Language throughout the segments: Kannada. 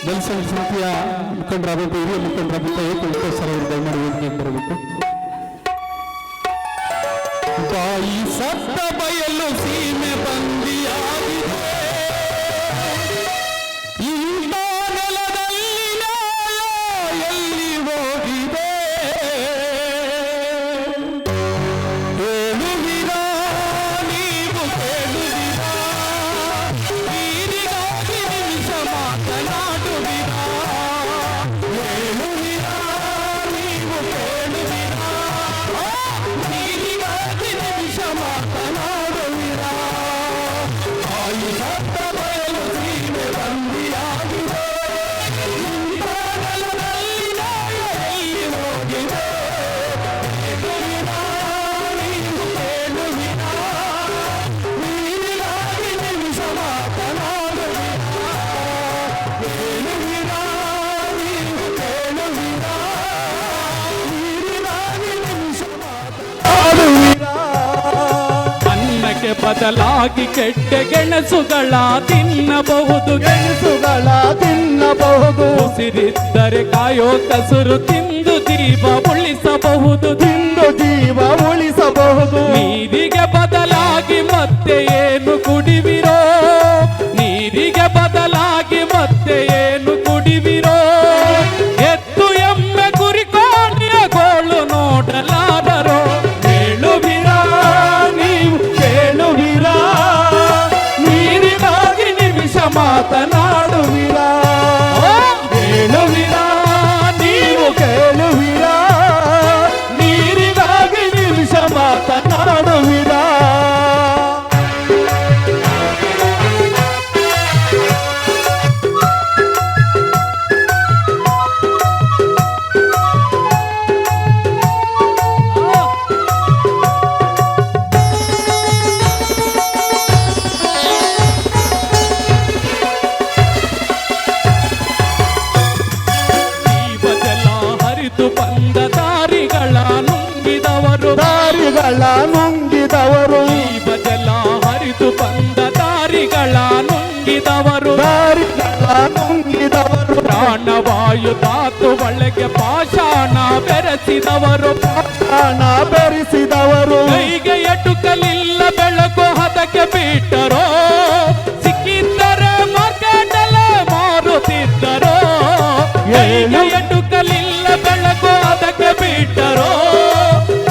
ದಲಿತ ಸಮಿತಿಯ ಮುಖಂಡರಾಗಬೇಕು, ಹಿರಿಯ ಮುಖಂಡರಾಗಬೇಕು, ಏಕಸರ ದಯಮಾಡಿ ವೇದಿಕೆಗೆ ಬರಬೇಕು. ಬಾಯಿ ಸತ್ತ ಬಯಲು ಸೀಮೆ ಬಂದಿಯಾಗಿದೆ, ಇಂಥ ನೆಲದಲ್ಲಿ ನ್ಯಾಯ ಎಲ್ಲಿ ಹೋಗಿದೆ? ಹೇಳುವಿರಾ ನೀವು ಕೇಳುವಿರಾ? ನೀರಿಗಾಗಿ ನಿಮಿಷ ಮಾತನಾಡುವಿರಾ? ಹೇಳುವಿರಾ ನೀವು ಕೇಳುವಿರಾ? ನೀರಿಗಾಗಿ ನಿಮಿಷ ಮಾತನಾಡುವಿರಾ? ತಾಯಿ ಸತ್ತ ಬಯಲು ಸೀಮೆ ಬಂದಿಯಾಗಿದೆ, ಇಂಥ ನೆಲದಲ್ಲಿ ನ್ಯಾಯ ಎಲ್ಲಿ ಹೋಗಿದೆ? ಹೇಳುವಿರಾ ನೀವು ಕೇಳುವಿರಾ? ನೀರಿಗಾಗಿ ನಿಮಿಷ ಮಾತನಾಡುವಿರಾ? ಹೇಳುವಿರಾ ನೀವು ಕೇಳುವಿರಾ? ನೀರಿಗಾಗಿ ನಿಮಿಷ ಮಾತನಾಡುವಿರಾ? ಅನ್ನಕ್ಕೆ ಬದಲಾಗಿ ಕೆಟ್ಟ ಗೆಣಸುಗಳ ತಿನ್ನಬಹುದು, ಗೆಣಸುಗಳ ತಿನ್ನಬಹುದು, ಉಸಿರಿದ್ದರೆ ಕಾಯೋ ಕಸುರು ತಿಂದು ಜೀವ ಉಳಿಸಬಹುದು. ತಿಂದು ಜೀವ ಉಳಿಸಬಹುದು. ನೀರಿಗೆ ಬದಲಾಗಿ ಮತ್ತೆ ಏನು ಕುಡಿವಿರೋ? ನೀರಿಗೆ ಬದಲಾಗಿ ಮತ್ತೆ ಏನು ಕುಡಿವಿರೋ? ಎತ್ತು ಎಮ್ಮೆ ಕುರಿ ಕೋಣಿಯ ಗೋಳು ನೋಡಲಾದರೋ? ಹೇಳುವಿರಾ ನೀವು ಕೇಳುವಿರಾ? ನೀರಿಗಾಗಿ ನಿಮಿಷ ಮಾತನಾಡುವಿರಾ? ಹೇಳುವಿರಾ ನೀವು ಕೇಳುವಿರಾ? ನೀರಿಗಾಗಿ ನಿಮಿಷ ಮಾತನಾಡುವಿರಾ? ಜೀವಜಲ ಹರಿದು ಬಂದ ದಾರಿಗಳ ನುಂಗಿದವರು, ದಾರಿಗಳ ನುಂಗಿದವರು, ಜೀವಜಲ ಹರಿದು ಬಂದ ದಾರಿಗಳ ನುಂಗಿದವರು, ದಾರಿಗಳ ನುಂಗಿದವರು, ಪ್ರಾಣವಾಯು ಧಾತು ಒಳಗೆ ಪಾಷಾಣ ಬೆರೆಸಿದವರು, ಪ್ರಾಣ ಬೆರೆಸಿದವರು, ಕೈಗೆ ಎಟುಕಲಿಲ್ಲ ಬೆಳಕು ಹದಕ್ಕೆ ಬಿಟ್ಟರೋ? ಸಿಕ್ಕಿದ್ದರೆ ಮಾರ್ಕೆಟಲ್ಲೇ ಮಾರುತ್ತಿದ್ದರೋ? ಕೈಗೆ ಎಟುಕಲಿಲ್ಲ ಬೆಳಕು ಹದಕ್ಕೆ ಬಿಟ್ಟರೋ?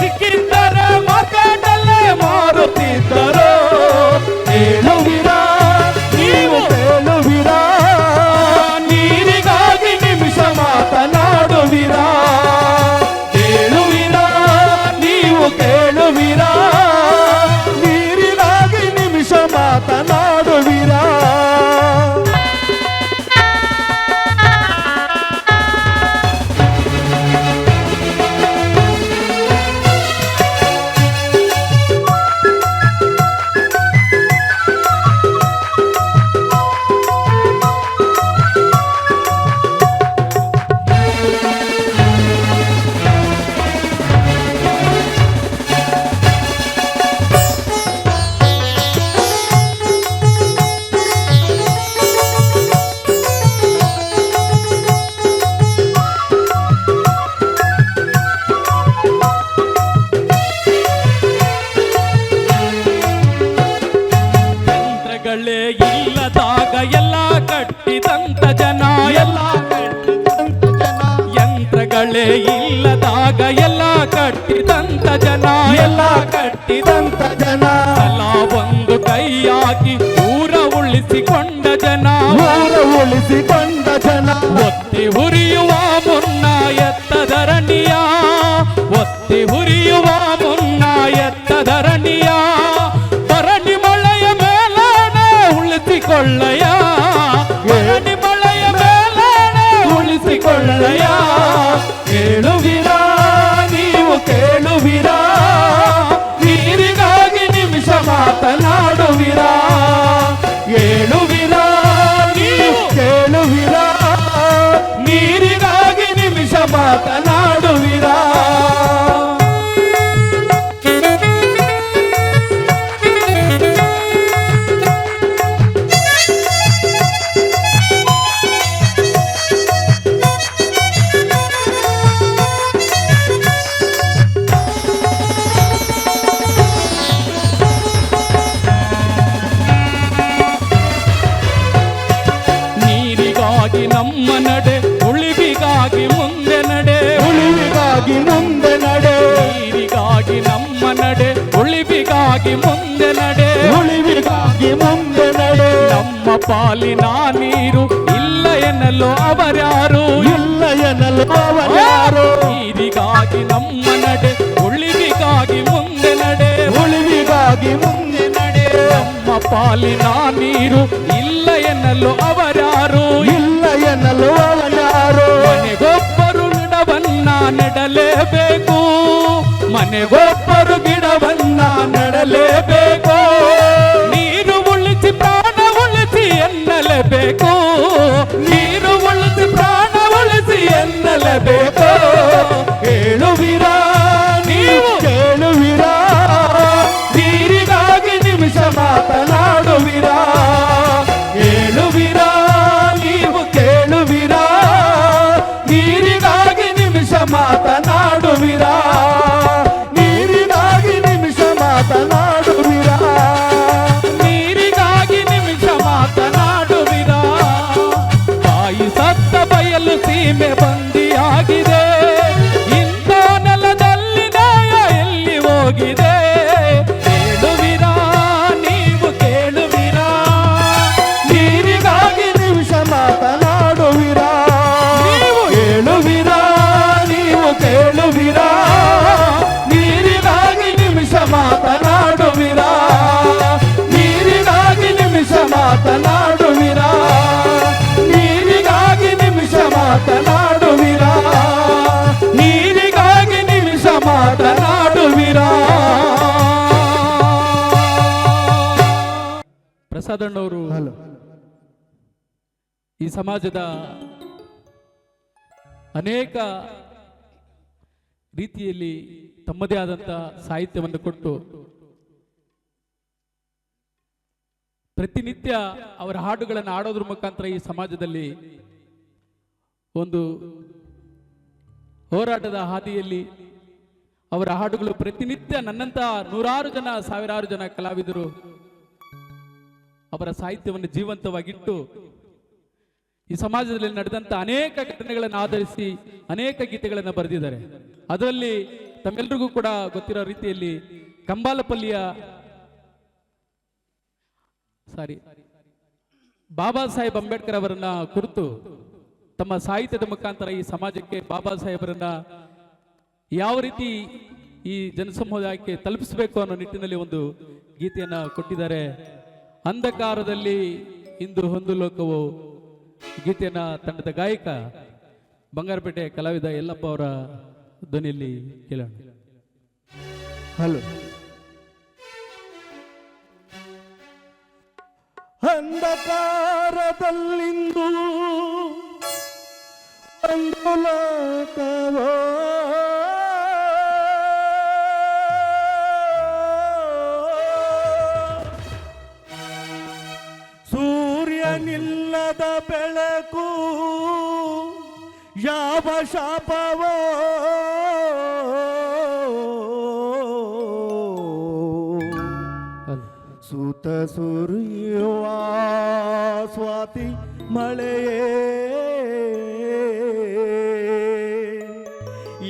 ಸಿಕ್ಕಿದ್ದರೆ ಮಾರ್ಕೆಟಲ್ಲೇ ಮಾರುತ್ತಿದ್ದರೋ? ಹೇಳುವಿರಾ ನೀವು ಕೇಳುವಿರಾ? ನೀರಿಗಾಗಿ ನಿಮಿಷ ಮಾತನಾಡುವಿರಾ? ಹೇಳುವಿರಾ ನೀವು ಕೇಳುವಿರಾ? ನೀರಿಗಾಗಿ ನಿಮಿಷ ಮಾತನಾಡುವಿರಾ? ಯಂತ್ರಗಳೇ ಇಲ್ಲದಾಗ ಎಲ್ಲ ಕಟ್ಟಿದಂತ ಜನ, ಎಲ್ಲ ಕಟ್ಟಿದಂತ ಜನ, ಯಂತ್ರಗಳೇ ಇಲ್ಲದಾಗ ಎಲ್ಲ ಕಟ್ಟಿದಂತ ಜನ, ಎಲ್ಲ ಕಟ್ಟಿದಂತ ಜನ, ಎಲ್ಲ ಒಂದು ಕೈಯಾಗಿ ಊರ ಉಳಿಸಿಕೊಂಡ ಜನ, ಊರ ಉಳಿಸಿಕೊಂಡ ಜನ, ಒತ್ತಿ ಹುರಿಯುವ ಮುನ್ನ ಎತ್ತ ಧರಣಿಯ, ಒತ್ತಿ ಹುರಿಯುವ ಮುನ್ನ ಎತ್ತ ಧರಣಿಯ, ಧರಣಿ ಮಳೆಯ ಮೇಲಾನೆ ಉಳಿಸಿಕೊಳ್ಳಯ, ಧರಣಿ ಮಳೆಯ ಮೇಲಾನೆ ಉಳಿಸಿಕೊಳ್ಳಯ. ಕೇಳುವಿರಾ ನೀವು ಕೇಳುವಿರಾ? ನೀರಿಗಾಗಿ ನಿಮಿಷ ಮಾತನಾಡುವಿರಾ? ಹೇಳುವಿರಾ ನೀವು ಕೇಳುವಿರಾ? ನೀರಿಗಾಗಿ ನಿಮಿಷ ಮಾತನಾಡುವಿರಾ? ನಮ್ಮ ನಡೆ ಉಳಿವಿಗಾಗಿ ಮುಂದೆ ನಡೆ ಉಳಿವಿಗಾಗಿ ಮುಂದೆ ನಡೆ ನೀರಿಗಾಗಿ ನಮ್ಮ ನಡೆ ಉಳಿವಿಗಾಗಿ ಮುಂದೆ ನಡೆ ಉಳಿವಿಗಾಗಿ ಮುಂದೆ ನಡೆ ನಮ್ಮ ಪಾಲಿನ ನೀರು ಇಲ್ಲ ಎನ್ನಲು ಅವರ್ಯಾರು ಇಲ್ಲ ಎನ್ನಲು ಅವರ್ಯಾರು ನೀರಿಗಾಗಿ ನಮ್ಮ ನಡೆ ಉಳಿವಿಗಾಗಿ ಮುಂದೆ ನಡೆ ಉಳಿವಿಗಾಗಿ ಮುಂದೆ ನಡೆ ನಮ್ಮ ಪಾಲಿನ ನೀರು ಇಲ್ಲ ಎನ್ನಲು ಅವರ್ಯಾರು ಇಲ್ಲ ಎನ್ನಲು ಅವರ್ಯಾರು ಮನೆಗೊಬ್ಬರು ಗಿಡವನ್ನ ನೆಡಲೇಬೇಕು ಮನೆಗೊಬ್ಬರು ಗಿಡವನ್ನ ನೆಡಲೇಬೇಕು ನೀರು ಉಳಿಸಿ ಪ್ರಾಣ ಉಳಿಸಿ ಎನ್ನಲೇಬೇಕು ನೀರು ಉಳಿಸಿ ಪ್ರಾಣ ಉಳಿಸಿ ಎನ್ನಲೇಬೇಕು ಕೇಳುವಿರಾ ನೀವು ಕೇಳುವಿರಾ ನೀರಿಗಾಗಿ ನಿಮಿಷ ಮಾತನಾಡುವಿರಾ ಕೇಳುವಿರಾ ನೀವು ಕೇಳುವಿರಾ ನೀರಿಗಾಗಿ ನಿಮಿಷ ಮಾತನಾಡುವಿರಾ ನೀರಿಗಾಗಿ ನಿಮಿಷ ಮಾತನಾಡುವಿರಾ ನೀರಿಗಾಗಿ ನಿಮಿಷ ಮಾತನಾಡುವಿರಾ ತಾಯಿ ಸತ್ತ ಬಯಲು ಸೀಮೆ ಬಂದಿಯಾಗಿದೆ ಇಂಥ ನೆಲದಲ್ಲಿ ನ್ಯಾಯ ಎಲ್ಲಿ ಹೋಗಿದೆ ಕೇಳುವಿರಾ ನೀವು ಕೇಳುವಿರಾ ನೀರಿಗಾಗಿ ನಿಮಿಷ ಮಾತನಾಡುವಿರಾ ನೀವು ಕೇಳುವಿರಾ ನೀವು ಕೇಳುವಿರಾ ನೀರಿಗಾಗಿ ನಿಮಿಷ ಮಾತನಾಡುವಿರಾ ನೀರಿಗಾಗಿ ನಿಮಿಷ ಮಾತನಾಡುವಿರಾ ನೀರಿಗಾಗಿ ನಿಮಿಷ ಮಾತನಾಡುವಿರಾ ನೀರಿಗಾಗಿ ನಿಮಿಷ ಮಾತನಾಡುವಿರಾ ಪ್ರಸಾದಣ್ಣವರು ಈ ಸಮಾಜದ ಅನೇಕ ರೀತಿಯಲ್ಲಿ ತಮ್ಮದೇ ಆದಂಥ ಸಾಹಿತ್ಯವನ್ನು ಕೊಟ್ಟು ಪ್ರತಿನಿತ್ಯ ಅವರ ಹಾಡುಗಳನ್ನು ಹಾಡೋದ್ರ ಮುಖಾಂತರ ಈ ಸಮಾಜದಲ್ಲಿ ಒಂದು ಹೋರಾಟದ ಹಾದಿಯಲ್ಲಿ ಅವರ ಹಾಡುಗಳು ಪ್ರತಿನಿತ್ಯ ನನ್ನಂತ ನೂರಾರು ಜನ ಸಾವಿರಾರು ಜನ ಕಲಾವಿದರು ಅವರ ಸಾಹಿತ್ಯವನ್ನು ಜೀವಂತವಾಗಿಟ್ಟು ಈ ಸಮಾಜದಲ್ಲಿ ನಡೆದಂತ ಅನೇಕ ಘಟನೆಗಳನ್ನು ಆಧರಿಸಿ ಅನೇಕ ಗೀತೆಗಳನ್ನು ಬರೆದಿದ್ದಾರೆ. ಅದರಲ್ಲಿ ತಮ್ಮೆಲ್ಲರಿಗೂ ಕೂಡ ಗೊತ್ತಿರೋ ರೀತಿಯಲ್ಲಿ ಕಂಬಾಲಪಲ್ಲಿಯ ಬಾಬಾ ಸಾಹೇಬ್ ಅಂಬೇಡ್ಕರ್ ಅವರನ್ನ ಕುರಿತು ತಮ್ಮ ಸಾಹಿತ್ಯದ ಮುಖಾಂತರ ಈ ಸಮಾಜಕ್ಕೆ ಬಾಬಾ ಸಾಹೇಬರನ್ನ ಯಾವ ರೀತಿ ಈ ಜನಸಮುದಾಯಕ್ಕೆ ತಲುಪಿಸಬೇಕು ಅನ್ನೋ ನಿಟ್ಟಿನಲ್ಲಿ ಒಂದು ಗೀತೆಯನ್ನ ಕೊಟ್ಟಿದ್ದಾರೆ. ಅಂಧಕಾರದಲ್ಲಿ ಇಂದು ಒಂದು ಲೋಕವು ಗೀತೆಯನ್ನ ತಂಡದ ಗಾಯಕ ಬಂಗಾರಪೇಟೆ ಕಲಾವಿದ ಯಲ್ಲಪ್ಪ ಅವರ ಧ್ವನಿಯಲ್ಲಿ ಕೇಳೋಣ. ಹಲೋ. ಅಂಧಕಾರದಲ್ಲಿಂದು ಒಂದು ಲೋಕವೋ ಸೂರ್ಯನಿಲ್ಲದ ಬೆಳಕು ಯಾವ ಶಾಪವೋ ಸೂತ ಸುರಿಯುವ ಸ್ವಾತಿ ಮಳೆಯೇ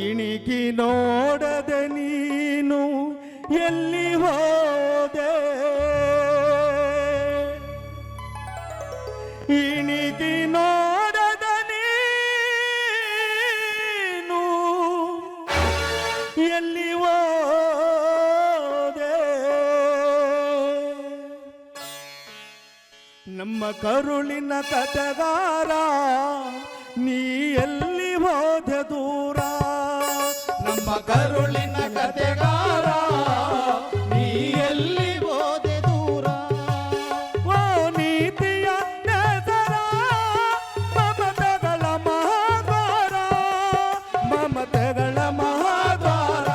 ಇಣಿಕಿ ನೋಡದೆ ನೀನು ಎಲ್ಲಿ ಹೋದೆ ಇಣಿಕಿ ನೋಡದ ನೀನು ಎಲ್ಲಿ ಹೋದೆ ನಮ್ಮ ಕರುಳಿನ ಕಥೆಗಾರ ನೀ ಎಲ್ಲಿ ಹೋದೆ ದೂರ ನಮ್ಮ ಕರುಳಿನ ಕಥೆಗಾರ ನೀ ಎಲ್ಲಿ ಹೋದೆ ದೂರ ಓ ನೀತಿಯ ನೆಸರ ಮಮತೆಗಳ ಮಹಾದ್ವಾರ ಮಮತೆಗಳ ಮಹಾದ್ವಾರ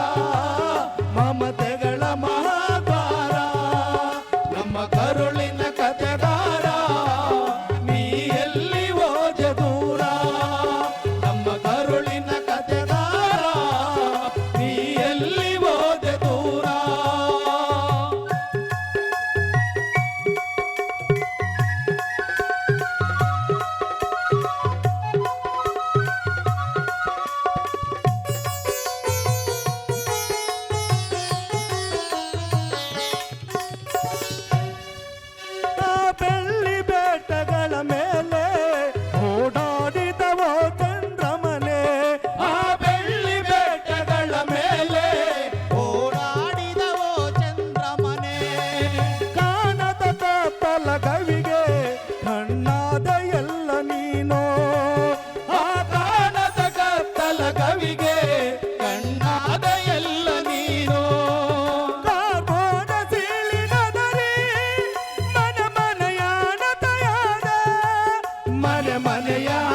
ಮಮತೆಗಳ ಮಹಾದ್ವಾರ ನಮ್ಮ ಕರುಳಿನ ಕಥೆಗಾರ ನೀ ಎಲ್ಲಿ ಹೋದೆ ದೂರ ನಮ್ಮ ಕರುಳಿನ ಕಥೆಗಾರ ನೀ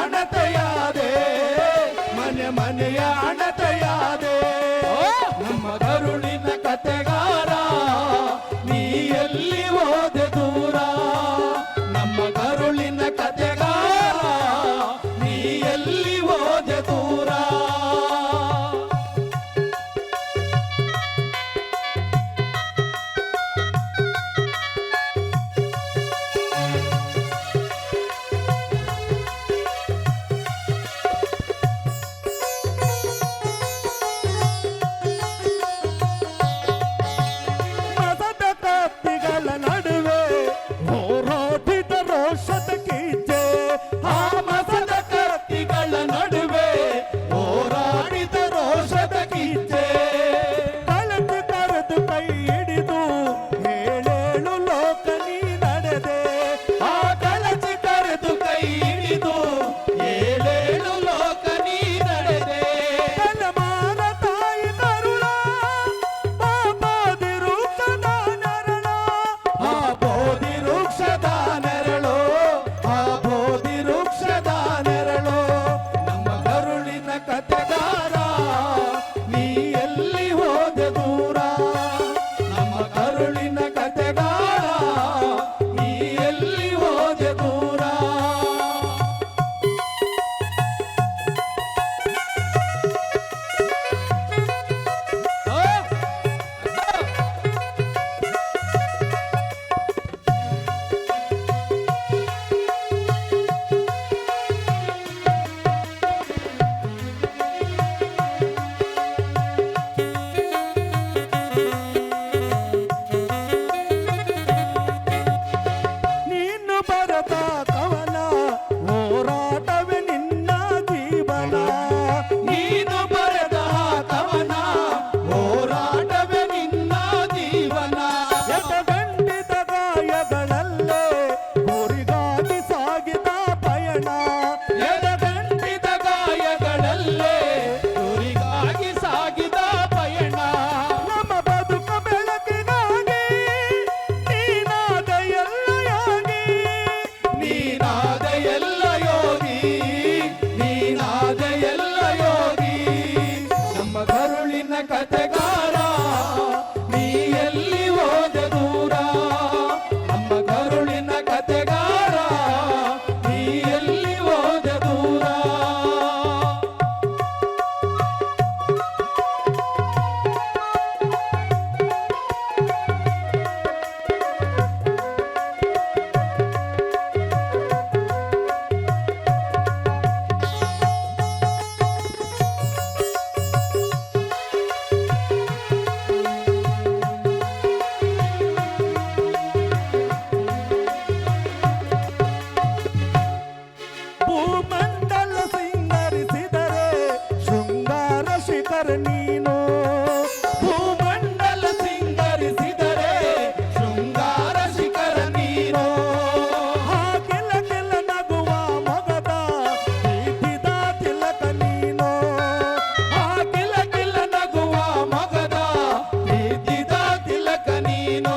ಅಣತೆಯಾದೆ ಮನೆ ಮನೆಯ ಅಣತೆಯಾದೆ ನಮ್ಮ ಕರುಳಿನ ಕತೆಗಾರ ನೀ ಎಲ್ಲಿ ಹೋದೆ ದೂರ ನಮ್ಮ ಕರುಳಿನ ಕತೆಗಾರ ನೀ ಎಲ್ಲಿ ಹೋದೆ ದೂರ ಮದದ ಕತ್ತಿಗಳ ನಡುವೆ ಹೋರಾಟಿದ ರೋಷದ ಕೀಚೆ ಆ ಮಸದ ಕತ್ತಿಗಳ ನಡುವೆ ಹೋರಾಡಿದ ರೋಷದ ಕೀಚೆ ಕಳೆದು ಕರೆದು ಕೈ ಹಿಡಿದು ಏಳೇಳು ಲೋಕ ನೀ ನಡೆದೆ ಆ ಕಳಚಿ ಕರೆದು ಕೈ ಹಿಡಿದು ಏಳೇಳು ಲೋಕ ನೀ ನಡೆದೆ ಕಲಮಾರ ತಾಯಿ ಕರುಳ ಬೋಧಿ ವೃಕ್ಷದ ನೆರಳು ಆ ಬೋಧಿ ವೃಕ್ಷದ ನೆರಳು ಆ ಬೋಧಿ ವೃಕ್ಷದ ನೆರಳು ನಮ್ಮ ಕರುಳಿನ ಕತೆಗಾರ ನೀ ಎಲ್ಲಿ ಹೋದೆ ದೂರ ನಮ್ಮ ಕರುಳಿನ ಕತೆಗಾರ ನೀ ಎಲ್ಲಿ ಹೋದೆ ದೂರ ನೀನು ಬರದ ಕವನ ಹೋರಾಟವೇ ನಿನ್ನ ಜೀವನ ನೀನು ಬರದ ಕವನ ಹೋರಾಟವೇ ನಿನ್ನ ಜೀವನ ಎದಗಂಡಿದ ಗಾಯಗಳಲ್ಲೇ ಗುರಿಗಾಗಿ ಸಾಗಿದ ಪಯಣ ಎದಗಂಡಿದ ಗಾಯಗಳಲ್ಲೇ ಗುರಿಗಾಗಿ ಸಾಗಿದ ಪಯಣ ನಮ್ಮ ಬದುಕ ಬೆಳಕಿಗಾಗಿ ನೀನಾದ ಎಲ್ಲ ಯೋಗಿ ನೀನಾದ ಎಲ್ಲ ಯೋಗಿ ನೀನಾದ ಎಲ್ಲ ಯೋಗಿ ನಮ್ಮ ಕರುಳಿನ ಕತೆಗಾರ ನೀ ಎಲ್ಲಿ ಹೋದೆ ದೂರ ನಮ್ಮ ಕರುಳಿನ ಕತೆಗಾರ ನೀ ಎಲ್ಲಿ ಹೋದೆ ದೂರ ಭೂಮಂಡಲ ಸಿಂಗರಿಸಿದರೆ ಶೃಂಗಾರ ಶಿಖರ ನೀನು ಭೂಮಂಡಲ ಸಿಂಗರಿಸಿದರೆ ಶೃಂಗಾರ ಶಿಖರ ನೀನು ಆ ಕೆಲ ಕೆಲ ನಗುವ ಮೊಗದ ಪ್ರೀತಿದ ತಿಲಕ ನೀನು ಆ ಕೆಲ ಕೆಲ ನಗುವ ಮೊಗದ ಪ್ರೀತಿದ ತಿಲಕ ನೀನು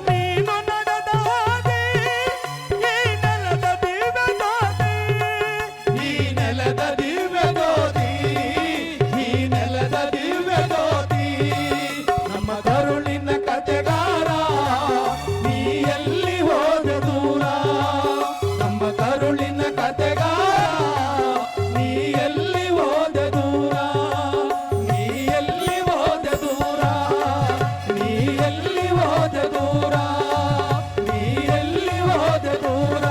ನೀನು ನಡೆದ ಹಾಗೆ ಈ ನೆಲದ ದಿವ್ಯ ಜ್ಯೋತಿ ಈ ನೆಲದ ದಿವ್ಯ ಜ್ಯೋತಿ ಈ ನೆಲದ ದಿವ್ಯ ಜ್ಯೋತಿ ನಮ್ಮ ಕರುಳಿನ ಕತೆಗಾರ ನೀ ಎಲ್ಲಿ ಹೋದೆ ದೂರ ನಮ್ಮ ಕರುಳಿನ ಕತೆಗಾರ ನೀ ಎಲ್ಲಿ ಹೋದೆ ದೂರ ನೀ ಎಲ್ಲಿ ಹೋದೆ ದೂರ ನೀ ಎಲ್ಲಿ ಹೋದೆ ದೂರ ನೀ ಎಲ್ಲಿ ಹೋದೆ ದೂರ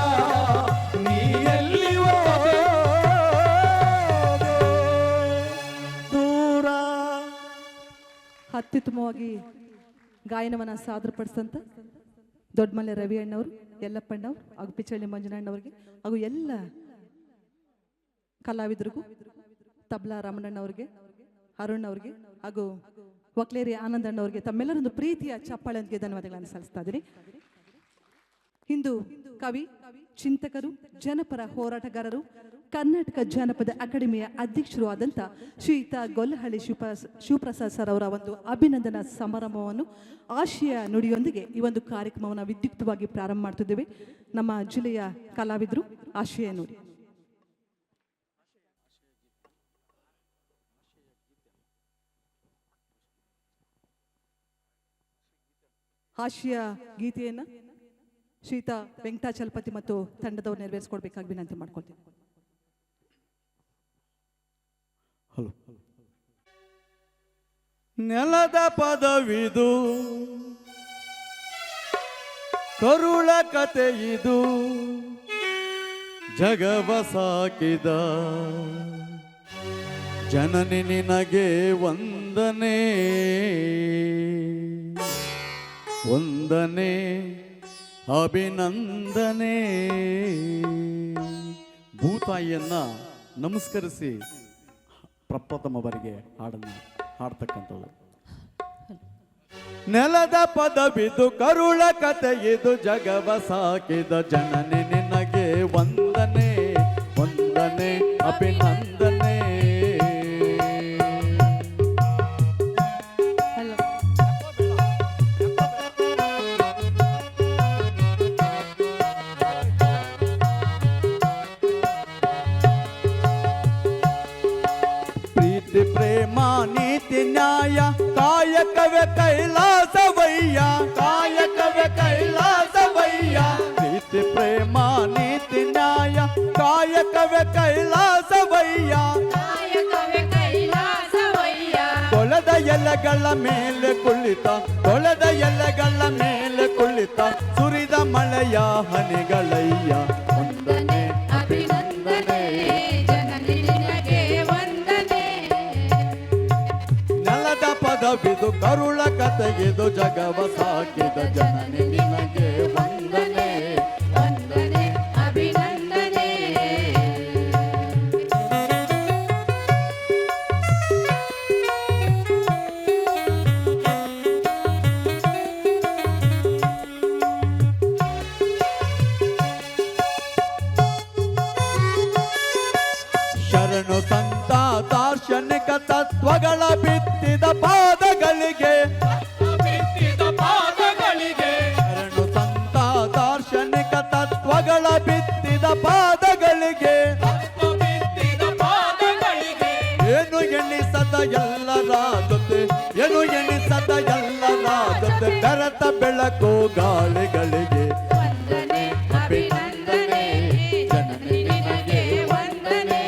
ನೀ ಎಲ್ಲಿ ಹೋದೆ ದೂರ ಅತ್ಯುತ್ತಮವಾಗಿ ಗಾಯನವನ್ನು ಸಾದರಪಡಿಸಂತ ದೊಡ್ಡಮಲೆ ರವಿ ಅಣ್ಣವರು, ಯಲ್ಲಪ್ಪಣ್ಣವ್ರು ಹಾಗೂ ಪಿಚ್ಚಳ್ಳಿ ಮಂಜುನಣ್ಣವ್ರಿಗೆ ಹಾಗೂ ಎಲ್ಲ ಕಲಾವಿದರಿಗೂ, ತಬ್ಲಾ ರಾಮಣ್ಣವ್ರಿಗೆ, ಅರುಣ್ ಅವ್ರಿಗೆ ಹಾಗೂ ವಕ್ಲೇರಿ ಆನಂದಣ್ಣವ್ರಿಗೆ ತಮ್ಮೆಲ್ಲರೊಂದು ಪ್ರೀತಿಯ ಚಪ್ಪಾಳೆಯೊಂದಿಗೆ ಧನ್ಯವಾದಗಳನ್ನು ಸಲ್ಲಿಸ್ತಾ ಇದ್ದೀನಿ. ಇಂದು ಕವಿ, ಚಿಂತಕರು, ಜನಪರ ಹೋರಾಟಗಾರರು, ಕರ್ನಾಟಕ ಜಾನಪದ ಅಕಾಡೆಮಿಯ ಅಧ್ಯಕ್ಷರು ಆದಂಥ ಶ್ರೀಯುತ ಗೊಲ್ಲಹಳ್ಳಿ ಶಿವಪ್ರಸಾದ್ ಸರ್ ಅವರ ಒಂದು ಅಭಿನಂದನಾ ಸಮಾರಂಭವನ್ನು ಆಶಯ ನುಡಿಯೊಂದಿಗೆ ಈ ಒಂದು ಕಾರ್ಯಕ್ರಮವನ್ನು ವಿದ್ಯುಕ್ತವಾಗಿ ಪ್ರಾರಂಭ ಮಾಡ್ತಿದ್ದೇವೆ. ನಮ್ಮ ಜಿಲ್ಲೆಯ ಕಲಾವಿದರು ಆಶಯ ನುಡಿ. ಹಾಸ್ಯ ಗೀತೆಯನ್ನು ಶ್ರೀತಾ ವೆಂಕಟಾಚಲಪತಿ ಮತ್ತು ತಂಡದವರು ನೆರವೇರಿಸ್ಕೊಡ್ಬೇಕಾಗಿ ವಿನಂತಿ ಮಾಡ್ಕೊಳ್ತೀನಿ. ಹಲೋ. ನೆಲದ ಪದವಿದು, ಕರುಳ ಕತೆ ಇದು, ಜಗವ ಸಾಕಿದ ಜನನಿ ನಿನಗೆ ವಂದನೆ, ವಂದನೆ ಅಭಿನಂದನೆ. ಭೂತಾಯಿಯನ್ನ ನಮಸ್ಕರಿಸಿ ಪ್ರಪ್ರಥಮ ಬಾರಿಗೆ ಹಾಡನ್ನು ಹಾಡ್ತಕ್ಕಂಥದ್ದು. ನೆಲದ ಪದವಿದು, ಕರುಳ ಕತೆ ಇದು, ಜಗವ ಸಾಕಿದ ಜನನಿ ನಿನಗೆ ವಂದನೆ, ವಂದನೆ ಅಭಿನಂದನೆ. ಪ್ರೀತಿ ಪ್ರೇಮ ನೀತಿ ನ್ಯಾಯ, ಕಾಯಕವೇ ಕೈಲಾಸವಯ್ಯ, ಕಾಯಕವೇ ಕೈಲಾಸವಯ್ಯ. ಪ್ರೀತಿ ಪ್ರೇಮ ನೀತಿ ನ್ಯಾಯ, ಕಾಯಕವೇ ಕೈಲಾಸವಯ್ಯ, ಕೊಳದ ಎಲೆಗಳ ಮೇಲೆ ಕುಳಿತ, ಕೊಳದ ಎಲೆಗಳ ಮೇಲೆ ಕುಳಿತ, ಸುರಿದ ಮಳೆಯ ಹನಿಗಳಯ್ಯ, ವಂದನೆ ಅಭಿನಂದನೆ. ನೆಲದ ಪದವಿದು, ಕರುಳ ಕತೆಗಿದು, ಜಗವ ಸಾಕಿದ ಜನನಿ ನಿನಗೆ ವಂದನೆ, ವಂದನೆ ಅಭಿನಂದನೆ. ಶರಣು ಸಂತ ದಾರ್ಶನಿಕ ತತ್ವಗಳ ಬಿತ್ತಿದ ಪಾದಗಳಿಗೆ, ಶರಣು ಸಂತ ದಾರ್ಶನಿಕ ತತ್ವಗಳ ಬಿತ್ತಿದ ಪಾದಗಳಿಗೆ, ಏನು ಎಣಿಸದ ಎಲ್ಲರ ಜೊತೆ, ಏನು ಎಣಿಸದ ಎಲ್ಲರ ಜೊತೆ, ಬೆರೆತ ಬೆಳಕು ಗಾಳಿಗಳಿಗೆ, ವಂದನೆ ಅಭಿನಂದನೆ. ಜನನಿ ನಿನಗೆ ವಂದನೆ.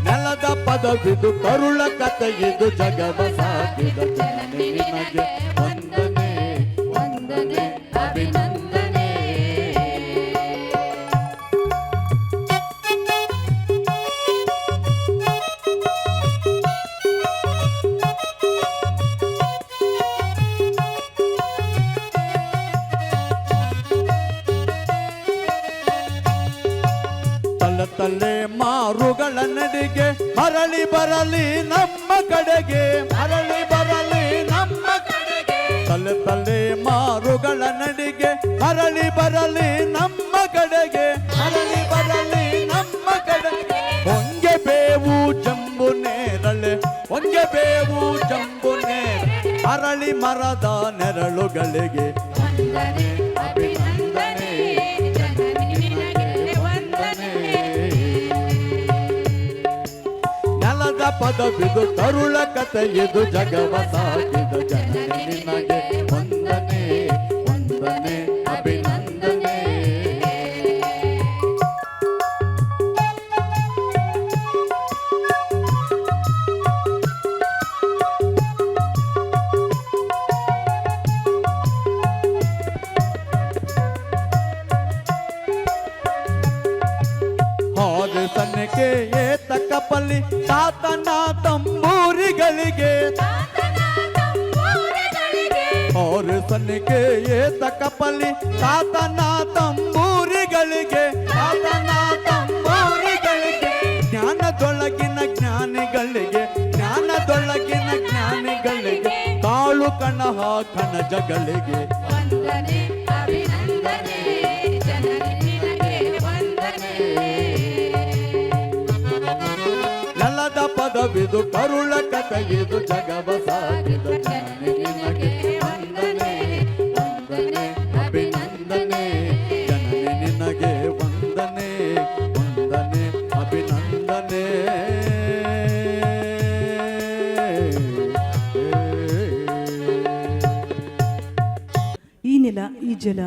ನೆಲದ ಪದವಿದು, ಕರುಳ ಕತೆಯಿದು, ಜಗವ ಸಾಕಿದ ಜನನಿ ನಿನಗೆ ವಂದನೆ, ವಂದನೆ ಅಭಿನಂದನೆ. ತಲೆ ತಲೆ ಮಾರುಗಳ ನಡಿಗೆ ಮರಳಿ ಬರಲಿ ನಮ್ಮ ಕಡೆಗೆ, ಮರಳಿ ಬರಲಿ ನಮ್ಮ ಕಡೆಗೆ. ತಲೆ ತಲೆ ಮಾರುಗಳ ನಡಿಗೆ ಮರಳಿ ಬರಲಿ ನಮ್ಮ ಕಡೆಗೆ, ಮರಳಿ ಬರಲಿ ನಮ್ಮ ಕಡೆಗೆ. ಹೊಂಗೆ ಬೇವು ಜಂಬು ನೇರಳೆ, ಹೊಂಗೆ ಬೇವು ಜಂಬು ನೇರಳೆ, ಅರಳಿ ಮರದ ನೆರಳುಗಳಿಗೆ, ವಂದನೆ ಅಭಿನಂದನೆ. ಜನನಿ ನಿನಗೆ ವಂದನೆ. ನೆಲದ ಪದವಿದು, ಕರುಳ ಕತೆಯಿದು, ಜಗವ ಸಾಕಿದ ಜನನಿ ನಿನಗೆ ವಂದನೆ, ವಂದನೆ ಅಭಿನಂದನೆ. ಹಾಗೆ ಸನ್ನಕ್ಕೆ ಏತ ಕಪಲಿ ತಾತನ ತಂಬೂರಿಗಳಿಗೆ, ಹಾಗೆ ಸನ್ನಕ್ಕೆ ಏತ ಕಪಲಿ ತಾತನ ತಂಬೂರಿಗಳಿಗೆ, ತಾತನ ತಂಬೂರಿಗಳಿಗೆ. ಜ್ಞಾನದೊಳಗಿನ ಜ್ಞಾನಿಗಳಿಗೆ, ಜ್ಞಾನದೊಳಗಿನ ಜ್ಞಾನಿಗಳಿಗೆ, ಕಾಳು ಕಣಹ ಕಣಜಗಳಿಗೆ, ವಂದನೆ ಅಭಿನಂದನೆ. ಜನನಿ ನಿನಗೆ ವಂದನೆ. ನೆಲದ ಪದವಿದು, ಕರುಳ ಕತೆಯಿದು, ಜಗವ ಸಾಕಿದ ಜನನಿ ನಿನಗೆ ವಂದನೆ, ವಂದನೆ ಅಭಿನಂದನೆ. ಜನನಿ ನಿನಗೆ ವಂದನೆ, ವಂದನೆ ಅಭಿನಂದನೆ. ಉಜ್ಜಲ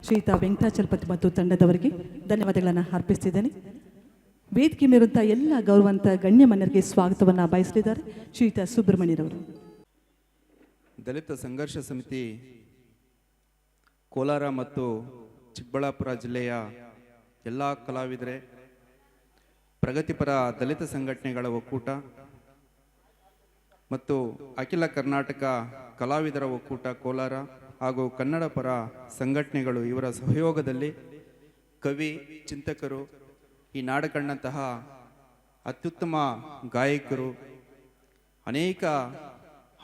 ಶ್ರೀಯುತ ವೆಂಕಟಾಚಲಪತಿ ಮತ್ತು ತಂಡದವರಿಗೆ ಧನ್ಯವಾದಗಳನ್ನು ಅರ್ಪಿಸ್ತಿದ್ದೇನೆ. ವೇದಿಕೆ ಮೇಲಿರುವಂಥ ಎಲ್ಲ ಗೌರವಂತ ಗಣ್ಯಮಾನ್ಯರಿಗೆ ಸ್ವಾಗತವನ್ನು ಬಯಸಲಿದ್ದಾರೆ ಶ್ರೀಯುತ ಸುಬ್ರಹ್ಮಣ್ಯರವರು. ದಲಿತ ಸಂಘರ್ಷ ಸಮಿತಿ ಕೋಲಾರ ಮತ್ತು ಚಿಕ್ಕಬಳ್ಳಾಪುರ ಜಿಲ್ಲೆಯ ಎಲ್ಲ ಕಲಾವಿದರೆ, ಪ್ರಗತಿಪರ ದಲಿತ ಸಂಘಟನೆಗಳ ಒಕ್ಕೂಟ ಮತ್ತು ಅಖಿಲ ಕರ್ನಾಟಕ ಕಲಾವಿದರ ಒಕ್ಕೂಟ ಕೋಲಾರ ಹಾಗೂ ಕನ್ನಡ ಪರ ಸಂಘಟನೆಗಳು ಇವರ ಸಹಯೋಗದಲ್ಲಿ ಕವಿ, ಚಿಂತಕರು, ಈ ನಾಡು ಕಂಡಂತಹ ಅತ್ಯುತ್ತಮ ಗಾಯಕರು, ಅನೇಕ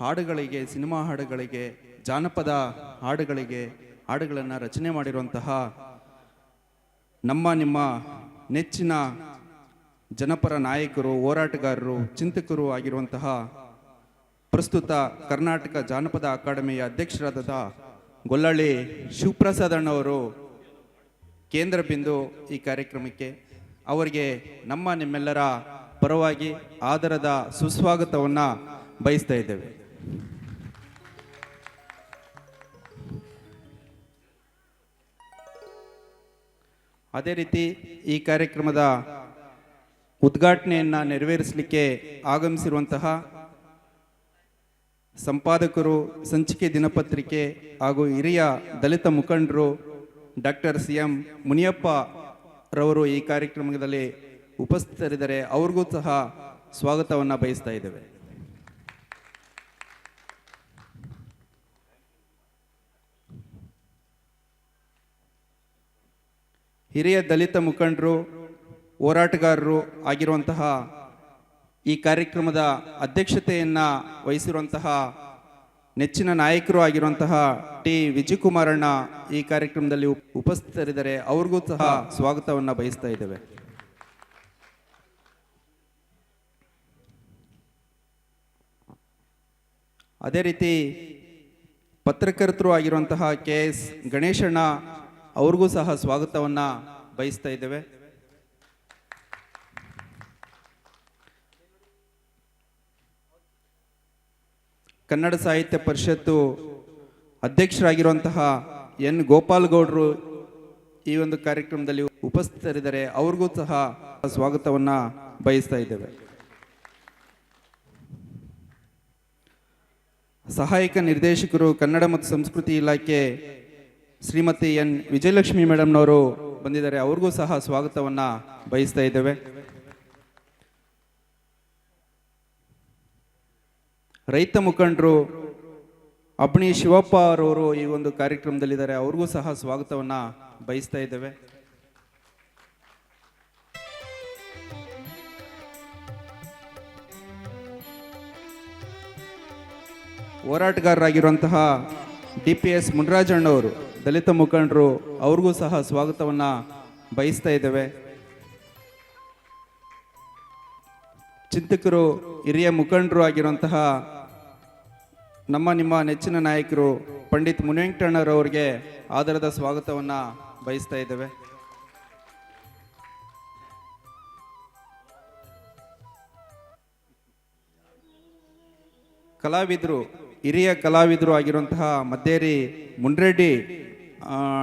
ಹಾಡುಗಳಿಗೆ, ಸಿನಿಮಾ ಹಾಡುಗಳಿಗೆ, ಜಾನಪದ ಹಾಡುಗಳನ್ನು ರಚನೆ ಮಾಡಿರುವಂತಹ ನಿಮ್ಮ ನೆಚ್ಚಿನ ಜನಪರ ನಾಯಕರು, ಹೋರಾಟಗಾರರು, ಚಿಂತಕರು ಆಗಿರುವಂತಹ ಪ್ರಸ್ತುತ ಕರ್ನಾಟಕ ಜಾನಪದ ಅಕಾಡೆಮಿಯ ಅಧ್ಯಕ್ಷರಾದ ಗೊಲ್ಲಳ್ಳಿ ಶಿವಪ್ರಸಾದ್ ಅಣ್ಣವರು ಕೇಂದ್ರ ಬಿಂದು ಈ ಕಾರ್ಯಕ್ರಮಕ್ಕೆ. ಅವರಿಗೆ ನಿಮ್ಮೆಲ್ಲರ ಪರವಾಗಿ ಆದರದ ಸುಸ್ವಾಗತವನ್ನು ಬಯಸ್ತಾ ಇದ್ದೇವೆ. ಅದೇ ರೀತಿ ಈ ಕಾರ್ಯಕ್ರಮದ ಉದ್ಘಾಟನೆಯನ್ನು ನೆರವೇರಿಸಲಿಕ್ಕೆ ಆಗಮಿಸಿರುವಂತಹ ಸಂಪಾದಕರು, ಸಂಚಿಕೆ ದಿನಪತ್ರಿಕೆ ಹಾಗೂ ಹಿರಿಯ ದಲಿತ ಮುಖಂಡರು ಡಾಕ್ಟರ್ CM ಮುನಿಯಪ್ಪ ರವರು ಈ ಕಾರ್ಯಕ್ರಮದಲ್ಲಿ ಉಪಸ್ಥಿತರಿದ್ದಾರೆ. ಅವ್ರಿಗೂ ಸಹ ಸ್ವಾಗತವನ್ನು ಬಯಸ್ತಾ ಇದ್ದೇವೆ. ಹಿರಿಯ ದಲಿತ ಮುಖಂಡರು, ಹೋರಾಟಗಾರರು ಆಗಿರುವಂತಹ ಈ ಕಾರ್ಯಕ್ರಮದ ಅಧ್ಯಕ್ಷತೆಯನ್ನು ವಹಿಸಿರುವಂತಹ ನೆಚ್ಚಿನ ನಾಯಕರು ಆಗಿರುವಂತಹ ಟಿ ವಿಜಯಕುಮಾರಣ್ಣ ಈ ಕಾರ್ಯಕ್ರಮದಲ್ಲಿ ಉಪಸ್ಥಿತರಿದ್ದಾರೆ. ಅವ್ರಿಗೂ ಸಹ ಸ್ವಾಗತವನ್ನು ಬಯಸ್ತಾ ಇದ್ದೇವೆ. ಅದೇ ರೀತಿ ಪತ್ರಕರ್ತರು ಆಗಿರುವಂತಹ KS ಗಣೇಶಣ್ಣ ಅವ್ರಿಗೂ ಸಹ ಸ್ವಾಗತವನ್ನು ಬಯಸ್ತಾ ಇದ್ದೇವೆ. ಕನ್ನಡ ಸಾಹಿತ್ಯ ಪರಿಷತ್ತು ಅಧ್ಯಕ್ಷರಾಗಿರುವಂತಹ N ಗೋಪಾಲ್ ಗೌಡರು ಈ ಒಂದು ಕಾರ್ಯಕ್ರಮದಲ್ಲಿ ಉಪಸ್ಥಿತರಿದ್ದಾರೆ. ಅವ್ರಿಗೂ ಸಹ ಸ್ವಾಗತವನ್ನು ಬಯಸ್ತಾ ಇದ್ದೇವೆ. ಸಹಾಯಕ ನಿರ್ದೇಶಕರು ಕನ್ನಡ ಮತ್ತು ಸಂಸ್ಕೃತಿ ಇಲಾಖೆ ಶ್ರೀಮತಿ N ವಿಜಯಲಕ್ಷ್ಮಿ ಮೇಡಮ್ನವರು ಬಂದಿದ್ದಾರೆ. ಅವ್ರಿಗೂ ಸಹ ಸ್ವಾಗತವನ್ನು ಬಯಸ್ತಾ ಇದ್ದೇವೆ. ರೈತ ಮುಖಂಡರು ಅಬ್ಣಿ ಶಿವಪ್ಪ ಅವರವರು ಈ ಒಂದು ಕಾರ್ಯಕ್ರಮದಲ್ಲಿದ್ದಾರೆ. ಅವ್ರಿಗೂ ಸಹ ಸ್ವಾಗತವನ್ನು ಬಯಸ್ತಾ ಇದ್ದೇವೆ. ಹೋರಾಟಗಾರರಾಗಿರುವಂತಹ DPS ಮುನರಾಜಣ್ಣವರು ದಲಿತ ಮುಖಂಡರು, ಅವ್ರಿಗೂ ಸಹ ಸ್ವಾಗತವನ್ನು ಬಯಸ್ತಾ ಇದ್ದೇವೆ. ಚಿಂತಕರು, ಹಿರಿಯ ಮುಖಂಡರು ಆಗಿರುವಂತಹ ನಿಮ್ಮ ನೆಚ್ಚಿನ ನಾಯಕರು ಪಂಡಿತ್ ಮುನಿವೆಂಕಟಣ್ಣರವರಿಗೆ ಆದರದ ಸ್ವಾಗತವನ್ನು ಬಯಸ್ತಾ ಇದ್ದೇವೆ. ಕಲಾವಿದರು, ಹಿರಿಯ ಕಲಾವಿದರು ಆಗಿರುವಂತಹ ಮದ್ದೇರಿ ಮುನ್ರೆಡ್ಡಿ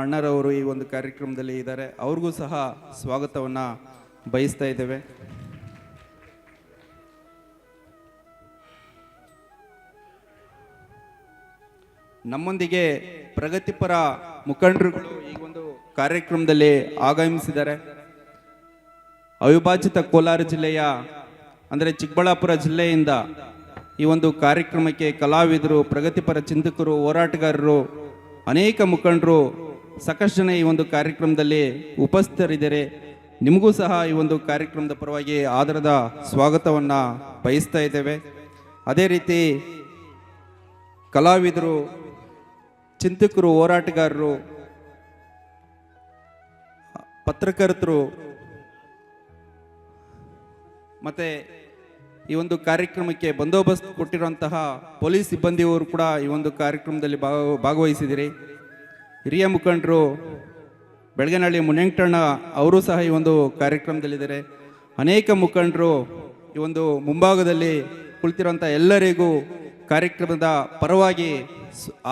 ಅಣ್ಣರವರು ಈ ಒಂದು ಕಾರ್ಯಕ್ರಮದಲ್ಲಿ ಇದ್ದಾರೆ. ಅವ್ರಿಗೂ ಸಹ ಸ್ವಾಗತವನ್ನು ಬಯಸ್ತಾ ಇದ್ದೇವೆ. ನಮ್ಮೊಂದಿಗೆ ಪ್ರಗತಿಪರ ಮುಖಂಡರುಗಳು ಈ ಒಂದು ಕಾರ್ಯಕ್ರಮದಲ್ಲಿ ಆಗಮಿಸಿದ್ದಾರೆ. ಅವಿಭಾಜಿತ ಕೋಲಾರ ಜಿಲ್ಲೆಯ ಅಂದರೆ ಚಿಕ್ಕಬಳ್ಳಾಪುರ ಜಿಲ್ಲೆಯಿಂದ ಈ ಒಂದು ಕಾರ್ಯಕ್ರಮಕ್ಕೆ ಕಲಾವಿದರು, ಪ್ರಗತಿಪರ ಚಿಂತಕರು, ಹೋರಾಟಗಾರರು, ಅನೇಕ ಮುಖಂಡರು, ಸಾಕಷ್ಟು ಜನ ಈ ಒಂದು ಕಾರ್ಯಕ್ರಮದಲ್ಲಿ ಉಪಸ್ಥಿತರಿದ್ದಾರೆ. ನಿಮಗೂ ಸಹ ಈ ಒಂದು ಕಾರ್ಯಕ್ರಮದ ಪರವಾಗಿ ಆದರದ ಸ್ವಾಗತವನ್ನು ಬಯಸ್ತಾ ಇದ್ದೇವೆ. ಅದೇ ರೀತಿ ಕಲಾವಿದರು, ಚಿಂತಕರು, ಹೋರಾಟಗಾರರು, ಪತ್ರಕರ್ತರು ಮತ್ತೆ ಈ ಒಂದು ಕಾರ್ಯಕ್ರಮಕ್ಕೆ ಬಂದೋಬಸ್ತ್ ಕೊಟ್ಟಿರುವಂತಹ ಪೊಲೀಸ್ ಸಿಬ್ಬಂದಿಯವರು ಕೂಡ ಈ ಒಂದು ಕಾರ್ಯಕ್ರಮದಲ್ಲಿ ಭಾಗವಹಿಸಿದಿರಿ. ಹಿರಿಯ ಮುಖಂಡರು ಬೆಳಗನಹಳ್ಳಿ ಮುನಿವೆಂಕಟಣ್ಣ ಅವರು ಸಹ ಈ ಒಂದು ಕಾರ್ಯಕ್ರಮದಲ್ಲಿದ್ದಾರೆ. ಅನೇಕ ಮುಖಂಡರು ಈ ಒಂದು ಮುಂಭಾಗದಲ್ಲಿ ಕುಳಿತಿರುವಂಥ ಎಲ್ಲರಿಗೂ ಕಾರ್ಯಕ್ರಮದ ಪರವಾಗಿ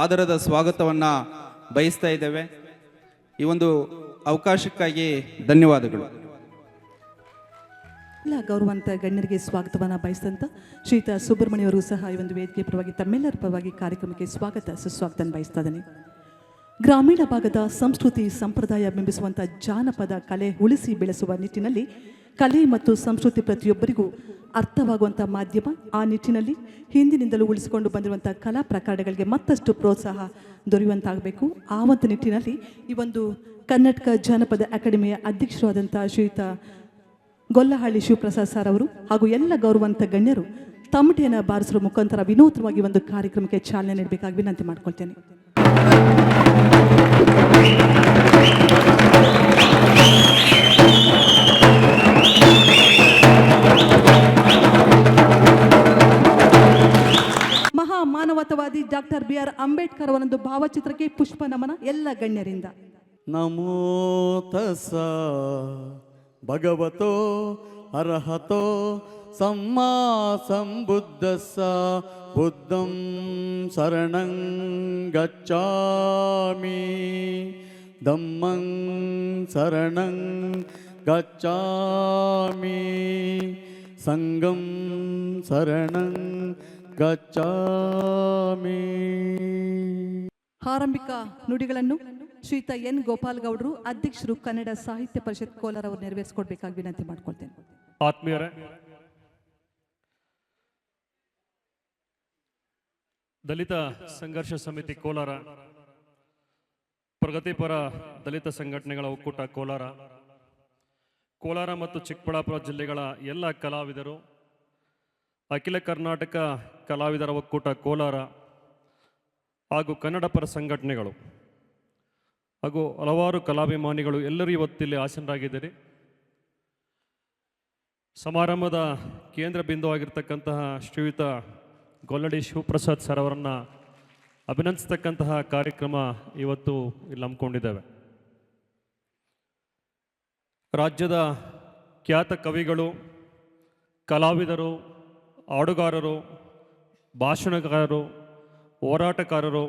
ಆದರದ ಸ್ವಾಗತವನ್ನು ಬಯಸ್ತಾ ಇದ್ದೇವೆ. ಈ ಒಂದು ಅವಕಾಶಕ್ಕಾಗಿ ಧನ್ಯವಾದಗಳು. ಎಲ್ಲ ಗೌರವಾನ್ವಿತ ಗಣ್ಯರಿಗೆ ಸ್ವಾಗತವನ್ನು ಬಯಸಿದಂಥ ಶ್ರೀಯುತ ಸುಬ್ರಹ್ಮಣ್ಯವರಿಗೂ ಸಹ ಈ ಒಂದು ವೇದಿಕೆ ಪರವಾಗಿ ತಮ್ಮೆಲ್ಲರ ಪರವಾಗಿ ಕಾರ್ಯಕ್ರಮಕ್ಕೆ ಸ್ವಾಗತ ಸುಸ್ವಾಗತ ಬಯಸ್ತಾ ಇದ್ದೇನೆ. ಗ್ರಾಮೀಣ ಭಾಗದ ಸಂಸ್ಕೃತಿ ಸಂಪ್ರದಾಯ ಬಿಂಬಿಸುವಂಥ ಜಾನಪದ ಕಲೆ ಉಳಿಸಿ ಬೆಳೆಸುವ ನಿಟ್ಟಿನಲ್ಲಿ ಕಲೆ ಮತ್ತು ಸಂಸ್ಕೃತಿ ಪ್ರತಿಯೊಬ್ಬರಿಗೂ ಅರ್ಥವಾಗುವಂಥ ಮಾಧ್ಯಮ. ಆ ನಿಟ್ಟಿನಲ್ಲಿ ಹಿಂದಿನಿಂದಲೂ ಉಳಿಸಿಕೊಂಡು ಬಂದಿರುವಂಥ ಕಲಾ ಪ್ರಕಾರಗಳಿಗೆ ಮತ್ತಷ್ಟು ಪ್ರೋತ್ಸಾಹ ದೊರೆಯುವಂತಾಗಬೇಕು. ಆ ಒಂದು ನಿಟ್ಟಿನಲ್ಲಿ ಈ ಒಂದು ಕರ್ನಾಟಕ ಜಾನಪದ ಅಕಾಡೆಮಿಯ ಅಧ್ಯಕ್ಷರಾದಂಥ ಶ್ರೀಯುತ ಗೊಲ್ಲಹಳ್ಳಿ ಶಿವಪ್ರಸಾದ್ ಸರ್ ಅವರು ಹಾಗೂ ಎಲ್ಲ ಗೌರವಾನ್ವಿತ ಗಣ್ಯರು ತಮಟೆಯನ್ನು ಬಾರಿಸುವ ಮುಖಾಂತರ ವಿನೂತನವಾಗಿ ಒಂದು ಕಾರ್ಯಕ್ರಮಕ್ಕೆ ಚಾಲನೆ ನೀಡಬೇಕಾಗಿ ವಿನಂತಿ ಮಾಡಿಕೊಳ್ತೇನೆ. ಮಹಾ ಮಾನವತಾವಾದಿ ಡಾಕ್ಟರ್ BR ಅಂಬೇಡ್ಕರ್ ಅವರೊಂದು ಭಾವಚಿತ್ರಕ್ಕೆ ಪುಷ್ಪ ನಮನ ಎಲ್ಲ ಗಣ್ಯರಿಂದ. ನಮೋ ತಸ್ಸ ಭಗವತೋ ಅರ್ಹತೋ ಸಮ್ಮಾ ಸಂಬುದ್ಧಸ್ಸ ಬುದ್ಧಂ ಶರಣಂ ಗಚ್ಚಾಮಿ ಧಮ್ಮಂ ಶರಣಂ ಗಚ್ಚಾಮಿ ಸಂಘಂ ಶರಣಂ ಗಚ್ಚಾಮಿ. ಆರಂಭಿಕ ನುಡಿಗಳನ್ನು ಶ್ರೀಯುತ N. ಗೋಪಾಲ್ ಗೌಡರು ಅಧ್ಯಕ್ಷರು ಕನ್ನಡ ಸಾಹಿತ್ಯ ಪರಿಷತ್ ಕೋಲಾರ ಅವರು ನೆರವೇರಿಸಿಕೊಡ್ಬೇಕಾಗಿ ವಿನಂತಿ ಮಾಡ್ಕೊಳ್ತೇನೆ. ಆತ್ಮೀಯರೇ, ದಲಿತ ಸಂಘರ್ಷ ಸಮಿತಿ ಕೋಲಾರ, ಪ್ರಗತಿಪರ ದಲಿತ ಸಂಘಟನೆಗಳ ಒಕ್ಕೂಟ ಕೋಲಾರ, ಕೋಲಾರ ಮತ್ತು ಚಿಕ್ಕಬಳ್ಳಾಪುರ ಜಿಲ್ಲೆಗಳ ಎಲ್ಲ ಕಲಾವಿದರು, ಅಖಿಲ ಕರ್ನಾಟಕ ಕಲಾವಿದರ ಒಕ್ಕೂಟ ಕೋಲಾರ ಹಾಗೂ ಕನ್ನಡ ಪರ ಸಂಘಟನೆಗಳು ಹಾಗೂ ಹಲವಾರು ಕಲಾಭಿಮಾನಿಗಳು ಎಲ್ಲರೂ ಇವತ್ತಿಲ್ಲಿ ಆಸೀನರಾಗಿದ್ದೀರಿ. ಸಮಾರಂಭದ ಕೇಂದ್ರ ಬಿಂದುವಾಗಿರ್ತಕ್ಕಂತಹ ಶ್ರೀಯುತ ಗೊಲ್ಲಹಳ್ಳಿ ಶಿವಪ್ರಸಾದ್ ಸರ್ ಅವರನ್ನು ಅಭಿನಂದಿಸ್ತಕ್ಕಂತಹ ಕಾರ್ಯಕ್ರಮ ಇವತ್ತು ಇಲ್ಲಿ ಹಮ್ಮಿಕೊಂಡಿದ್ದೇವೆ. ರಾಜ್ಯದ ಖ್ಯಾತ ಕವಿಗಳು, ಕಲಾವಿದರು, ಹಾಡುಗಾರರು, ಭಾಷಣಕಾರರು, ಹೋರಾಟಗಾರರು,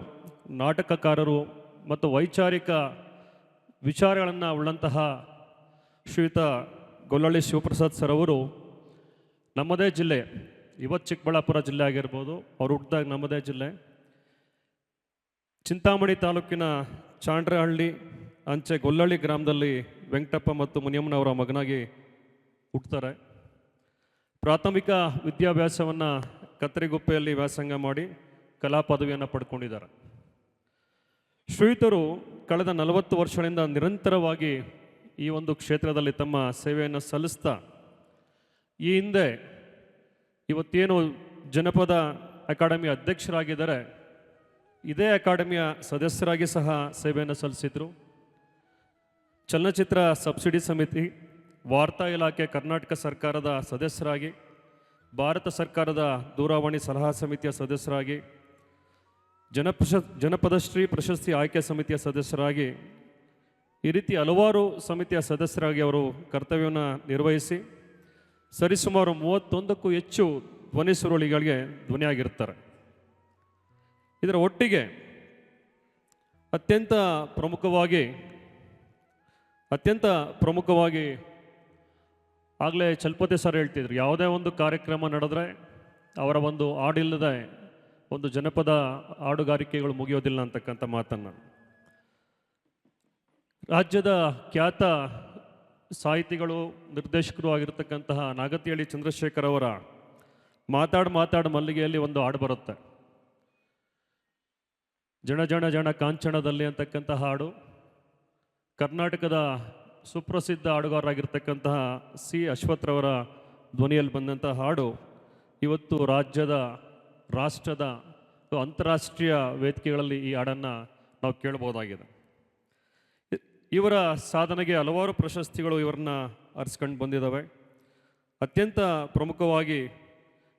ನಾಟಕಕಾರರು ಮತ್ತು ವೈಚಾರಿಕ ವಿಚಾರಗಳನ್ನು ಉಳ್ಳಂತಹ ಶ್ರೀಯುತ ಗೊಲ್ಲಹಳ್ಳಿ ಶಿವಪ್ರಸಾದ್ ಸರ್ ಅವರು ನಮ್ಮದೇ ಜಿಲ್ಲೆ, ಇವತ್ತು ಚಿಕ್ಕಬಳ್ಳಾಪುರ ಜಿಲ್ಲೆ ಆಗಿರ್ಬೋದು, ಅವರು ಹುಟ್ಟಿದಾಗ ನಮ್ಮದೇ ಜಿಲ್ಲೆ, ಚಿಂತಾಮಣಿ ತಾಲೂಕಿನ ಚಾಂಡ್ರಹಳ್ಳಿ ಅಂಚೆ ಗೊಲ್ಲಹಳ್ಳಿ ಗ್ರಾಮದಲ್ಲಿ ವೆಂಕಟಪ್ಪ ಮತ್ತು ಮುನಿಯಮ್ಮನವರ ಮಗನಾಗಿ ಹುಟ್ಟುತ್ತಾರೆ. ಪ್ರಾಥಮಿಕ ವಿದ್ಯಾಭ್ಯಾಸವನ್ನು ಕತ್ತರಿಗುಪ್ಪೆಯಲ್ಲಿ ವ್ಯಾಸಂಗ ಮಾಡಿ ಕಲಾ ಪದವಿಯನ್ನು ಪಡ್ಕೊಂಡಿದ್ದಾರೆ. ಶ್ರೀಯುತರು ಕಳೆದ 40 ವರ್ಷಗಳಿಂದ ನಿರಂತರವಾಗಿ ಈ ಒಂದು ಕ್ಷೇತ್ರದಲ್ಲಿ ತಮ್ಮ ಸೇವೆಯನ್ನು ಸಲ್ಲಿಸ್ತಾ ಈ ಹಿಂದೆ ಇವತ್ತೇನು ಜನಪದ ಅಕಾಡೆಮಿ ಅಧ್ಯಕ್ಷರಾಗಿದ್ದಾರೆ, ಇದೇ ಅಕಾಡೆಮಿಯ ಸದಸ್ಯರಾಗಿ ಸಹ ಸೇವೆಯನ್ನು ಸಲ್ಲಿಸಿದರು. ಚಲನಚಿತ್ರ ಸಬ್ಸಿಡಿ ಸಮಿತಿ, ವಾರ್ತಾ ಇಲಾಖೆ ಕರ್ನಾಟಕ ಸರ್ಕಾರದ ಸದಸ್ಯರಾಗಿ, ಭಾರತ ಸರ್ಕಾರದ ದೂರವಾಣಿ ಸಲಹಾ ಸಮಿತಿಯ ಸದಸ್ಯರಾಗಿ, ಜನಪದಶ್ರೀ ಪ್ರಶಸ್ತಿ ಆಯ್ಕೆ ಸಮಿತಿಯ ಸದಸ್ಯರಾಗಿ, ಈ ರೀತಿ ಹಲವಾರು ಸಮಿತಿಯ ಸದಸ್ಯರಾಗಿ ಅವರು ಕರ್ತವ್ಯವನ್ನು ನಿರ್ವಹಿಸಿ ಸರಿಸುಮಾರು 31ಕ್ಕೂ ಹೆಚ್ಚು ಧ್ವನಿ ಸುರುಳಿಗಳಿಗೆ ಧ್ವನಿಯಾಗಿರ್ತಾರೆ. ಇದರ ಒಟ್ಟಿಗೆ ಅತ್ಯಂತ ಪ್ರಮುಖವಾಗಿ ಆಗಲೇ ಚಲಪತಿ ಸರ್ ಹೇಳ್ತಿದ್ರು, ಯಾವುದೇ ಒಂದು ಕಾರ್ಯಕ್ರಮ ನಡೆದ್ರೆ ಅವರ ಒಂದು ಹಾಡಿಲ್ಲದೆ ಒಂದು ಜನಪದ ಹಾಡುಗಾರಿಕೆಗಳು ಮುಗಿಯೋದಿಲ್ಲ ಅಂತಕ್ಕಂಥ ಮಾತನ್ನು. ರಾಜ್ಯದ ಖ್ಯಾತ ಸಾಹಿತಿಗಳು, ನಿರ್ದೇಶಕರು ಆಗಿರ್ತಕ್ಕಂತಹ ನಾಗತಿಹಳ್ಳಿ ಚಂದ್ರಶೇಖರ್ ಅವರ ಮಾತಾಡು ಮಲ್ಲಿಗೆಯಲ್ಲಿ ಒಂದು ಹಾಡು ಬರುತ್ತೆ, ಜಣ ಜಣ ಜಣ ಕಾಂಚನದಲ್ಲಿ ಅಂತಕ್ಕಂಥ ಹಾಡು. ಕರ್ನಾಟಕದ ಸುಪ್ರಸಿದ್ಧ ಹಾಡುಗಾರರಾಗಿರ್ತಕ್ಕಂತಹ C. ಅಶ್ವಥ್ರವರ ಧ್ವನಿಯಲ್ಲಿ ಬಂದಂಥ ಹಾಡು ಇವತ್ತು ರಾಜ್ಯದ, ರಾಷ್ಟ್ರದ, ಅಂತಾರಾಷ್ಟ್ರೀಯ ವೇದಿಕೆಗಳಲ್ಲಿ ಈ ಹಾಡನ್ನು ನಾವು ಕೇಳ್ಬೋದಾಗಿದೆ. ಇವರ ಸಾಧನೆಗೆ ಹಲವಾರು ಪ್ರಶಸ್ತಿಗಳು ಇವರನ್ನ ಅರ್ಸ್ಕೊಂಡು ಬಂದಿದ್ದಾವೆ. ಅತ್ಯಂತ ಪ್ರಮುಖವಾಗಿ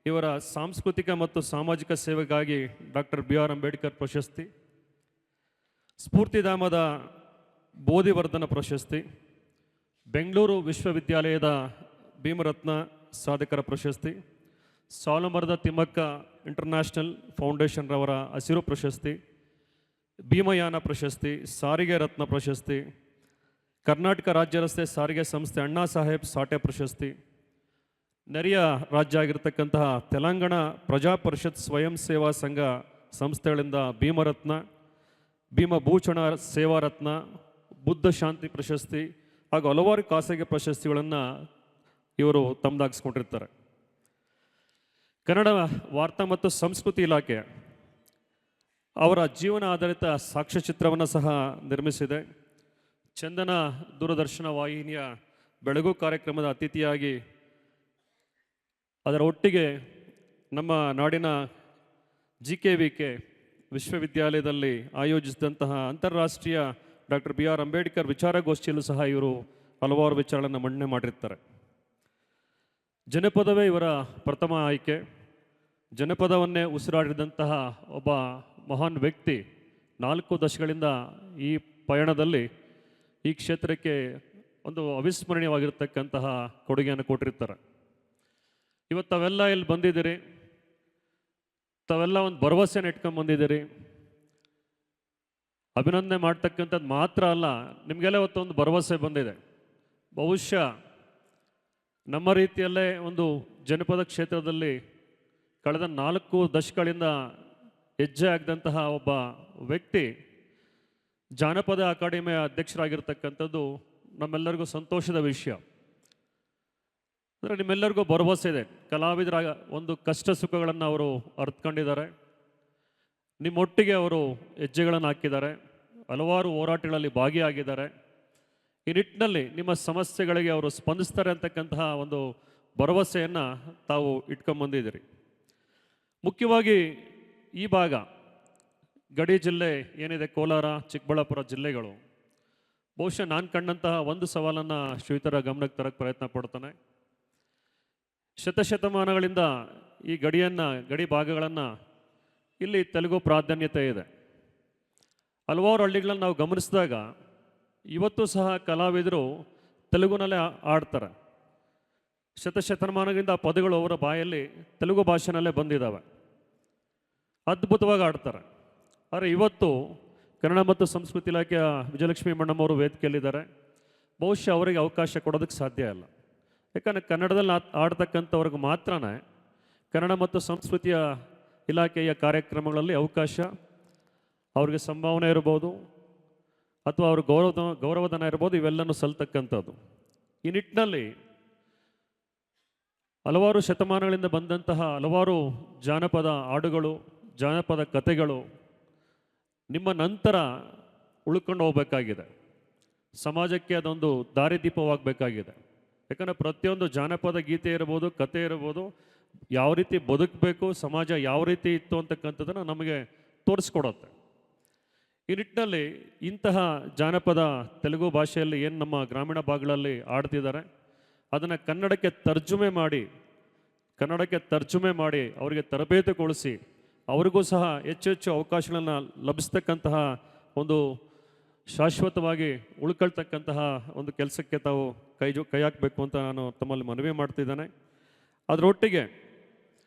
ಇವರ ಸಾಂಸ್ಕೃತಿಕ ಮತ್ತು ಸಾಮಾಜಿಕ ಸೇವೆಗಾಗಿ ಡಾಕ್ಟರ್ BR ಅಂಬೇಡ್ಕರ್ ಪ್ರಶಸ್ತಿ, ಸ್ಫೂರ್ತಿಧಾಮದ ಬೋಧಿವರ್ಧನ ಪ್ರಶಸ್ತಿ, ಬೆಂಗಳೂರು ವಿಶ್ವವಿದ್ಯಾಲಯದ ಭೀಮರತ್ನ ಸಾಧಕರ ಪ್ರಶಸ್ತಿ, ಸಾಲುಮರದ ತಿಮ್ಮಕ್ಕ ಇಂಟರ್ನ್ಯಾಷನಲ್ ಫೌಂಡೇಶನ್ ರವರ ಹಸಿರು ಪ್ರಶಸ್ತಿ, ಭೀಮಯಾನ ಪ್ರಶಸ್ತಿ, ಸಾರಿಗೆ ರತ್ನ ಪ್ರಶಸ್ತಿ, ಕರ್ನಾಟಕ ರಾಜ್ಯ ರಸ್ತೆ ಸಾರಿಗೆ ಸಂಸ್ಥೆ ಅಣ್ಣಾ ಸಾಹೇಬ್ ಸಾಠೆ ಪ್ರಶಸ್ತಿ, ನೆರೆಯ ರಾಜ್ಯ ಆಗಿರತಕ್ಕಂತಹ ತೆಲಂಗಾಣ ಪ್ರಜಾ ಪರಿಷತ್ ಸ್ವಯಂ ಸೇವಾ ಸಂಘ ಸಂಸ್ಥೆಗಳಿಂದ ಭೀಮರತ್ನ, ಭೀಮಭೂಷಣ ಸೇವಾ ರತ್ನ, ಬುದ್ಧ ಶಾಂತಿ ಪ್ರಶಸ್ತಿ ಹಾಗೂ ಹಲವಾರು ಖಾಸಗಿ ಪ್ರಶಸ್ತಿಗಳನ್ನು ಇವರು ತಮ್ಮದಾಗಿಸ್ಕೊಂಡಿರ್ತಾರೆ. ಕನ್ನಡ ವಾರ್ತಾ ಮತ್ತು ಸಂಸ್ಕೃತಿ ಇಲಾಖೆ ಅವರ ಜೀವನ ಆಧಾರಿತ ಸಾಕ್ಷ್ಯಚಿತ್ರವನ್ನು ಸಹ ನಿರ್ಮಿಸಿದೆ. ಚಂದನ ದೂರದರ್ಶನ ವಾಹಿನಿಯ ಬೆಳಗು ಕಾರ್ಯಕ್ರಮದ ಅತಿಥಿಯಾಗಿ ಅದರ ಒಟ್ಟಿಗೆ ನಮ್ಮ ನಾಡಿನ GKVK ವಿಶ್ವವಿದ್ಯಾಲಯದಲ್ಲಿ ಆಯೋಜಿಸಿದಂತಹ ಅಂತಾರಾಷ್ಟ್ರೀಯ ಡಾಕ್ಟರ್ BR ಅಂಬೇಡ್ಕರ್ ವಿಚಾರಗೋಷ್ಠಿಯಲ್ಲೂ ಸಹ ಇವರು ಹಲವಾರು ವಿಚಾರಗಳನ್ನು ಮಂಡನೆ ಮಾಡಿರ್ತಾರೆ. ಜನಪದವೇ ಇವರ ಪ್ರಥಮ ಆಯ್ಕೆ. ಜನಪದವನ್ನೇ ಉಸಿರಾಡಿದಂತಹ ಒಬ್ಬ ಮಹಾನ್ ವ್ಯಕ್ತಿ 4 ದಶಕಗಳಿಂದ ಈ ಪಯಣದಲ್ಲಿ ಈ ಕ್ಷೇತ್ರಕ್ಕೆ ಒಂದು ಅವಿಸ್ಮರಣೀಯವಾಗಿರ್ತಕ್ಕಂತಹ ಕೊಡುಗೆಯನ್ನು ಕೊಟ್ಟಿರ್ತಾರೆ. ಇವತ್ತು ತಾವೆಲ್ಲ ಇಲ್ಲಿ ಬಂದಿದ್ದೀರಿ, ತಾವೆಲ್ಲ ಒಂದು ಭರವಸೆನ ಇಟ್ಕೊಂಡು ಬಂದಿದ್ದೀರಿ. ಅಭಿನಂದನೆ ಮಾಡ್ತಕ್ಕಂಥದ್ದು ಮಾತ್ರ ಅಲ್ಲ, ನಿಮಗೆಲ್ಲ ಇವತ್ತೊಂದು ಭರವಸೆ ಬಂದಿದೆ. ಬಹುಶಃ ನಮ್ಮ ರೀತಿಯಲ್ಲೇ ಒಂದು ಜನಪದ ಕ್ಷೇತ್ರದಲ್ಲಿ ಕಳೆದ 4 ದಶಕಗಳಿಂದ ಹೆಜ್ಜೆ ಆಗದಂತಹ ಒಬ್ಬ ವ್ಯಕ್ತಿ ಜಾನಪದ ಅಕಾಡೆಮಿಯ ಅಧ್ಯಕ್ಷರಾಗಿರ್ತಕ್ಕಂಥದ್ದು ನಮ್ಮೆಲ್ಲರಿಗೂ ಸಂತೋಷದ ವಿಷಯ. ಅಂದರೆ ನಿಮ್ಮೆಲ್ಲರಿಗೂ ಭರವಸೆ ಇದೆ, ಕಲಾವಿದರ ಒಂದು ಕಷ್ಟ ಸುಖಗಳನ್ನು ಅವರು ಅರ್ಥಕೊಂಡಿದ್ದಾರೆ, ನಿಮ್ಮೊಟ್ಟಿಗೆ ಅವರು ಹೆಜ್ಜೆಗಳನ್ನು ಹಾಕಿದ್ದಾರೆ, ಹಲವಾರು ಹೋರಾಟಗಳಲ್ಲಿ ಭಾಗಿಯಾಗಿದ್ದಾರೆ. ಈ ನಿಟ್ಟಿನಲ್ಲಿ ನಿಮ್ಮ ಸಮಸ್ಯೆಗಳಿಗೆ ಅವರು ಸ್ಪಂದಿಸ್ತಾರೆ ಅಂತಕ್ಕಂತಹ ಒಂದು ಭರವಸೆಯನ್ನು ತಾವು ಇಟ್ಕೊಂಬಂದಿದ್ದೀರಿ. ಮುಖ್ಯವಾಗಿ ಈ ಭಾಗ ಗಡಿ ಜಿಲ್ಲೆ ಏನಿದೆ, ಕೋಲಾರ, ಚಿಕ್ಕಬಳ್ಳಾಪುರ ಜಿಲ್ಲೆಗಳು, ಬಹುಶಃ ನಾನು ಕಂಡಂತಹ ಒಂದು ಸವಾಲನ್ನು ಶ್ರೀಯುತರ ಗಮನಕ್ಕೆ ತರಕ್ಕೆ ಪ್ರಯತ್ನ ಪಡ್ತಾನೆ. ಶತಶತಮಾನಗಳಿಂದ ಈ ಗಡಿ ಭಾಗಗಳನ್ನು ಇಲ್ಲಿ ತೆಲುಗು ಪ್ರಾಧಾನ್ಯತೆ ಇದೆ. ಹಲವಾರು ಹಳ್ಳಿಗಳನ್ನು ನಾವು ಗಮನಿಸಿದಾಗ ಇವತ್ತು ಸಹ ಕಲಾವಿದರು ತೆಲುಗುನಲ್ಲೇ ಆಡ್ತಾರೆ. ಶತಶತಮಾನಗಳಿಂದ ಪದಗಳು ಅವರ ಬಾಯಲ್ಲಿ ತೆಲುಗು ಭಾಷೆನಲ್ಲೇ ಬಂದಿದ್ದಾವೆ, ಅದ್ಭುತವಾಗಿ ಆಡ್ತಾರೆ. ಆದರೆ ಇವತ್ತು ಕನ್ನಡ ಮತ್ತು ಸಂಸ್ಕೃತಿ ಇಲಾಖೆಯ ವಿಜಯಲಕ್ಷ್ಮಿ ಮೇಡಮ್ ವೇದಿಕೆಯಲ್ಲಿದ್ದಾರೆ. ಬಹುಶಃ ಅವರಿಗೆ ಅವಕಾಶ ಕೊಡೋದಕ್ಕೆ ಸಾಧ್ಯ ಇಲ್ಲ. ಯಾಕಂದರೆ ಕನ್ನಡದಲ್ಲಿ ಆಡ್ತಕ್ಕಂಥವ್ರಿಗೆ ಮಾತ್ರ ಕನ್ನಡ ಮತ್ತು ಸಂಸ್ಕೃತಿಯ ಇಲಾಖೆಯ ಕಾರ್ಯಕ್ರಮಗಳಲ್ಲಿ ಅವಕಾಶ, ಅವ್ರಿಗೆ ಸಂಭಾವನೆ ಇರ್ಬೋದು ಅಥವಾ ಅವ್ರ ಗೌರವಧನ ಇರ್ಬೋದು, ಇವೆಲ್ಲನೂ ಸಲ್ತಕ್ಕಂಥದ್ದು. ಈ ನಿಟ್ಟಿನಲ್ಲಿ ಹಲವಾರು ಶತಮಾನಗಳಿಂದ ಬಂದಂತಹ ಹಲವಾರು ಜಾನಪದ ಹಾಡುಗಳು, ಜಾನಪದ ಕಥೆಗಳು ನಿಮ್ಮ ನಂತರ ಉಳ್ಕೊಂಡು ಹೋಗಬೇಕಾಗಿದೆ. ಸಮಾಜಕ್ಕೆ ಅದೊಂದು ದಾರಿದೀಪವಾಗಬೇಕಾಗಿದೆ. ಯಾಕಂದರೆ ಪ್ರತಿಯೊಂದು ಜಾನಪದ ಗೀತೆ ಇರ್ಬೋದು, ಕತೆ ಇರ್ಬೋದು, ಯಾವ ರೀತಿ ಬದುಕಬೇಕು, ಸಮಾಜ ಯಾವ ರೀತಿ ಇತ್ತು ಅಂತಕ್ಕಂಥದ್ದನ್ನು ನಮಗೆ ತೋರಿಸ್ಕೊಡುತ್ತೆ. ಈ ನಿಟ್ಟಿನಲ್ಲಿ ಇಂತಹ ಜಾನಪದ ತೆಲುಗು ಭಾಷೆಯಲ್ಲಿ ಏನು ನಮ್ಮ ಗ್ರಾಮೀಣ ಭಾಗಗಳಲ್ಲಿ ಆಡ್ತಿದ್ದಾರೆ ಅದನ್ನು ಕನ್ನಡಕ್ಕೆ ತರ್ಜುಮೆ ಮಾಡಿ ಅವರಿಗೆ ತರಬೇತಿಗೊಳಿಸಿ ಅವ್ರಿಗೂ ಸಹ ಹೆಚ್ಚು ಅವಕಾಶಗಳನ್ನು ಲಭಿಸ್ತಕ್ಕಂತಹ ಒಂದು ಶಾಶ್ವತವಾಗಿ ಉಳ್ಕೊಳ್ತಕ್ಕಂತಹ ಒಂದು ಕೆಲಸಕ್ಕೆ ತಾವು ಕೈ ಹಾಕಬೇಕು ಅಂತ ನಾನು ತಮ್ಮಲ್ಲಿ ಮನವಿ ಮಾಡ್ತಿದ್ದೇನೆ. ಅದರೊಟ್ಟಿಗೆ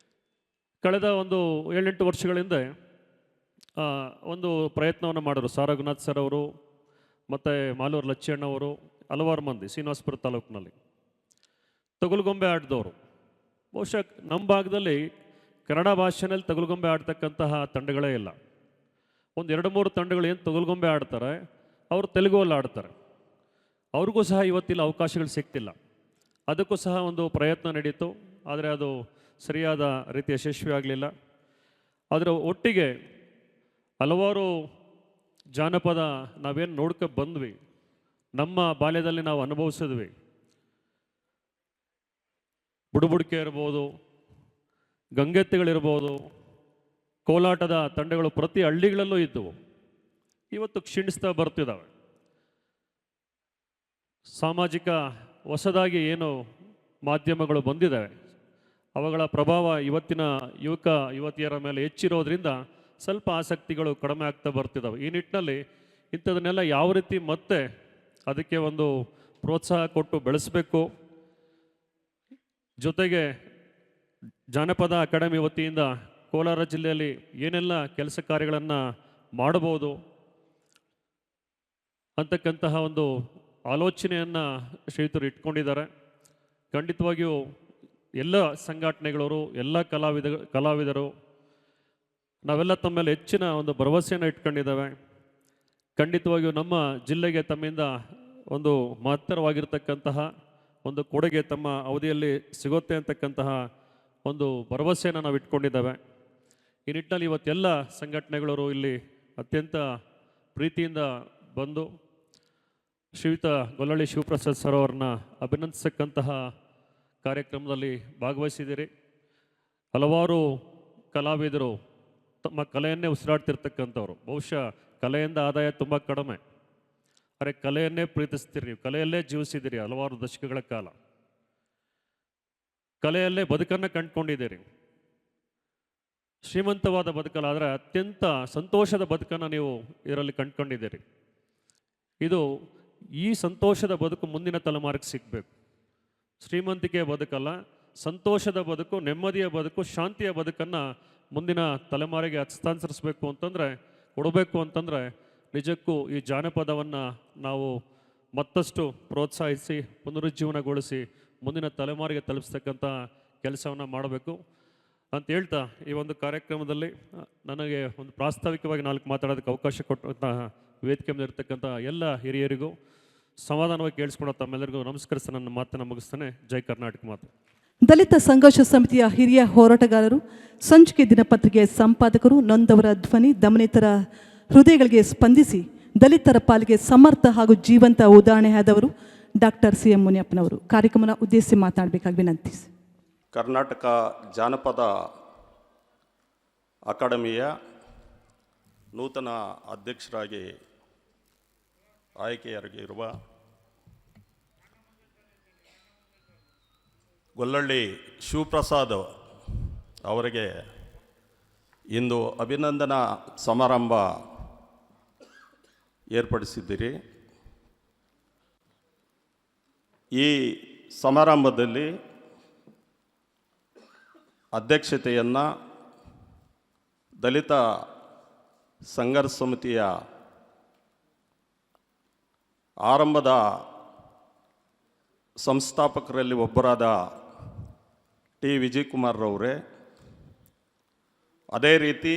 ಕಳೆದ ಒಂದು 7-8 ವರ್ಷಗಳಿಂದ ಒಂದು ಪ್ರಯತ್ನವನ್ನು ಮಾಡಿದ್ರು ಸಾರಘುನಾಥ್ ಸರ್ ಅವರು ಮತ್ತು ಮಾಲೂರು ಲಚ್ಚಣ್ಣವರು, ಹಲವಾರು ಮಂದಿ ಶ್ರೀನಿವಾಸಪುರ ತಾಲೂಕಿನಲ್ಲಿ ತಗುಲುಗೊಂಬೆ ಆಡಿದವರು. ಬಹುಶಃ ನಮ್ಮ ಭಾಗದಲ್ಲಿ ಕನ್ನಡ ಭಾಷೆಯಲ್ಲಿ ತಗುಲುಗೊಂಬೆ ಆಡ್ತಕ್ಕಂತಹ ತಂಡಗಳೇ ಇಲ್ಲ. ಒಂದು 2-3 ತಂಡಗಳು ಏನು ತಗುಲುಗೊಂಬೆ ಆಡ್ತಾರೆ ಅವರು ತೆಲುಗುವಲ್ಲಿ ಆಡ್ತಾರೆ. ಅವ್ರಿಗೂ ಸಹ ಇವತ್ತಿಲ್ಲ ಅವಕಾಶಗಳು ಸಿಗ್ತಿಲ್ಲ. ಅದಕ್ಕೂ ಸಹ ಒಂದು ಪ್ರಯತ್ನ ನಡೀತು, ಆದರೆ ಅದು ಸರಿಯಾದ ರೀತಿ ಯಶಸ್ವಿ ಆಗಲಿಲ್ಲ. ಅದರ ಒಟ್ಟಿಗೆ ಹಲವಾರು ಜಾನಪದ ನಾವೇನು ನೋಡ್ಕೊ ಬಂದ್ವಿ, ನಮ್ಮ ಬಾಲ್ಯದಲ್ಲಿ ನಾವು ಅನುಭವಿಸಿದ್ವಿ. ಬುಡುಬುಡಿಕೆ ಇರ್ಬೋದು, ಗಂಗೆತ್ತಿಗಳಿರ್ಬೋದು, ಕೋಲಾಟದ ತಂಡಗಳು ಪ್ರತಿ ಹಳ್ಳಿಗಳಲ್ಲೂ ಇದ್ದವು. ಇವತ್ತು ಕ್ಷೀಣಿಸ್ತಾ ಬರ್ತಿದ್ದಾವೆ. ಸಾಮಾಜಿಕ ಹೊಸದಾಗಿ ಏನು ಮಾಧ್ಯಮಗಳು ಬಂದಿದ್ದಾವೆ ಅವುಗಳ ಪ್ರಭಾವ ಇವತ್ತಿನ ಯುವತಿಯರ ಮೇಲೆ ಹೆಚ್ಚಿರೋದ್ರಿಂದ ಸ್ವಲ್ಪ ಆಸಕ್ತಿಗಳು ಕಡಿಮೆ ಆಗ್ತಾ ಬರ್ತಿದ್ದಾವೆ. ಈ ನಿಟ್ಟಿನಲ್ಲಿ ಇಂಥದನ್ನೆಲ್ಲ ಯಾವ ರೀತಿ ಮತ್ತೆ ಅದಕ್ಕೆ ಒಂದು ಪ್ರೋತ್ಸಾಹ ಕೊಟ್ಟು ಬೆಳೆಸಬೇಕು. ಜೊತೆಗೆ ಜಾನಪದ ಅಕಾಡೆಮಿ ವತಿಯಿಂದ ಕೋಲಾರ ಜಿಲ್ಲೆಯಲ್ಲಿ ಏನೆಲ್ಲ ಕೆಲಸ ಕಾರ್ಯಗಳನ್ನು ಮಾಡಬಹುದು ಅಂತಕ್ಕಂತಹ ಒಂದು ಆಲೋಚನೆಯನ್ನು ಶ್ರೀಯುತರು ಇಟ್ಕೊಂಡಿದ್ದಾರೆ. ಖಂಡಿತವಾಗಿಯೂ ಎಲ್ಲ ಸಂಘಟನೆಗಳವರು, ಎಲ್ಲ ಕಲಾವಿದರು ನಾವೆಲ್ಲ ತಮ್ಮ ಮೇಲೆ ಹೆಚ್ಚಿನ ಒಂದು ಭರವಸೆಯನ್ನು ಇಟ್ಕೊಂಡಿದ್ದಾವೆ. ಖಂಡಿತವಾಗಿಯೂ ನಮ್ಮ ಜಿಲ್ಲೆಗೆ ತಮ್ಮಿಂದ ಒಂದು ಮಹತ್ತರವಾಗಿರ್ತಕ್ಕಂತಹ ಒಂದು ಕೊಡುಗೆ ತಮ್ಮ ಅವಧಿಯಲ್ಲಿ ಸಿಗುತ್ತೆ ಅಂತಕ್ಕಂತಹ ಒಂದು ಭರವಸೆಯನ್ನು ನಾವು ಇಟ್ಕೊಂಡಿದ್ದಾವೆ. ಈ ನಿಟ್ಟಿನಲ್ಲಿ ಇವತ್ತೆಲ್ಲ ಸಂಘಟನೆಗಳವರು ಇಲ್ಲಿ ಅತ್ಯಂತ ಪ್ರೀತಿಯಿಂದ ಬಂದು ಶ್ರೀಯುತ ಗೊಲ್ಲಳ್ಳಿ ಶಿವಪ್ರಸಾದ್ ಸರ್ ಅವರನ್ನ ಅಭಿನಂದಿಸಕ್ಕಂತಹ ಕಾರ್ಯಕ್ರಮದಲ್ಲಿ ಭಾಗವಹಿಸಿದ್ದೀರಿ. ಹಲವಾರು ಕಲಾವಿದರು ತಮ್ಮ ಕಲೆಯನ್ನೇ ಉಸಿರಾಡ್ತಿರ್ತಕ್ಕಂಥವ್ರು. ಬಹುಶಃ ಕಲೆಯಿಂದ ಆದಾಯ ತುಂಬ ಕಡಿಮೆ, ಆದರೆ ಕಲೆಯನ್ನೇ ಪ್ರೀತಿಸ್ತೀರಿ, ನೀವು ಕಲೆಯಲ್ಲೇ ಜೀವಿಸಿದ್ದೀರಿ ಹಲವಾರು ದಶಕಗಳ ಕಾಲ, ಕಲೆಯಲ್ಲೇ ಬದುಕನ್ನು ಕಂಡುಕೊಂಡಿದ್ದೀರಿ. ಶ್ರೀಮಂತವಾದ ಬದುಕಲ್ಲ, ಆದರೆ ಅತ್ಯಂತ ಸಂತೋಷದ ಬದುಕನ್ನು ನೀವು ಇದರಲ್ಲಿ ಕಂಡುಕೊಂಡಿದ್ದೀರಿ. ಈ ಸಂತೋಷದ ಬದುಕು ಮುಂದಿನ ತಲೆಮಾರಿಗೆ ಸಿಗಬೇಕು. ಶ್ರೀಮಂತಿಕೆ ಬದುಕಲ್ಲ, ಸಂತೋಷದ ಬದುಕು, ನೆಮ್ಮದಿಯ ಬದುಕು, ಶಾಂತಿಯ ಬದುಕನ್ನು ಮುಂದಿನ ತಲೆಮಾರಿಗೆ ಹಸ್ತಾಂತರಿಸಬೇಕು ಅಂತಂದರೆ, ಕೊಡಬೇಕು ಅಂತಂದರೆ ನಿಜಕ್ಕೂ ಈ ಜಾನಪದವನ್ನು ನಾವು ಮತ್ತಷ್ಟು ಪ್ರೋತ್ಸಾಹಿಸಿ ಪುನರುಜ್ಜೀವನಗೊಳಿಸಿ ಮುಂದಿನ ತಲೆಮಾರಿಗೆ ತಲುಪಿಸ್ತಕ್ಕಂಥ ಕೆಲಸವನ್ನು ಮಾಡಬೇಕು ಅಂತ ಹೇಳ್ತಾ, ಈ ಒಂದು ಕಾರ್ಯಕ್ರಮದಲ್ಲಿ ನನಗೆ ಒಂದು ಪ್ರಾಸ್ತಾವಿಕವಾಗಿ 4 ಮಾತಾಡೋದಕ್ಕೆ ಅವಕಾಶ ಕೊಟ್ಟಂತಹ ವೇದಿಕೆ ಮೇಲೆ ಇರ್ತಕ್ಕಂಥ ಎಲ್ಲ ಹಿರಿಯರಿಗೂ ಸಮಾಧಾನವಾಗಿ ಕೇಳಿಸ್ಕೊಡೋ ತಮ್ಮೆಲ್ಲರಿಗೂ ನಮಸ್ಕರಿಸಿ ನನ್ನ ಮಾತನ್ನು ಮುಗಿಸ್ತೇನೆ. ಜೈ ಕರ್ನಾಟಕ ಮಾತು. ದಲಿತ ಸಂಘರ್ಷ ಸಮಿತಿಯ ಹಿರಿಯ ಹೋರಾಟಗಾರರು, ಸಂಚಿಕೆ ದಿನಪತ್ರಿಕೆಯ ಸಂಪಾದಕರು, ನೊಂದವರ ಧ್ವನಿ, ದಮನಿತರ ಹೃದಯಗಳಿಗೆ ಸ್ಪಂದಿಸಿ ದಲಿತರ ಪಾಲಿಗೆ ಸಮರ್ಥ ಹಾಗೂ ಜೀವಂತ ಉದಾಹರಣೆಯಾದವರು ಡಾಕ್ಟರ್ ಸಿ ಎಂ ಮುನಿಯಪ್ಪನವರು ಕಾರ್ಯಕ್ರಮನ ಉದ್ದೇಶಿಸಿ ಮಾತನಾಡಬೇಕಾಗಿ ವಿನಂತಿಸಿ. ಕರ್ನಾಟಕ ಜಾನಪದ ಅಕಾಡೆಮಿಯ ನೂತನ ಅಧ್ಯಕ್ಷರಾಗಿ ಆಯ್ಕೆಯಾಗಿರುವ ಗೊಲ್ಲಳ್ಳಿ ಶಿವಪ್ರಸಾದ್ ಅವರಿಗೆ ಇಂದು ಅಭಿನಂದನಾ ಸಮಾರಂಭ ಏರ್ಪಡಿಸಿದ್ದೀರಿ. ಈ ಸಮಾರಂಭದಲ್ಲಿ ಅಧ್ಯಕ್ಷತೆಯನ್ನು ದಲಿತ ಸಂಘರ್ಷ ಸಮಿತಿಯ ಆರಂಭದ ಸಂಸ್ಥಾಪಕರಲ್ಲಿ ಒಬ್ಬರಾದ ಟಿ ವಿಜಯಕುಮಾರ್ರವರೇ, ಅದೇ ರೀತಿ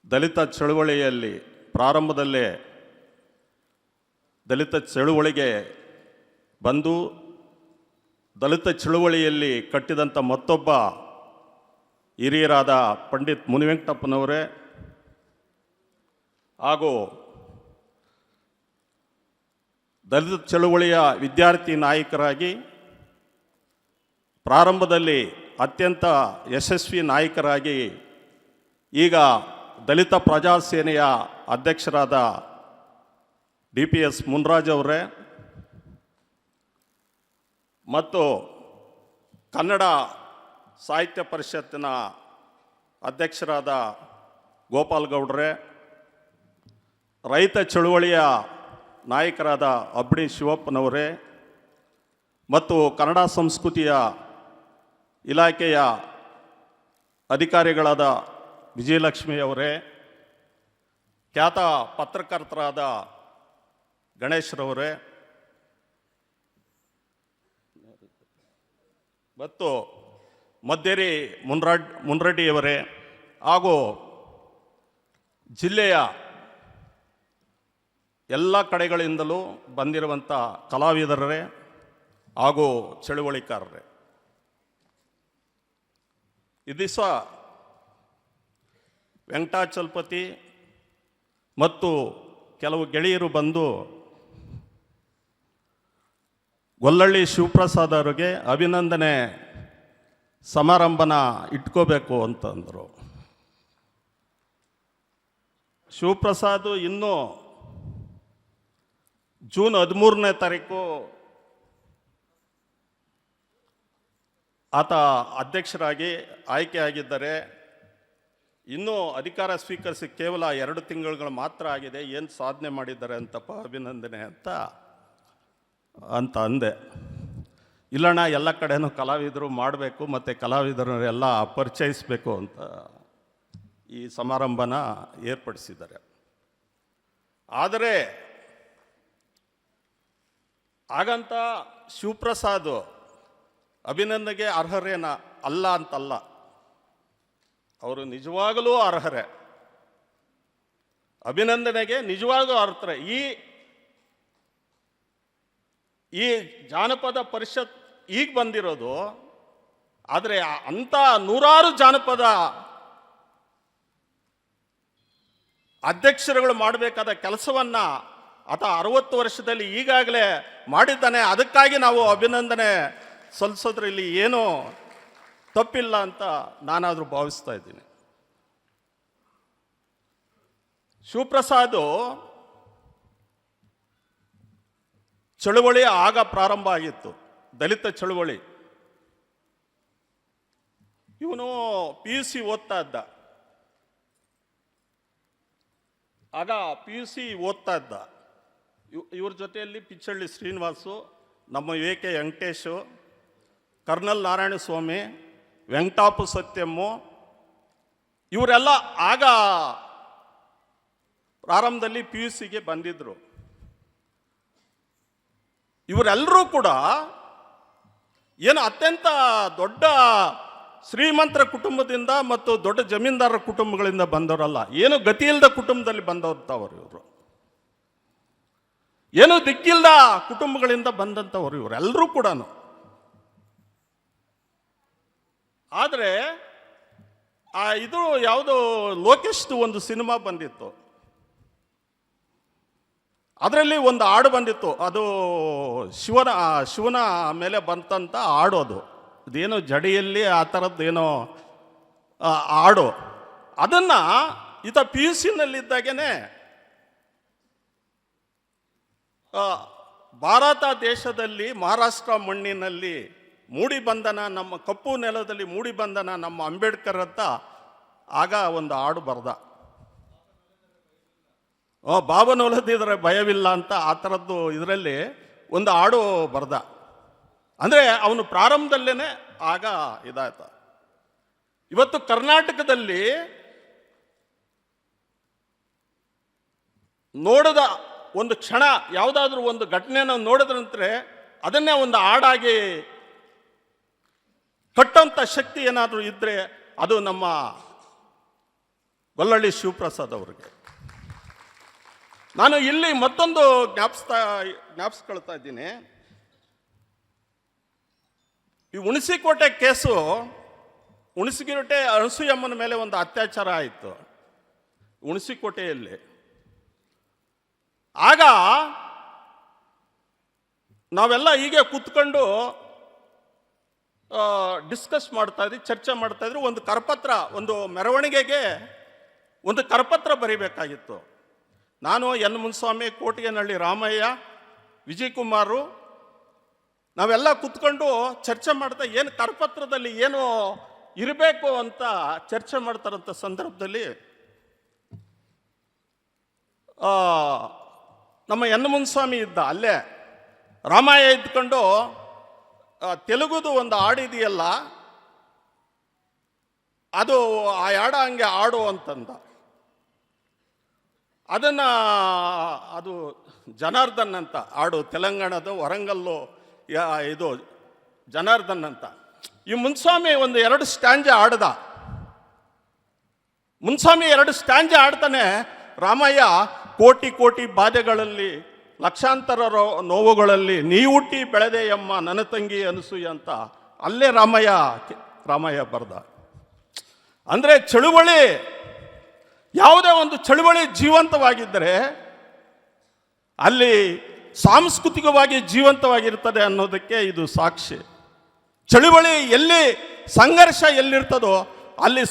ದಲಿತ ಚಳುವಳಿಯಲ್ಲಿ ಪ್ರಾರಂಭದಲ್ಲೇ ದಲಿತ ಚಳುವಳಿಗೆ ಬಂದು ದಲಿತ ಚಳುವಳಿಯಲ್ಲಿ ಕಟ್ಟಿದಂಥ ಮತ್ತೊಬ್ಬ ಹಿರಿಯರಾದ ಪಂಡಿತ್ ಮುನಿವೆಂಕಟಪ್ಪನವರೇ ಹಾಗೂ ದಲಿತ ಚಳುವಳಿಯ ವಿದ್ಯಾರ್ಥಿ ನಾಯಕರಾಗಿ ಪ್ರಾರಂಭದಲ್ಲಿ ಅತ್ಯಂತ ಯಶಸ್ವಿ ನಾಯಕರಾಗಿ ಈಗ ದಲಿತ ಪ್ರಜಾಸೇನೆಯ ಅಧ್ಯಕ್ಷರಾದ DPS ಮುನ್ರಾಜ್ ಅವರೇ ಮತ್ತು ಕನ್ನಡ ಸಾಹಿತ್ಯ ಪರಿಷತ್ತಿನ ಅಧ್ಯಕ್ಷರಾದ ಗೋಪಾಲ್ ಗೌಡ್ರೆ, ರೈತ ಚಳುವಳಿಯ ನಾಯಕರಾದ ಅಬ್ಣಿ ಶಿವಪ್ಪನವರೇ ಮತ್ತು ಕನ್ನಡ ಸಂಸ್ಕೃತಿಯ ಇಲಾಖೆಯ ಅಧಿಕಾರಿಗಳಾದ ವಿಜಯಲಕ್ಷ್ಮಿ ಅವರೇ, ಖ್ಯಾತ ಪತ್ರಕರ್ತರಾದ ಗಣೇಶ್ರವರೇ ಮತ್ತು ಮದ್ದೇರಿ ಮುನ್ರೆಡ್ಡಿಯವರೇ ಹಾಗೂ ಜಿಲ್ಲೆಯ ಎಲ್ಲ ಕಡೆಗಳಿಂದಲೂ ಬಂದಿರುವಂಥ ಕಲಾವಿದರೇ ಹಾಗೂ ಚಳುವಳಿಕಾರರೇ, ಈ ದಿವಸ ವೆಂಕಟಾಚಲಪತಿ ಮತ್ತು ಕೆಲವು ಗೆಳೆಯರು ಬಂದು ಗೊಲ್ಲಳ್ಳಿ ಶಿವಪ್ರಸಾದ್ ಅವರಿಗೆ ಅಭಿನಂದನೆ ಸಮಾರಂಭನ ಇಟ್ಕೋಬೇಕು ಅಂತಂದರು. ಶಿವಪ್ರಸಾದ್ ಇನ್ನೂ ಜೂನ್ 13ನೇ ತಾರೀಕು ಆತ ಅಧ್ಯಕ್ಷರಾಗಿ ಆಯ್ಕೆಯಾಗಿದ್ದಾರೆ. ಇನ್ನೂ ಅಧಿಕಾರ ಸ್ವೀಕರಿಸಿ ಕೇವಲ 2 ತಿಂಗಳುಗಳು ಮಾತ್ರ ಆಗಿದೆ. ಏನು ಸಾಧನೆ ಮಾಡಿದ್ದಾರೆ ಅಂತಪ್ಪ, ಅಭಿನಂದನೆ ಅಂತ ಅಂದೆ. ಇಲ್ಲಣ್ಣ, ಎಲ್ಲ ಕಡೆನೂ ಕಲಾವಿದರು ಮಾಡಬೇಕು ಮತ್ತು ಕಲಾವಿದರೆಲ್ಲ ಪರಿಚಯಿಸಬೇಕು ಅಂತ ಈ ಸಮಾರಂಭನ ಏರ್ಪಡಿಸಿದ್ದಾರೆ. ಆದರೆ ಹಾಗಂತ ಶಿವಪ್ರಸಾದ್ ಅಭಿನಂದನೆಗೆ ಅರ್ಹರೇನ ಅಲ್ಲ ಅಂತಲ್ಲ, ಅವರು ನಿಜವಾಗಲೂ ಅರ್ಹರೇ, ಅಭಿನಂದನೆಗೆ ನಿಜವಾಗಲೂ ಅರ್ಹರೇ. ಈ ಜಾನಪದ ಪರಿಷತ್ ಈಗ ಬಂದಿರೋದು, ಆದರೆ ಅಂಥ ನೂರಾರು ಜಾನಪದ ಅಧ್ಯಕ್ಷರುಗಳು ಮಾಡಬೇಕಾದ ಕೆಲಸವನ್ನ ಆತ 60 ವರ್ಷದಲ್ಲಿ ಈಗಾಗಲೇ ಮಾಡಿದ್ದಾನೆ. ಅದಕ್ಕಾಗಿ ನಾವು ಅಭಿನಂದನೆ ಸಲ್ಲಿಸೋದ್ರಲ್ಲಿ ಏನೂ ತಪ್ಪಿಲ್ಲ ಅಂತ ನಾನಾದರೂ ಭಾವಿಸ್ತಾ ಇದ್ದೀನಿ. ಶಿವಪ್ರಸಾದ್ ಚಳುವಳಿ ಆಗ ಪ್ರಾರಂಭ ಆಗಿತ್ತು, ದಲಿತ ಚಳುವಳಿ. ಇವನು PUC ಓದ್ತಾ ಇದ್ದ, ಆಗ PUC ಓದ್ತಾ ಇದ್ದ. ಇವ್ರ ಜೊತೆಯಲ್ಲಿ ಪಿಚ್ಚಳ್ಳಿ ಶ್ರೀನಿವಾಸು, ನಮ್ಮ AK ವೆಂಕಟೇಶು, ಕರ್ನಲ್ ನಾರಾಯಣ ಸ್ವಾಮಿ, ವೆಂಕಟಾಪು ಸತ್ಯಮ್ಮು, ಇವರೆಲ್ಲ ಆಗ ಪ್ರಾರಂಭದಲ್ಲಿ PUCಗೆ ಬಂದಿದ್ರು. ಇವರೆಲ್ಲರೂ ಕೂಡ ಏನು ಅತ್ಯಂತ ದೊಡ್ಡ ಶ್ರೀಮಂತರ ಕುಟುಂಬದಿಂದ ಮತ್ತು ದೊಡ್ಡ ಜಮೀನ್ದಾರರ ಕುಟುಂಬಗಳಿಂದ ಬಂದವರಲ್ಲ, ಏನು ಗತಿ ಇಲ್ಲದ ಕುಟುಂಬದಲ್ಲಿ ಬಂದವರು ಇವರು, ಏನು ದಿಕ್ಕಿಲ್ಲದ ಕುಟುಂಬಗಳಿಂದ ಬಂದಂಥವ್ರು ಇವರೆಲ್ಲರೂ ಕೂಡ. ಆದರೆ ಇದು ಯಾವುದೋ ಲೋಕೇಶ್ದು ಒಂದು ಸಿನಿಮಾ ಬಂದಿತ್ತು, ಅದರಲ್ಲಿ ಒಂದು ಹಾಡು ಬಂದಿತ್ತು, ಅದು ಶಿವನ ಮೇಲೆ ಬಂತಂತ ಹಾಡು. ಅದೇನೋ ಜಡಿಯಲ್ಲಿ ಆ ಥರದ್ದೇನೋ ಹಾಡು. ಅದನ್ನು ಈತ PUCನಲ್ಲಿದ್ದಾಗೇನೆ ಭಾರತ ದೇಶದಲ್ಲಿ ಮಹಾರಾಷ್ಟ್ರ ಮಣ್ಣಿನಲ್ಲಿ ಮೂಡಿ ಬಂದನ, ನಮ್ಮ ಕಪ್ಪು ನೆಲದಲ್ಲಿ ಮೂಡಿ ಬಂದನ ನಮ್ಮ ಅಂಬೇಡ್ಕರ್ ಅಂತ ಆಗ ಒಂದು ಹಾಡು ಬರ್ದ. ಬಾಬನೊಲದಿದ್ರೆ ಭಯವಿಲ್ಲ ಅಂತ ಆ ಥರದ್ದು ಇದರಲ್ಲಿ ಒಂದು ಹಾಡು ಬರ್ದ. ಅಂದರೆ ಅವನು ಪ್ರಾರಂಭದಲ್ಲೇ ಆಗ ಇದಾಯ್ತ. ಇವತ್ತು ಕರ್ನಾಟಕದಲ್ಲಿ ನೋಡಿದ ಒಂದು ಕ್ಷಣ, ಯಾವುದಾದ್ರೂ ಒಂದು ಘಟನೆಯನ್ನು ನೋಡಿದ್ರಂದ್ರೆ ಅದನ್ನೇ ಒಂದು ಹಾಡಾಗಿ ಕಟ್ಟಂಥ ಶಕ್ತಿ ಏನಾದರೂ ಇದ್ದರೆ ಅದು ನಮ್ಮ ಗೊಲ್ಲಳ್ಳಿ ಶಿವಪ್ರಸಾದ್ ಅವರಿಗೆ. ನಾನು ಇಲ್ಲಿ ಮತ್ತೊಂದು ಜ್ಞಾಪಿಸ್ಕೊಳ್ತಾ ಇದ್ದೀನಿ. ಈ ಹುಣಸಿಕೋಟೆ ಕೇಸು, ಹುಣಸಿಕೋಟೆ ಅನಸೂಯಮ್ಮನ ಮೇಲೆ ಒಂದು ಅತ್ಯಾಚಾರ ಆಯಿತು ಹುಣಸಿಕೋಟೆಯಲ್ಲಿ. ಆಗ ನಾವೆಲ್ಲ ಹೀಗೆ ಕೂತ್ಕೊಂಡು ಡಿಸ್ಕಸ್ ಮಾಡ್ತಾ ಇದ್ವಿ, ಚರ್ಚೆ ಮಾಡ್ತಾ ಇದ್ವಿ. ಒಂದು ಕರಪತ್ರ, ಒಂದು ಮೆರವಣಿಗೆಗೆ ಒಂದು ಕರಪತ್ರ ಬರೀಬೇಕಾಗಿತ್ತು. ನಾನು ಎನ್ ಮುನ್ಸ್ವಾಮಿ, ಕೋಟಿಗೆನಹಳ್ಳಿ ರಾಮಯ್ಯ, ವಿಜಯ್ ಕುಮಾರು ನಾವೆಲ್ಲ ಕೂತ್ಕೊಂಡು ಚರ್ಚೆ ಮಾಡ್ತಾ ಏನು ಕರಪತ್ರದಲ್ಲಿ ಏನು ಇರಬೇಕು ಅಂತ ಚರ್ಚೆ ಮಾಡ್ತಾರಂಥ ಸಂದರ್ಭದಲ್ಲಿ ನಮ್ಮ ಎನ್ ಮುನ್ಸ್ವಾಮಿ ಇದ್ದ ಅಲ್ಲೇ. ರಾಮಯ್ಯ ಇದ್ಕೊಂಡು ತೆಲುಗುದು ಒಂದು ಹಾಡಿದೆಯಲ್ಲ, ಅದು ಆ ಹಾಡ ಹಂಗೆ ಹಾಡು ಅಂತಂದ. ಅದನ್ನು ಅದು ಜನಾರ್ದನ್ ಅಂತ ಹಾಡು, ತೆಲಂಗಾಣದ ವರಂಗಲ್ಲು ಇದು ಜನಾರ್ದನ್ ಅಂತ. ಈ ಮುನ್ಸ್ವಾಮಿ ಒಂದು 2 ಸ್ಟ್ಯಾಂಜ ಆಡ್ದ. ಮುನ್ಸ್ವಾಮಿ 2 ಸ್ಟ್ಯಾಂಜ ಆಡ್ತಾನೆ. ರಾಮಯ್ಯ ಕೋಟಿ ಕೋಟಿ ಬಾಧೆಗಳಲ್ಲಿ ಲಕ್ಷಾಂತರ ನೋವುಗಳಲ್ಲಿ ನೀ ಹುಟ್ಟಿ ಬೆಳೆದೆಯಮ್ಮ ನನ್ನ ತಂಗಿ ಅನಸೂಯ ಅಂತ ಅಲ್ಲೇ ರಾಮಯ್ಯ ಬರ್ದ. ಅಂದರೆ ಚಳುವಳಿ, ಯಾವುದೇ ಒಂದು ಚಳುವಳಿ ಜೀವಂತವಾಗಿದ್ದರೆ ಅಲ್ಲಿ ಸಾಂಸ್ಕೃತಿಕವಾಗಿ ಜೀವಂತವಾಗಿರ್ತದೆ ಅನ್ನೋದಕ್ಕೆ ಇದು ಸಾಕ್ಷಿ. ಚಳುವಳಿ ಎಲ್ಲಿ ಸಂಘರ್ಷ ಎಲ್ಲಿರ್ತದೋ ಅಲ್ಲಿ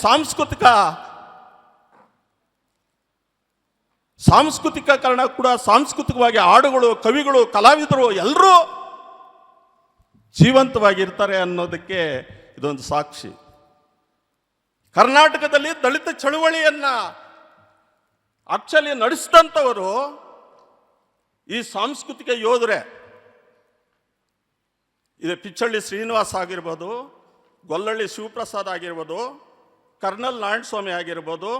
ಸಾಂಸ್ಕೃತಿಕರಣ ಕೂಡ, ಸಾಂಸ್ಕೃತಿಕವಾಗಿ ಹಾಡುಗಳು, ಕವಿಗಳು, ಕಲಾವಿದರು ಎಲ್ಲರೂ ಜೀವಂತವಾಗಿರ್ತಾರೆ ಅನ್ನೋದಕ್ಕೆ ಇದೊಂದು ಸಾಕ್ಷಿ. ಕರ್ನಾಟಕದಲ್ಲಿ ದಲಿತ ಚಳುವಳಿಯನ್ನ ಆಕ್ಚುಲಿ ನಡೆಸಿದಂಥವರು ಈ ಸಾಂಸ್ಕೃತಿಕ ಯೋಧರೇ. ಇದು ಪಿಚ್ಚಳ್ಳಿ ಶ್ರೀನಿವಾಸ್ ಆಗಿರ್ಬೋದು, ಗೊಲ್ಲಳ್ಳಿ ಶಿವಪ್ರಸಾದ್ ಆಗಿರ್ಬೋದು, ಕರ್ನಲ್ ನಾರಾಯಣ ಸ್ವಾಮಿ ಆಗಿರ್ಬೋದು,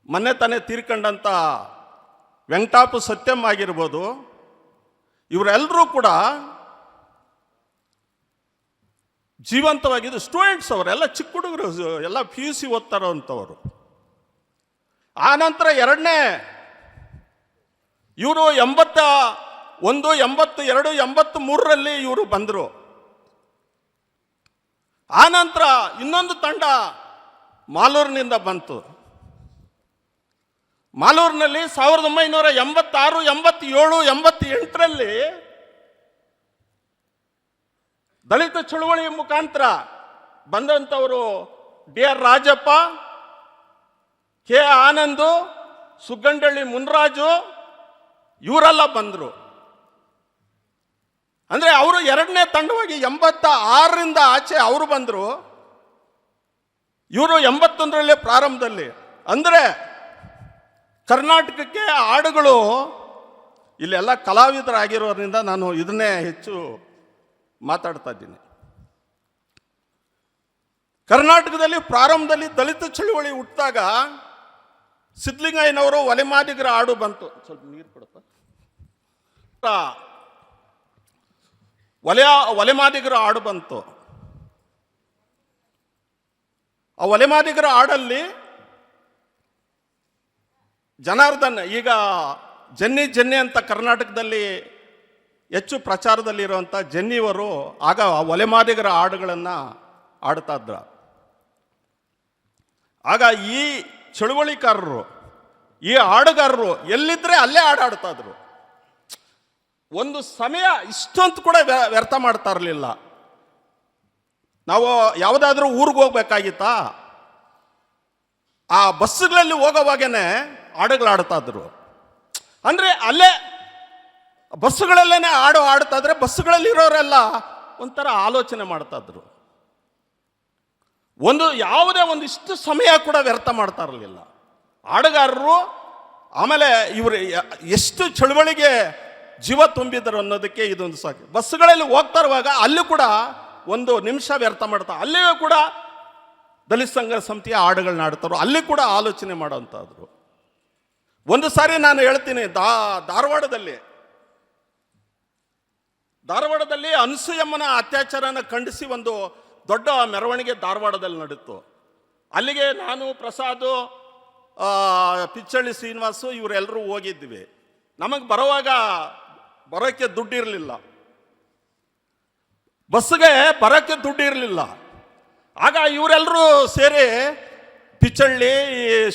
ಮೊನ್ನೆ ತಾನೇ ತೀರ್ಕೊಂಡಂಥ ವೆಂಕಟಾಪು ಸತ್ಯಂ ಆಗಿರ್ಬೋದು, ಇವರೆಲ್ಲರೂ ಕೂಡ ಜೀವಂತವಾಗಿದ್ದು ಸ್ಟೂಡೆಂಟ್ಸ್ ಅವರೆಲ್ಲ ಚಿಕ್ಕ ಹುಡುಗರು, ಎಲ್ಲ PUC ಓದ್ತಾರೋ ಅಂಥವರು. ಆ ನಂತರ ಎರಡನೇ ಇವರು 81, 82, 83ರಲ್ಲಿ ಇವರು ಬಂದರು. ಆ ನಂತರ ಇನ್ನೊಂದು ತಂಡ ಮಾಲೂರಿನಿಂದ ಬಂತು. ಮಾಲೂರಿನಲ್ಲಿ 1986, 87, 88ರಲ್ಲಿ ದಲಿತ ಚಳುವಳಿ ಮುಖಾಂತರ ಬಂದಂಥವರು DR ರಾಜಪ್ಪ, K ಆನಂದು, ಸುಗ್ಗಂಡಳ್ಳಿ ಮುನ್ರಾಜು ಇವರೆಲ್ಲ ಬಂದರು. ಅಂದರೆ ಅವರು ಎರಡನೇ ತಂಡವಾಗಿ 86ರಿಂದ ಆಚೆ ಅವರು ಬಂದರು. ಇವರು 81ರಲ್ಲೇ ಪ್ರಾರಂಭದಲ್ಲಿ. ಅಂದರೆ ಕರ್ನಾಟಕಕ್ಕೆ ಹಾಡುಗಳು ಇಲ್ಲೆಲ್ಲ ಕಲಾವಿದರಾಗಿರೋದ್ರಿಂದ ನಾನು ಇದನ್ನೇ ಹೆಚ್ಚು ಮಾತಾಡ್ತಾ ಇದ್ದೀನಿ. ಕರ್ನಾಟಕದಲ್ಲಿ ಪ್ರಾರಂಭದಲ್ಲಿ ದಲಿತ ಚಳುವಳಿ ಹುಟ್ಟಿದಾಗ ಸಿದ್ಧಲಿಂಗಯ್ಯನವರು ಒಲೆಮಾದಿಗರ ಹಾಡು ಬಂತು. ಸ್ವಲ್ಪ ನೀರು ಕೊಡಪ್ಪ. ಒಲೆಮಾದಿಗರ ಹಾಡು ಬಂತು. ಆ ಒಲೆಮಾದಿಗರ ಹಾಡಲ್ಲಿ ಜನಾರ್ದನ್, ಈಗ ಜನ್ನಿ ಜನ್ನಿ ಅಂತ ಕರ್ನಾಟಕದಲ್ಲಿ ಹೆಚ್ಚು ಪ್ರಚಾರದಲ್ಲಿರುವಂಥ ಜನ್ನಿಯವರು ಆಗ ಒಲೆಮಾದಿಗರ ಹಾಡುಗಳನ್ನು ಹಾಡ್ತಾ ಇದ್ರು. ಆಗ ಈ ಚಳುವಳಿಕಾರರು, ಈ ಹಾಡುಗಾರರು ಎಲ್ಲಿದ್ರೆ ಅಲ್ಲೇ ಹಾಡಾಡ್ತಾ ಇದ್ರು. ಒಂದು ಸಮಯ ಇಷ್ಟೊಂದು ಕೂಡ ವ್ಯರ್ಥ ಮಾಡ್ತಾ ಇರಲಿಲ್ಲ. ನಾವು ಯಾವುದಾದ್ರೂ ಊರಿಗೆ ಹೋಗ್ಬೇಕಾಗಿತ್ತಾ, ಆ ಬಸ್ಸುಗಳಲ್ಲಿ ಹೋಗೋವಾಗೇನೆ ಹಾಡುಗಳಾಡ್ತಾ ಇದ್ರು. ಅಂದರೆ ಅಲ್ಲೇ ಬಸ್ಸುಗಳಲ್ಲೇನೆ ಹಾಡ್ತಾ ಇದ್ರೆ ಬಸ್ಸುಗಳಲ್ಲಿರೋರೆಲ್ಲ ಒಂಥರ ಆಲೋಚನೆ ಮಾಡ್ತಾ ಇದ್ರು. ಯಾವುದೇ ಒಂದಿಷ್ಟು ಸಮಯ ಕೂಡ ವ್ಯರ್ಥ ಮಾಡ್ತಾ ಇರಲಿಲ್ಲ ಹಾಡುಗಾರರು. ಆಮೇಲೆ ಇವರು ಎಷ್ಟು ಚಳುವಳಿಗೆ ಜೀವ ತುಂಬಿದರು ಅನ್ನೋದಕ್ಕೆ ಇದೊಂದು ಸಾಕು. ಬಸ್ಸುಗಳಲ್ಲಿ ಹೋಗ್ತಾ ಇರುವಾಗ ಅಲ್ಲಿ ಕೂಡ ಒಂದು ನಿಮಿಷ ವ್ಯರ್ಥ ಮಾಡ್ತಾ, ಅಲ್ಲಿಯೂ ಕೂಡ ದಲಿತ ಸಂಘ ಸಮಿತಿಯ ಹಾಡುಗಳನ್ನ ಆಡ್ತಾರೋ, ಅಲ್ಲಿ ಕೂಡ ಆಲೋಚನೆ ಮಾಡೋಂಥದ್ರು. ಒಂದು ಸಾರಿ ನಾನು ಹೇಳ್ತೀನಿ, ಧಾರವಾಡದಲ್ಲಿ ಅನಸೂಯಮ್ಮನ ಅತ್ಯಾಚಾರನ ಖಂಡಿಸಿ ಒಂದು ದೊಡ್ಡ ಮೆರವಣಿಗೆ ಧಾರವಾಡದಲ್ಲಿ ನಡೀತು. ಅಲ್ಲಿಗೆ ನಾನು, ಪ್ರಸಾದು, ಪಿಚ್ಚಳ್ಳಿ ಶ್ರೀನಿವಾಸು ಇವರೆಲ್ಲರೂ ಹೋಗಿದ್ವಿ. ನಮಗೆ ಬರೋಕ್ಕೆ ದುಡ್ಡು ಇರಲಿಲ್ಲ, ಬಸ್ಸಿಗೆ ಬರೋಕ್ಕೆ ದುಡ್ಡು ಇರಲಿಲ್ಲ. ಆಗ ಇವರೆಲ್ಲರೂ ಸೇರಿ, ಪಿಚ್ಚಳ್ಳಿ,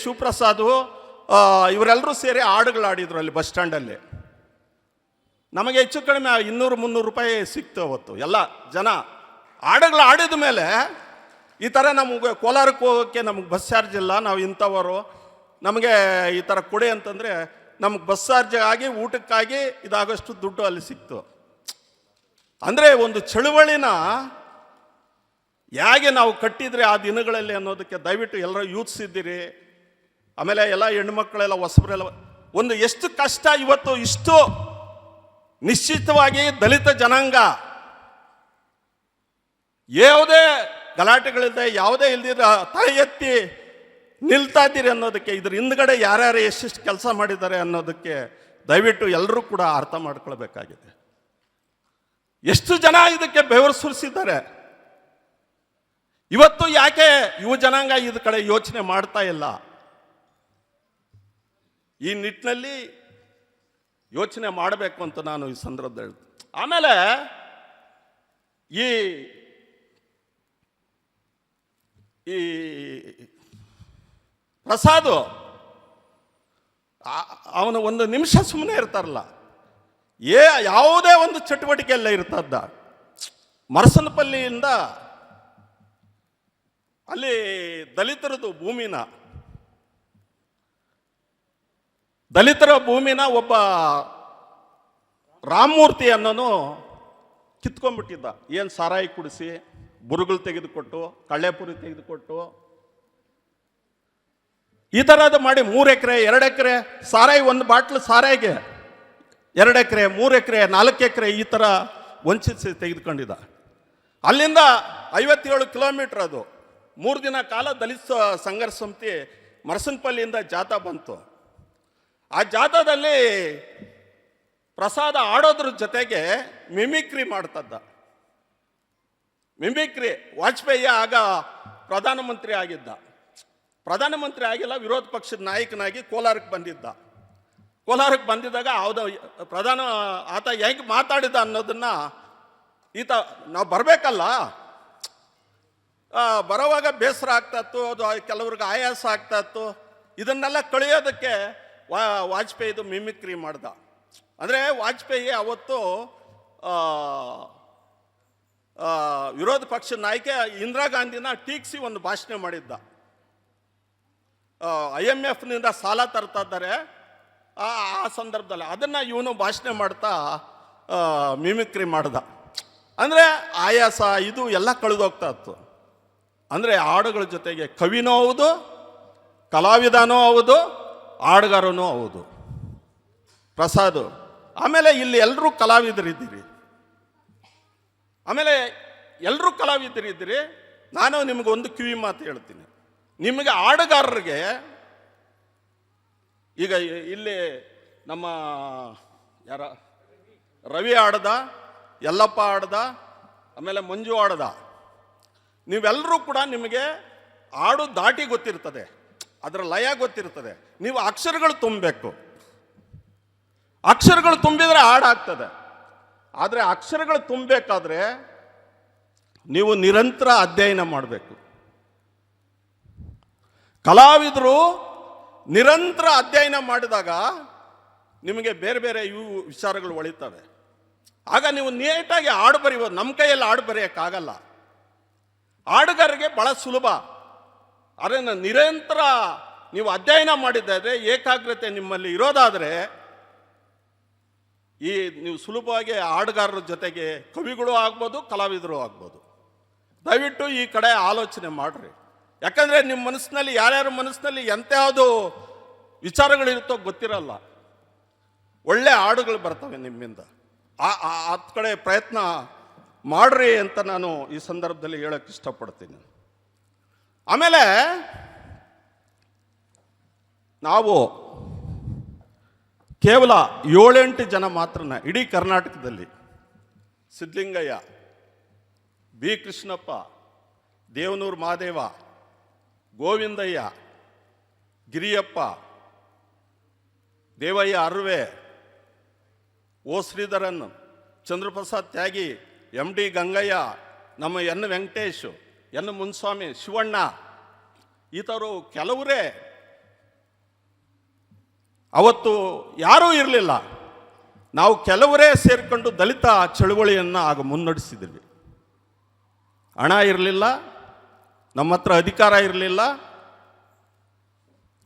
ಶಿವಪ್ರಸಾದು ಇವರೆಲ್ಲರೂ ಸೇರಿ ಹಾಡುಗಳಾಡಿದ್ರು ಅಲ್ಲಿ ಬಸ್ ಸ್ಟ್ಯಾಂಡಲ್ಲಿ. ನಮಗೆ ಹೆಚ್ಚು ಕಡಿಮೆ 200-300 ರೂಪಾಯಿ ಸಿಕ್ತು ಅವತ್ತು. ಎಲ್ಲ ಜನ ಹಾಡುಗಳು ಆಡಿದ ಮೇಲೆ ಈ ಥರ ನಮಗೆ ಕೋಲಾರಕ್ಕೆ ಹೋಗೋಕ್ಕೆ ನಮಗೆ ಬಸ್ ಚಾರ್ಜ್ ಇಲ್ಲ, ನಾವು ಇಂಥವರು, ನಮಗೆ ಈ ಥರ ಕೊಡಿ ಅಂತಂದರೆ ನಮಗೆ ಬಸ್ ಚಾರ್ಜ್ ಆಗಿ ಊಟಕ್ಕಾಗಿ ಇದಾಗೋಷ್ಟು ದುಡ್ಡು ಅಲ್ಲಿ ಸಿಕ್ತು. ಅಂದರೆ ಒಂದು ಚಳುವಳಿನ ಹೇಗೆ ನಾವು ಕಟ್ಟಿದರೆ ಆ ದಿನಗಳಲ್ಲಿ ಅನ್ನೋದಕ್ಕೆ ದಯವಿಟ್ಟು ಎಲ್ಲರೂ ಯೂತ್ಸ್ ಇದ್ದೀರಿ, ಆಮೇಲೆ ಎಲ್ಲ ಹೆಣ್ಮಕ್ಳೆಲ್ಲ ಹೊಸಬರೆಲ್ಲ, ಒಂದು ಎಷ್ಟು ಕಷ್ಟ ಇವತ್ತು ಇಷ್ಟು ನಿಶ್ಚಿತವಾಗಿ ದಲಿತ ಜನಾಂಗ ಯಾವುದೇ ಗಲಾಟೆಗಳಿಲ್ಲದೆ ಯಾವುದೇ ಇಲ್ದಿರ ತಲೆ ಎತ್ತಿ ನಿಲ್ತಾ ಇದ್ದೀರಿ ಅನ್ನೋದಕ್ಕೆ, ಇದ್ರ ಹಿಂದ್ಗಡೆ ಯಾರ್ಯಾರು ಎಷ್ಟೆಷ್ಟು ಕೆಲಸ ಮಾಡಿದ್ದಾರೆ ಅನ್ನೋದಕ್ಕೆ ದಯವಿಟ್ಟು ಎಲ್ಲರೂ ಕೂಡ ಅರ್ಥ ಮಾಡ್ಕೊಳ್ಬೇಕಾಗಿದೆ. ಎಷ್ಟು ಜನ ಇದಕ್ಕೆ ಬೆವರು ಸುರಿಸಿದ್ದಾರೆ. ಇವತ್ತು ಯಾಕೆ ಯುವ ಜನಾಂಗ ಇದ ಕಡೆ ಯೋಚನೆ ಮಾಡ್ತಾ ಇಲ್ಲ? ಈ ನಿಟ್ಟಿನಲ್ಲಿ ಯೋಚನೆ ಮಾಡಬೇಕು ಅಂತ ನಾನು ಈ ಸಂದರ್ಭದಲ್ಲಿ ಹೇಳ್ತೀನಿ. ಆಮೇಲೆ ಈ ಪ್ರಸಾದು ಅವನು ಒಂದು ನಿಮಿಷ ಸುಮ್ಮನೆ ಇರ್ತಾರಲ್ಲ, ಯಾವುದೇ ಒಂದು ಚಟುವಟಿಕೆಯಲ್ಲ ಇರ್ತದ. ಮರಸನಪಲ್ಲಿಯಿಂದ ಅಲ್ಲಿ ದಲಿತರದು ದಲಿತರ ಭೂಮಿನ ಒಬ್ಬ ರಾಮಮೂರ್ತಿ ಅನ್ನೋನು ಕಿತ್ಕೊಂಡ್ಬಿಟ್ಟಿದ್ದ. ಏನು ಸಾರಾಯಿ ಕುಡಿಸಿ, ಬುರುಗಳು ತೆಗೆದುಕೊಟ್ಟು, ಕಳ್ಳೆಪುರಿ ತೆಗೆದುಕೊಟ್ಟು, ಈ ಥರದ್ದು ಮಾಡಿ 3 ಎಕರೆ 2 ಎಕರೆ ಸಾರಾಯಿ, ಒಂದು ಬಾಟ್ಲು ಸಾರಾಯಿಗೆ 2 ಎಕರೆ 3 ಎಕರೆ 4 ಎಕರೆ ಈ ಥರ ವಂಚಿಸಿ ತೆಗೆದುಕೊಂಡಿದ್ದ. ಅಲ್ಲಿಂದ 57 ಕಿಲೋಮೀಟರ್ ಅದು 3 ದಿನ ಕಾಲ ದಲಿತ ಸಂಘರ್ಷ ಸಮಿತಿ ಮರಸನಪಲ್ಲಿಯಿಂದ ಜಾಥಾ ಬಂತು. ಆ ಜಾಥಾದಲ್ಲಿ ಪ್ರಸಾದ ಆಡೋದ್ರ ಜೊತೆಗೆ ಮಿಮಿಕ್ರಿ ಮಾಡ್ತದ್ದ. ಮಿಮಿಕ್ರಿ. ವಾಜಪೇಯಿ ಆಗ ಪ್ರಧಾನಮಂತ್ರಿ ಆಗಿದ್ದ. ಪ್ರಧಾನಮಂತ್ರಿ ಆಗಿಲ್ಲ, ವಿರೋಧ ಪಕ್ಷದ ನಾಯಕನಾಗಿ ಕೋಲಾರಕ್ಕೆ ಬಂದಿದ್ದ. ಕೋಲಾರಕ್ಕೆ ಬಂದಿದ್ದಾಗ ಆತ ಹೆಂಗೆ ಮಾತಾಡಿದ ಅನ್ನೋದನ್ನ ಈತ ನಾವು ಬರಬೇಕಲ್ಲ, ಬರೋವಾಗ ಬೇಸರ ಆಗ್ತಾಯಿತ್ತು, ಅದು ಕೆಲವ್ರಿಗೆ ಆಯಾಸ ಆಗ್ತಾಯಿತ್ತು. ಇದನ್ನೆಲ್ಲ ಕಳೆಯೋದಕ್ಕೆ ವಾಜಪೇಯಿದು ಮಿಮಿಕ್ರಿ ಮಾಡ್ದ. ಅಂದರೆ ವಾಜಪೇಯಿ ಅವತ್ತು ವಿರೋಧ ಪಕ್ಷದ ನಾಯಕ ಇಂದಿರಾ ಗಾಂಧಿನ ಟೀಕಿಸಿ ಒಂದು ಭಾಷಣ ಮಾಡಿದ್ದ. IMFನಿಂದ ಸಾಲ ತರ್ತಾ ಇದ್ದಾರೆ, ಆ ಸಂದರ್ಭದಲ್ಲಿ ಅದನ್ನು ಇವನು ಭಾಷಣ ಮಾಡ್ತಾ ಮಿಮಿಕ್ರಿ ಮಾಡ್ದ. ಅಂದರೆ ಆಯಾಸ ಇದು ಎಲ್ಲ ಕಳೆದೋಗ್ತಾ ಇತ್ತು. ಅಂದರೆ ಹಾಡುಗಳ ಜೊತೆಗೆ ಕವಿನೂ ಹೌದು, ಕಲಾವಿದನೂ ಹೌದು, ಹಾಡುಗಾರನೂ ಹೌದು ಪ್ರಸಾದ್. ಆಮೇಲೆ ಇಲ್ಲಿ ಎಲ್ಲರೂ ಕಲಾವಿದರಿದ್ದೀರಿ. ನಾನು ನಿಮಗೊಂದು ಕಿವಿ ಮಾತು ಹೇಳ್ತೀನಿ. ನಿಮಗೆ ಹಾಡುಗಾರರಿಗೆ ಈಗ ಇಲ್ಲಿ ನಮ್ಮ ರವಿ ಆಡ್ದ, ಯಲ್ಲಪ್ಪ ಆಡ್ದ, ಆಮೇಲೆ ಮಂಜು ಆಡ್ದ. ನೀವೆಲ್ಲರೂ ಕೂಡ ನಿಮಗೆ ಹಾಡು ದಾಟಿ ಗೊತ್ತಿರ್ತದೆ, ಅದರ ಲಯ ಗೊತ್ತಿರ್ತದೆ. ನೀವು ಅಕ್ಷರಗಳು ತುಂಬಬೇಕು. ಅಕ್ಷರಗಳು ತುಂಬಿದರೆ ಹಾಡಾಗ್ತದೆ. ಆದರೆ ಅಕ್ಷರಗಳು ತುಂಬಬೇಕಾದ್ರೆ ನೀವು ನಿರಂತರ ಅಧ್ಯಯನ ಮಾಡಬೇಕು. ಕಲಾವಿದರು ನಿರಂತರ ಅಧ್ಯಯನ ಮಾಡಿದಾಗ ನಿಮಗೆ ಬೇರೆ ಬೇರೆ ವಿಚಾರಗಳು ಒಳಿತವೆ. ಆಗ ನೀವು ನೀಟಾಗಿ ಹಾಡು ಬರೀಬೋದು. ನಮ್ಮ ಕೈಯಲ್ಲಿ ಹಾಡು ಬರೆಯೋಕ್ಕಾಗಲ್ಲ. ಹಾಡುಗಾರರಿಗೆ ಬಹಳ ಸುಲಭ. ಅದನ್ನು ನಿರಂತರ ನೀವು ಅಧ್ಯಯನ ಮಾಡಿದ್ದಾದರೆ, ಏಕಾಗ್ರತೆ ನಿಮ್ಮಲ್ಲಿ ಇರೋದಾದರೆ ನೀವು ಸುಲಭವಾಗಿ ಹಾಡುಗಾರರ ಜೊತೆಗೆ ಕವಿಗಳು ಆಗ್ಬೋದು, ಕಲಾವಿದರು ಆಗ್ಬೋದು. ದಯವಿಟ್ಟು ಈ ಕಡೆ ಆಲೋಚನೆ ಮಾಡಿರಿ. ಯಾಕಂದರೆ ನಿಮ್ಮ ಮನಸ್ಸಿನಲ್ಲಿ ಯಾರ್ಯಾರ ಮನಸ್ಸಿನಲ್ಲಿ ಎಂಥಯಾವುದು ವಿಚಾರಗಳಿರುತ್ತೋ ಗೊತ್ತಿರಲ್ಲ. ಒಳ್ಳೆ ಹಾಡುಗಳು ಬರ್ತವೆ ನಿಮ್ಮಿಂದ. ಹತ್ತು ಕಡೆ ಪ್ರಯತ್ನ ಮಾಡ್ರಿ ಅಂತ ನಾನು ಈ ಸಂದರ್ಭದಲ್ಲಿ ಹೇಳಕ್ಕೆ ಇಷ್ಟಪಡ್ತೀನಿ. ಆಮೇಲೆ ನಾವು ಕೇವಲ 7-8 ಜನ ಮಾತ್ರನ ಇಡೀ ಕರ್ನಾಟಕದಲ್ಲಿ, ಸಿದ್ಧಲಿಂಗಯ್ಯ, ಬಿ ಕೃಷ್ಣಪ್ಪ, ದೇವನೂರು ಮಹಾದೇವ, ಗೋವಿಂದಯ್ಯ, ಗಿರಿಯಪ್ಪ, ದೇವಯ್ಯ ಅರ್ವೆ, ಓ ಶ್ರೀಧರನ್, ಚಂದ್ರಪ್ರಸಾದ್ ತ್ಯಾಗಿ, MD ಗಂಗಯ್ಯ, ನಮ್ಮ ಎನ್ ವೆಂಕಟೇಶ್, ಎನ್ ಮುನ್ಸ್ವಾಮಿ, ಶಿವಣ್ಣ, ಈ ಥರ ಕೆಲವರೇ. ಅವತ್ತು ಯಾರೂ ಇರಲಿಲ್ಲ. ನಾವು ಕೆಲವರೇ ಸೇರಿಕೊಂಡು ದಲಿತ ಚಳುವಳಿಯನ್ನು ಆಗ ಮುನ್ನಡೆಸಿದ್ವಿ. ಹಣ ಇರಲಿಲ್ಲ, ನಮ್ಮ ಹತ್ರ ಅಧಿಕಾರ ಇರಲಿಲ್ಲ,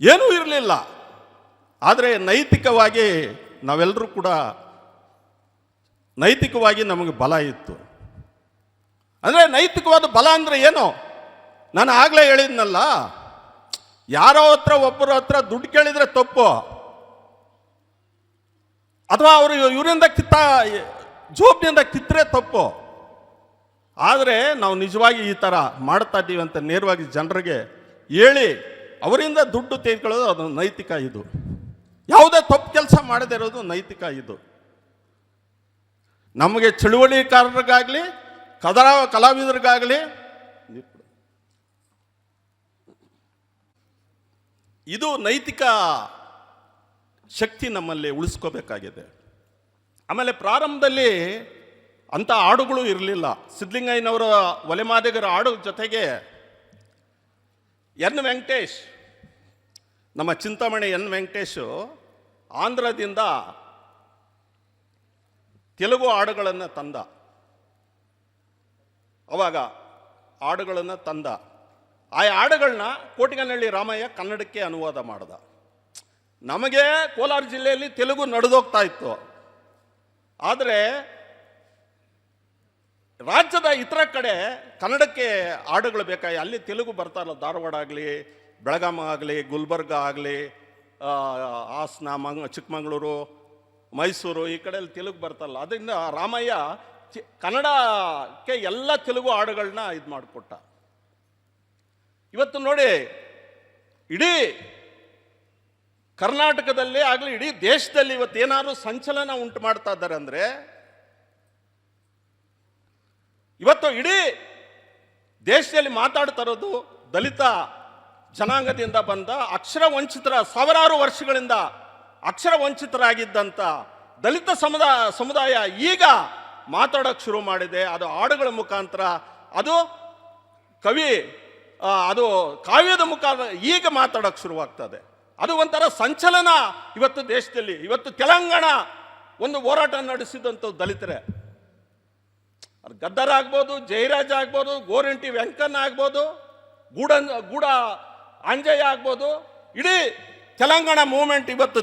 ಏನೂ ಇರಲಿಲ್ಲ. ಆದರೆ ನೈತಿಕವಾಗಿ ನಾವೆಲ್ಲರೂ ಕೂಡ ನೈತಿಕವಾಗಿ ನಮಗೆ ಬಲ ಇತ್ತು. ಅಂದರೆ ನೈತಿಕವಾದ ಬಲ ಅಂದರೆ ಏನು? ನಾನು ಆಗಲೇ ಹೇಳಿದ್ನಲ್ಲ, ಯಾರೋ ಹತ್ರ ಒಬ್ಬರ ಹತ್ರ ದುಡ್ಡು ಕೇಳಿದರೆ ತಪ್ಪು, ಅಥವಾ ಅವರು ಇವರಿಂದ ಜೋಬ್ನಿಂದ ಕಿತ್ತರೆ ತಪ್ಪು. ಆದರೆ ನಾವು ನಿಜವಾಗಿ ಈ ಥರ ಮಾಡ್ತಾ ಇದ್ದೀವಿ ಅಂತ ನೇರವಾಗಿ ಜನರಿಗೆ ಹೇಳಿ ಅವರಿಂದ ದುಡ್ಡು ತೆಗೆದುಕೊಳ್ಳೋದು ಅದು ನೈತಿಕ. ಇದು ಯಾವುದೇ ತಪ್ಪು ಕೆಲಸ ಮಾಡದೇ ಇರೋದು ನೈತಿಕ. ಇದು ನಮಗೆ ಚಳುವಳಿಕಾರರಿಗಾಗಲಿ ಕಲಾವಿದರಿಗಾಗಲಿ ಇದು ನೈತಿಕ ಶಕ್ತಿ ನಮ್ಮಲ್ಲಿ ಉಳಿಸ್ಕೋಬೇಕಾಗಿದೆ. ಆಮೇಲೆ ಪ್ರಾರಂಭದಲ್ಲಿ ಅಂಥ ಹಾಡುಗಳು ಇರಲಿಲ್ಲ. ಸಿದ್ಧಲಿಂಗಯ್ಯನವರ ಒಲೆಮಾದಿಗರ ಹಾಡು ಜೊತೆಗೆ ಎನ್ ವೆಂಕಟೇಶ್, ನಮ್ಮ ಚಿಂತಾಮಣಿ ಎನ್ ವೆಂಕಟೇಶು ಆಂಧ್ರದಿಂದ ತೆಲುಗು ಹಾಡುಗಳನ್ನು ತಂದ. ಅವಾಗ ಹಾಡುಗಳನ್ನು ತಂದ. ಆ ಹಾಡುಗಳನ್ನ ಕೋಟಿಗನಹಳ್ಳಿ ರಾಮಯ್ಯ ಕನ್ನಡಕ್ಕೆ ಅನುವಾದ ಮಾಡ್ದ. ನಮಗೆ ಕೋಲಾರ ಜಿಲ್ಲೆಯಲ್ಲಿ ತೆಲುಗು ನಡೆದೋಗ್ತಾ ಇತ್ತು. ಆದರೆ ರಾಜ್ಯದ ಇತರ ಕಡೆ ಕನ್ನಡಕ್ಕೆ ಹಾಡುಗಳು ಬೇಕಾಗಿ ಅಲ್ಲಿ ತೆಲುಗು ಬರ್ತಾರಲ್ಲ. ಧಾರವಾಡ ಆಗಲಿ, ಬೆಳಗಾಂ ಆಗಲಿ, ಗುಲ್ಬರ್ಗ ಆಗಲಿ, ಹಾಸನ, ಚಿಕ್ಕಮಗಳೂರು, ಮೈಸೂರು, ಈ ಕಡೆಯಲ್ಲಿ ತೆಲುಗು ಬರ್ತಲ್ಲ. ಅದರಿಂದ ರಾಮಯ್ಯ ಕನ್ನಡಕ್ಕೆ ಎಲ್ಲ ತೆಲುಗು ಹಾಡುಗಳನ್ನ ಇದು ಮಾಡಿಕೊಟ್ಟ. ಇವತ್ತು ನೋಡಿ, ಇಡೀ ಕರ್ನಾಟಕದಲ್ಲಿ ಆಗಲಿ ಇಡೀ ದೇಶದಲ್ಲಿ ಇವತ್ತೇನಾದ್ರು ಸಂಚಲನ ಉಂಟು ಮಾಡ್ತಾ ಇದ್ದಾರೆ ಅಂದರೆ, ಇವತ್ತು ಇಡೀ ದೇಶದಲ್ಲಿ ಮಾತಾಡ್ತಾ ಇರೋದು ದಲಿತ ಜನಾಂಗದಿಂದ ಬಂದ ಅಕ್ಷರ ವಂಚಿತರ, ಸಾವಿರಾರು ವರ್ಷಗಳಿಂದ ಅಕ್ಷರ ವಂಚಿತರಾಗಿದ್ದಂಥ ದಲಿತ ಸಮುದಾಯ ಈಗ ಮಾತಾಡೋಕ್ಕೆ ಶುರು ಮಾಡಿದೆ. ಅದು ಹಾಡುಗಳ ಮುಖಾಂತರ, ಅದು ಅದು ಕಾವ್ಯದ ಮುಖಾಂತರ ಈಗ ಮಾತಾಡೋಕ್ಕೆ ಶುರುವಾಗ್ತದೆ. ಅದು ಒಂಥರ ಸಂಚಲನ ಇವತ್ತು ದೇಶದಲ್ಲಿ. ಇವತ್ತು ತೆಲಂಗಾಣ ಒಂದು ಹೋರಾಟ ನಡೆಸಿದಂಥದ್ದು ದಲಿತರೇ. ಅದು ಗದ್ದರ್ ಆಗ್ಬೋದು, ಜಯರಾಜ್ ಆಗ್ಬೋದು, ಗೋರಂಟಿ ವೆಂಕಣ್ಣ ಆಗ್ಬೋದು, ಗೂಡ ಅಂಜಯ್ಯ ಆಗ್ಬೋದು. ಇಡೀ ತೆಲಂಗಾಣ ಮೂವ್ಮೆಂಟ್ ಇವತ್ತು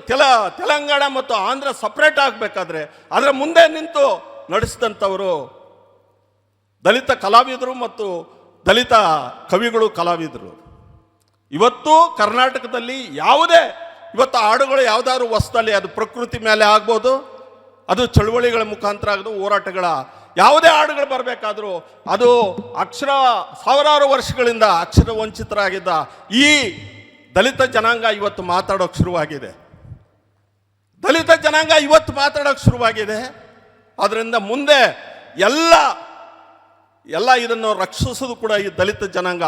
ತೆಲಂಗಾಣ ಮತ್ತು ಆಂಧ್ರ ಸಪ್ರೇಟ್ ಆಗಬೇಕಾದ್ರೆ ಅದರ ಮುಂದೆ ನಿಂತು ನಡೆಸಿದಂಥವರು ದಲಿತ ಕಲಾವಿದರು ಮತ್ತು ದಲಿತ ಕವಿಗಳು, ಕಲಾವಿದರು. ಇವತ್ತು ಕರ್ನಾಟಕದಲ್ಲಿ ಇವತ್ತು ಹಾಡುಗಳು ಯಾವುದಾದ್ರು ಹೊಸದಲ್ಲಿ, ಅದು ಪ್ರಕೃತಿ ಮೇಲೆ ಆಗ್ಬೋದು, ಅದು ಚಳುವಳಿಗಳ ಮುಖಾಂತರ ಆಗೋದು, ಹೋರಾಟಗಳ ಯಾವುದೇ ಹಾಡುಗಳು ಬರಬೇಕಾದ್ರೂ ಅದು ಸಾವಿರಾರು ವರ್ಷಗಳಿಂದ ಅಕ್ಷರ ವಂಚಿತರಾಗಿದ್ದ ಈ ದಲಿತ ಜನಾಂಗ ಇವತ್ತು ಮಾತಾಡೋಕ್ಕೆ ಶುರುವಾಗಿದೆ. ದಲಿತ ಜನಾಂಗ ಇವತ್ತು ಮಾತಾಡೋಕ್ಕೆ ಶುರುವಾಗಿದೆ. ಅದರಿಂದ ಮುಂದೆ ಎಲ್ಲ ಇದನ್ನು ರಕ್ಷಿಸೋದು ಕೂಡ ಈ ದಲಿತ ಜನಾಂಗ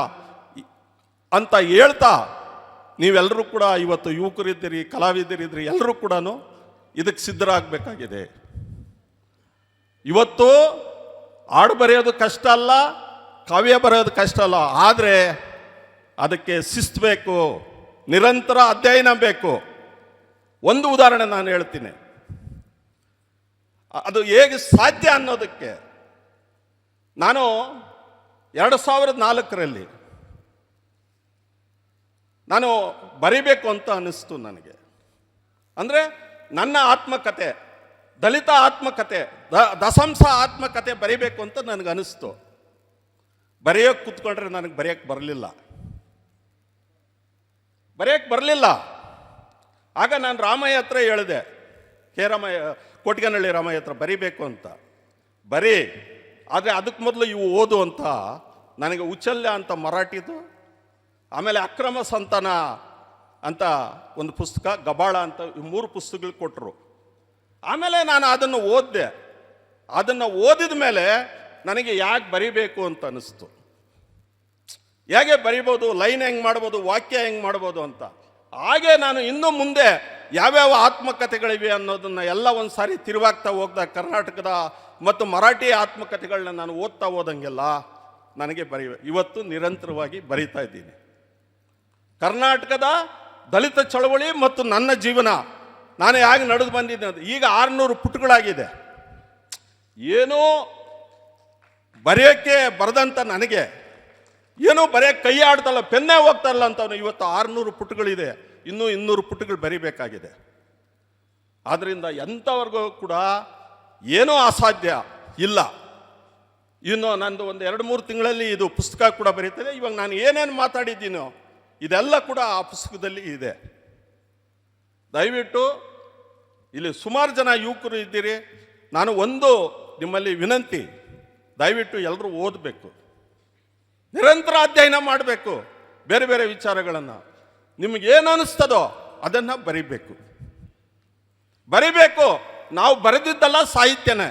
ಅಂತ ಹೇಳ್ತಾ, ನೀವೆಲ್ಲರೂ ಕೂಡ ಇವತ್ತು ಯುವಕರಿದ್ದೀರಿ, ಕಲಾವಿದರಿದ್ದೀರಿ, ಎಲ್ಲರೂ ಕೂಡ ಇದಕ್ಕೆ ಸಿದ್ಧರಾಗಬೇಕಾಗಿದೆ. ಇವತ್ತು ಹಾಡು ಬರೆಯೋದು ಕಷ್ಟ ಅಲ್ಲ, ಕಾವ್ಯ ಬರೆಯೋದು ಕಷ್ಟ ಅಲ್ಲ, ಆದರೆ ಅದಕ್ಕೆ ಶಿಸ್ತು ಬೇಕು, ನಿರಂತರ ಅಧ್ಯಯನ ಬೇಕು. ಒಂದು ಉದಾಹರಣೆ ನಾನು ಹೇಳ್ತೀನಿ, ಅದು ಹೇಗೆ ಸಾಧ್ಯ ಅನ್ನೋದಕ್ಕೆ. ನಾನು 2004ರಲ್ಲಿ ನಾನು ಬರಿಬೇಕು ಅಂತ ಅನ್ನಿಸ್ತು ನನಗೆ. ಅಂದರೆ ನನ್ನ ಆತ್ಮಕತೆ, ದಲಿತ ಆತ್ಮಕತೆ, ದಸಂಸ ಆತ್ಮಕತೆ ಬರಿಬೇಕು ಅಂತ ನನಗೆ ಅನಿಸ್ತು. ಬರೆಯೋಕ್ಕೆ ಕೂತ್ಕೊಂಡ್ರೆ ನನಗೆ ಬರೆಯೋಕ್ಕೆ ಬರಲಿಲ್ಲ. ಆಗ ನಾನು ರಾಮಯ್ಯ ಹತ್ರ ಹೇಳಿದೆ, ಕೋಟಿಗನಹಳ್ಳಿ ರಾಮಯ್ಯ ಹತ್ರ ಬರಿಬೇಕು ಅಂತ. ಆದರೆ ಅದಕ್ಕೆ ಮೊದಲು ಇವು ಓದು ಅಂತ ನನಗೆ ಉಚ್ಚಲ್ಯ ಅಂತ ಮರಾಠಿದು, ಆಮೇಲೆ ಅಕ್ರಮ ಸಂತಾನ ಅಂತ ಒಂದು ಪುಸ್ತಕ, ಗಬಾಳ ಅಂತ, ಈ 3 ಪುಸ್ತಕಗಳು ಕೊಟ್ಟರು. ಆಮೇಲೆ ನಾನು ಅದನ್ನು ಓದಿದೆ. ಅದನ್ನು ಓದಿದ ಮೇಲೆ ನನಗೆ ಯಾಕೆ ಬರಿಬೇಕು ಅಂತ ಅನಿಸ್ತು. ಹೇಗೆ ಬರಿಬೋದು, ಲೈನ್ ಹೆಂಗೆ ಮಾಡ್ಬೋದು, ವಾಕ್ಯ ಹೆಂಗೆ ಮಾಡ್ಬೋದು ಅಂತ. ಹಾಗೆ ನಾನು ಇನ್ನು ಮುಂದೆ ಯಾವ್ಯಾವ ಆತ್ಮಕಥೆಗಳಿವೆ ಅನ್ನೋದನ್ನು ಎಲ್ಲ ಒಂದು ಸಾರಿ ತಿರುವಾಗ್ತಾ ಹೋಗ್ದಾಗ ಕರ್ನಾಟಕದ ಮತ್ತು ಮರಾಠಿ ಆತ್ಮಕಥೆಗಳನ್ನ ನಾನು ಓದ್ತಾ ಹೋದಂಗೆಲ್ಲ ನನಗೆ ಇವತ್ತು ನಿರಂತರವಾಗಿ ಬರೀತಾ ಇದ್ದೀನಿ. ಕರ್ನಾಟಕದ ದಲಿತ ಚಳವಳಿ ಮತ್ತು ನನ್ನ ಜೀವನ, ನಾನು ಹೇಗೆ ನಡೆದು ಬಂದಿದ್ದೆ. ಈಗ 600 ಪುಟಗಳಾಗಿದೆ. ಏನೋ ಬರೆಯೋಕ್ಕೆ ಬರೆದಂಥ ನನಗೆ ಏನೋ ಬರೆಯೋಕ್ಕೆ ಕೈ ಆಡ್ತಲ್ಲ, ಪೆನ್ನೇ ಹೋಗ್ತಾ ಇಲ್ಲ ಅಂತವನು. ಇವತ್ತು 600 ಪುಟಗಳಿದೆ, ಇನ್ನೂ 200 ಪುಟಗಳು ಬರಿಬೇಕಾಗಿದೆ. ಆದ್ದರಿಂದ ಎಂಥವ್ರಿಗೂ ಕೂಡ ಏನೂ ಅಸಾಧ್ಯ ಇಲ್ಲ. ಇನ್ನು ನಂದು ಒಂದು 2-3 ತಿಂಗಳಲ್ಲಿ ಇದು ಪುಸ್ತಕ ಕೂಡ ಬರೀತದೆ. ಇವಾಗ ನಾನು ಏನೇನು ಮಾತಾಡಿದ್ದೀನೋ ಇದೆಲ್ಲ ಕೂಡ ಆ ಪುಸ್ತಕದಲ್ಲಿ ಇದೆ. ದಯವಿಟ್ಟು ಇಲ್ಲಿ ಸುಮಾರು ಜನ ಯುವಕರು ಇದ್ದೀರಿ. ನಾನು ಒಂದು ನಿಮ್ಮಲ್ಲಿ ವಿನಂತಿ, ದಯವಿಟ್ಟು ಎಲ್ಲರೂ ಓದಬೇಕು, ನಿರಂತರ ಅಧ್ಯಯನ ಮಾಡಬೇಕು. ಬೇರೆ ಬೇರೆ ವಿಚಾರಗಳನ್ನು ನಿಮಗೇನು ಅನ್ನಿಸ್ತದೋ ಅದನ್ನು ಬರಿಬೇಕು. ನಾವು ಬರೆದಿದ್ದಲ್ಲ ಸಾಹಿತ್ಯನೇ.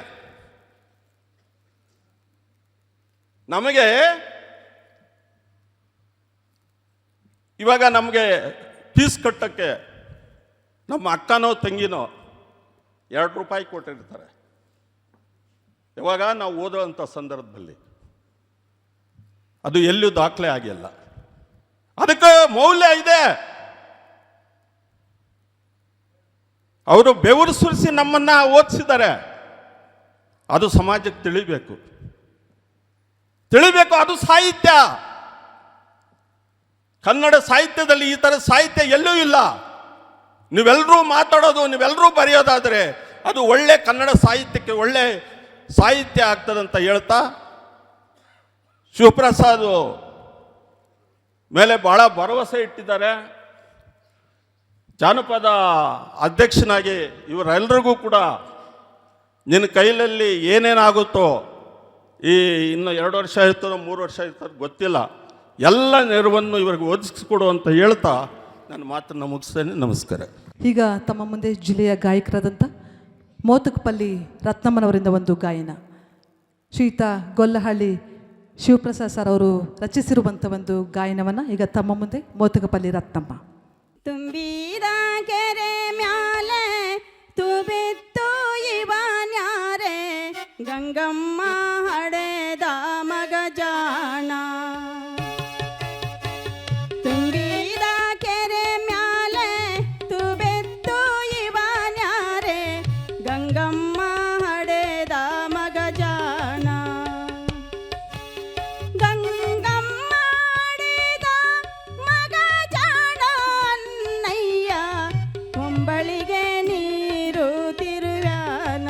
ನಮಗೆ ಇವಾಗ ನಮಗೆ ಫೀಸ್ ಕಟ್ಟೋಕ್ಕೆ ನಮ್ಮ ಅಕ್ಕನೋ ತಂಗಿನೋ 2 ರೂಪಾಯಿ ಕೊಟ್ಟಿರ್ತಾರೆ. ಇವಾಗ ನಾವು ಓದೋವಂಥ ಸಂದರ್ಭದಲ್ಲಿ ಅದು ಎಲ್ಲೂ ದಾಖಲೆ ಆಗಿಲ್ಲ. ಅದಕ್ಕೆ ಮೌಲ್ಯ ಇದೆ. ಅವರು ಬೆವರು ಸುರಿಸಿ ನಮ್ಮನ್ನ ಓದಿಸಿದ್ದಾರೆ. ಅದು ಸಮಾಜಕ್ಕೆ ತಿಳಿಬೇಕು. ಅದು ಸಾಹಿತ್ಯ. ಕನ್ನಡ ಸಾಹಿತ್ಯದಲ್ಲಿ ಈ ಥರ ಸಾಹಿತ್ಯ ಎಲ್ಲೂ ಇಲ್ಲ. ನೀವೆಲ್ಲರೂ ಮಾತಾಡೋದು, ನೀವೆಲ್ಲರೂ ಬರೆಯೋದಾದರೆ ಅದು ಒಳ್ಳೆ ಕನ್ನಡ ಸಾಹಿತ್ಯಕ್ಕೆ ಒಳ್ಳೆ ಸಾಹಿತ್ಯ ಆಗ್ತದಂತ ಹೇಳ್ತಾ, ಶಿವಪ್ರಸಾದ್ ಮೇಲೆ ಬಹಳ ಭರವಸೆ ಇಟ್ಟಿದ್ದಾರೆ. ಜಾನಪದ ಅಧ್ಯಕ್ಷನಾಗಿ ಇವರೆಲ್ಲರಿಗೂ ಕೂಡ ನಿನ್ನ ಕೈಯಲ್ಲಿ ಏನೇನಾಗುತ್ತೋ, ಇನ್ನು 2 ವರ್ಷ ಇರ್ತದೋ 3 ವರ್ಷ ಇರ್ತದೋ ಗೊತ್ತಿಲ್ಲ, ಎಲ್ಲ ನೆರವನ್ನು ಇವರಿಗೆ ಒದಗಿಸ್ಕೊಡು ಅಂತ ಹೇಳ್ತಾ ನನ್ನ ಮಾತನ್ನು ಮುಗಿಸ್ತೇನೆ. ನಮಸ್ಕಾರ. ಈಗ ತಮ್ಮ ಮುಂದೆ ಜಿಲ್ಲೆಯ ಗಾಯಕರಾದಂಥ ಮೋತಕಪಲ್ಲಿ ರತ್ನಮ್ಮನವರಿಂದ ಒಂದು ಗಾಯನ. ಶ್ರೀಯುತ ಗೊಲ್ಲಹಳ್ಳಿ ಶಿವಪ್ರಸಾದ್ ಸರ್ ಅವರು ರಚಿಸಿರುವಂಥ ಒಂದು ಗಾಯನವನ್ನು ಈಗ ತಮ್ಮ ಮುಂದೆ ಮೋತಕಪಲ್ಲಿ ರತ್ನಮ್ಮ. ತುಂಬಿದ ಕೆರೆ ಮ್ಯಾಲೆ ತುಬಿತ್ತು ಇವನ್ಯಾರೆ ಗಂಗಮ್ಮ ಹಡೆದ ಮಗ ಜಾಣ. ತುಂಬಿದ ಕೆರೆ ಮ್ಯಾಲೆ ತುಬಿತ್ತು ಇವನ್ಯಾರೆ ಗಂಗಮ್ಮ ಹಡೆದ ಮಗ ಜಾಣ. ಗಂಗಮ್ಮ ಹಡೆದ ಮಗ ಜಾಣ ಅನ್ನಯ್ಯ ಒಂಬಳಿಗೆ ನೀರು ತಿರುವ್ಯಾನ.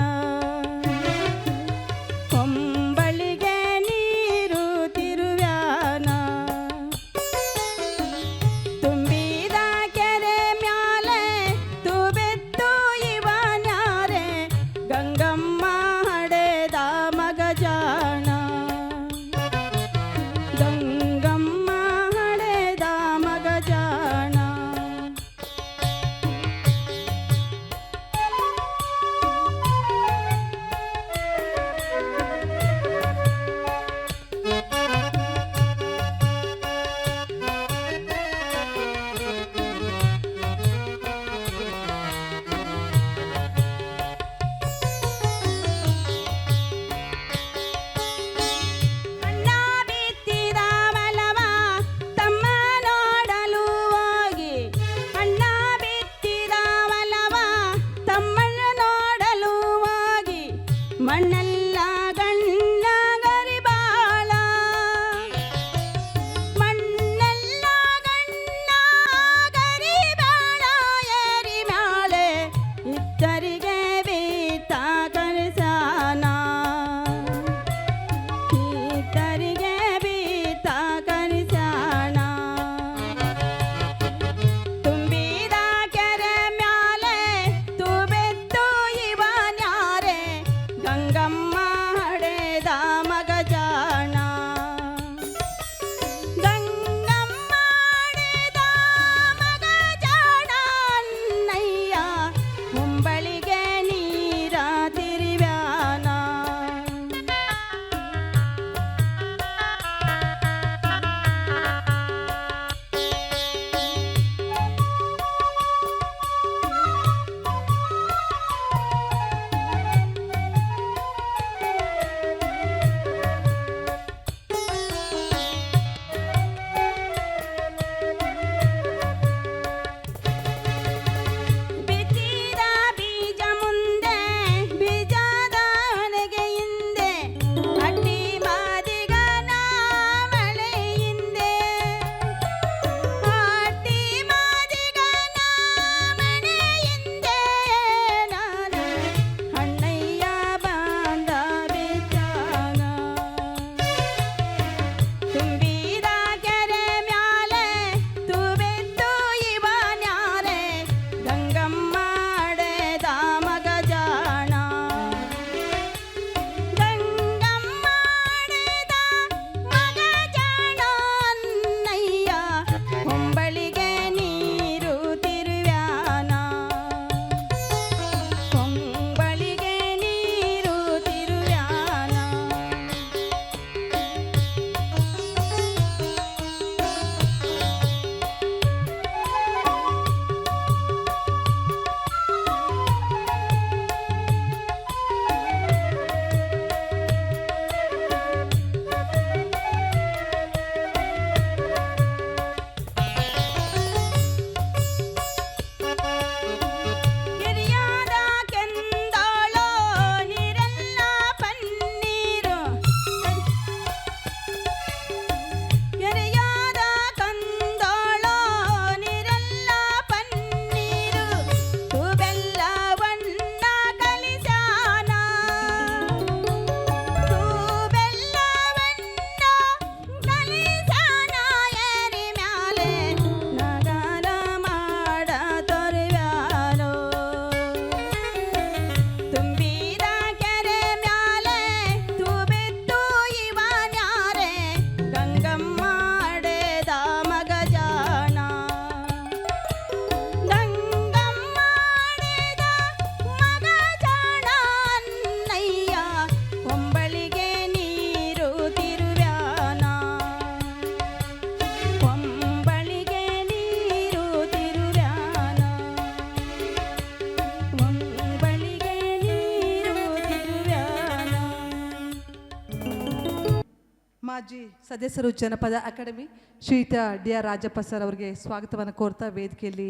ಮಾಜಿ ಸದಸ್ಯರು ಜನಪದ ಅಕಾಡೆಮಿ ಶ್ರೀಯುತ DR ರಾಜಪ್ಪ ಸರ್ ಅವರಿಗೆ ಸ್ವಾಗತವನ್ನು ಕೋರ್ತಾ ವೇದಿಕೆಯಲ್ಲಿ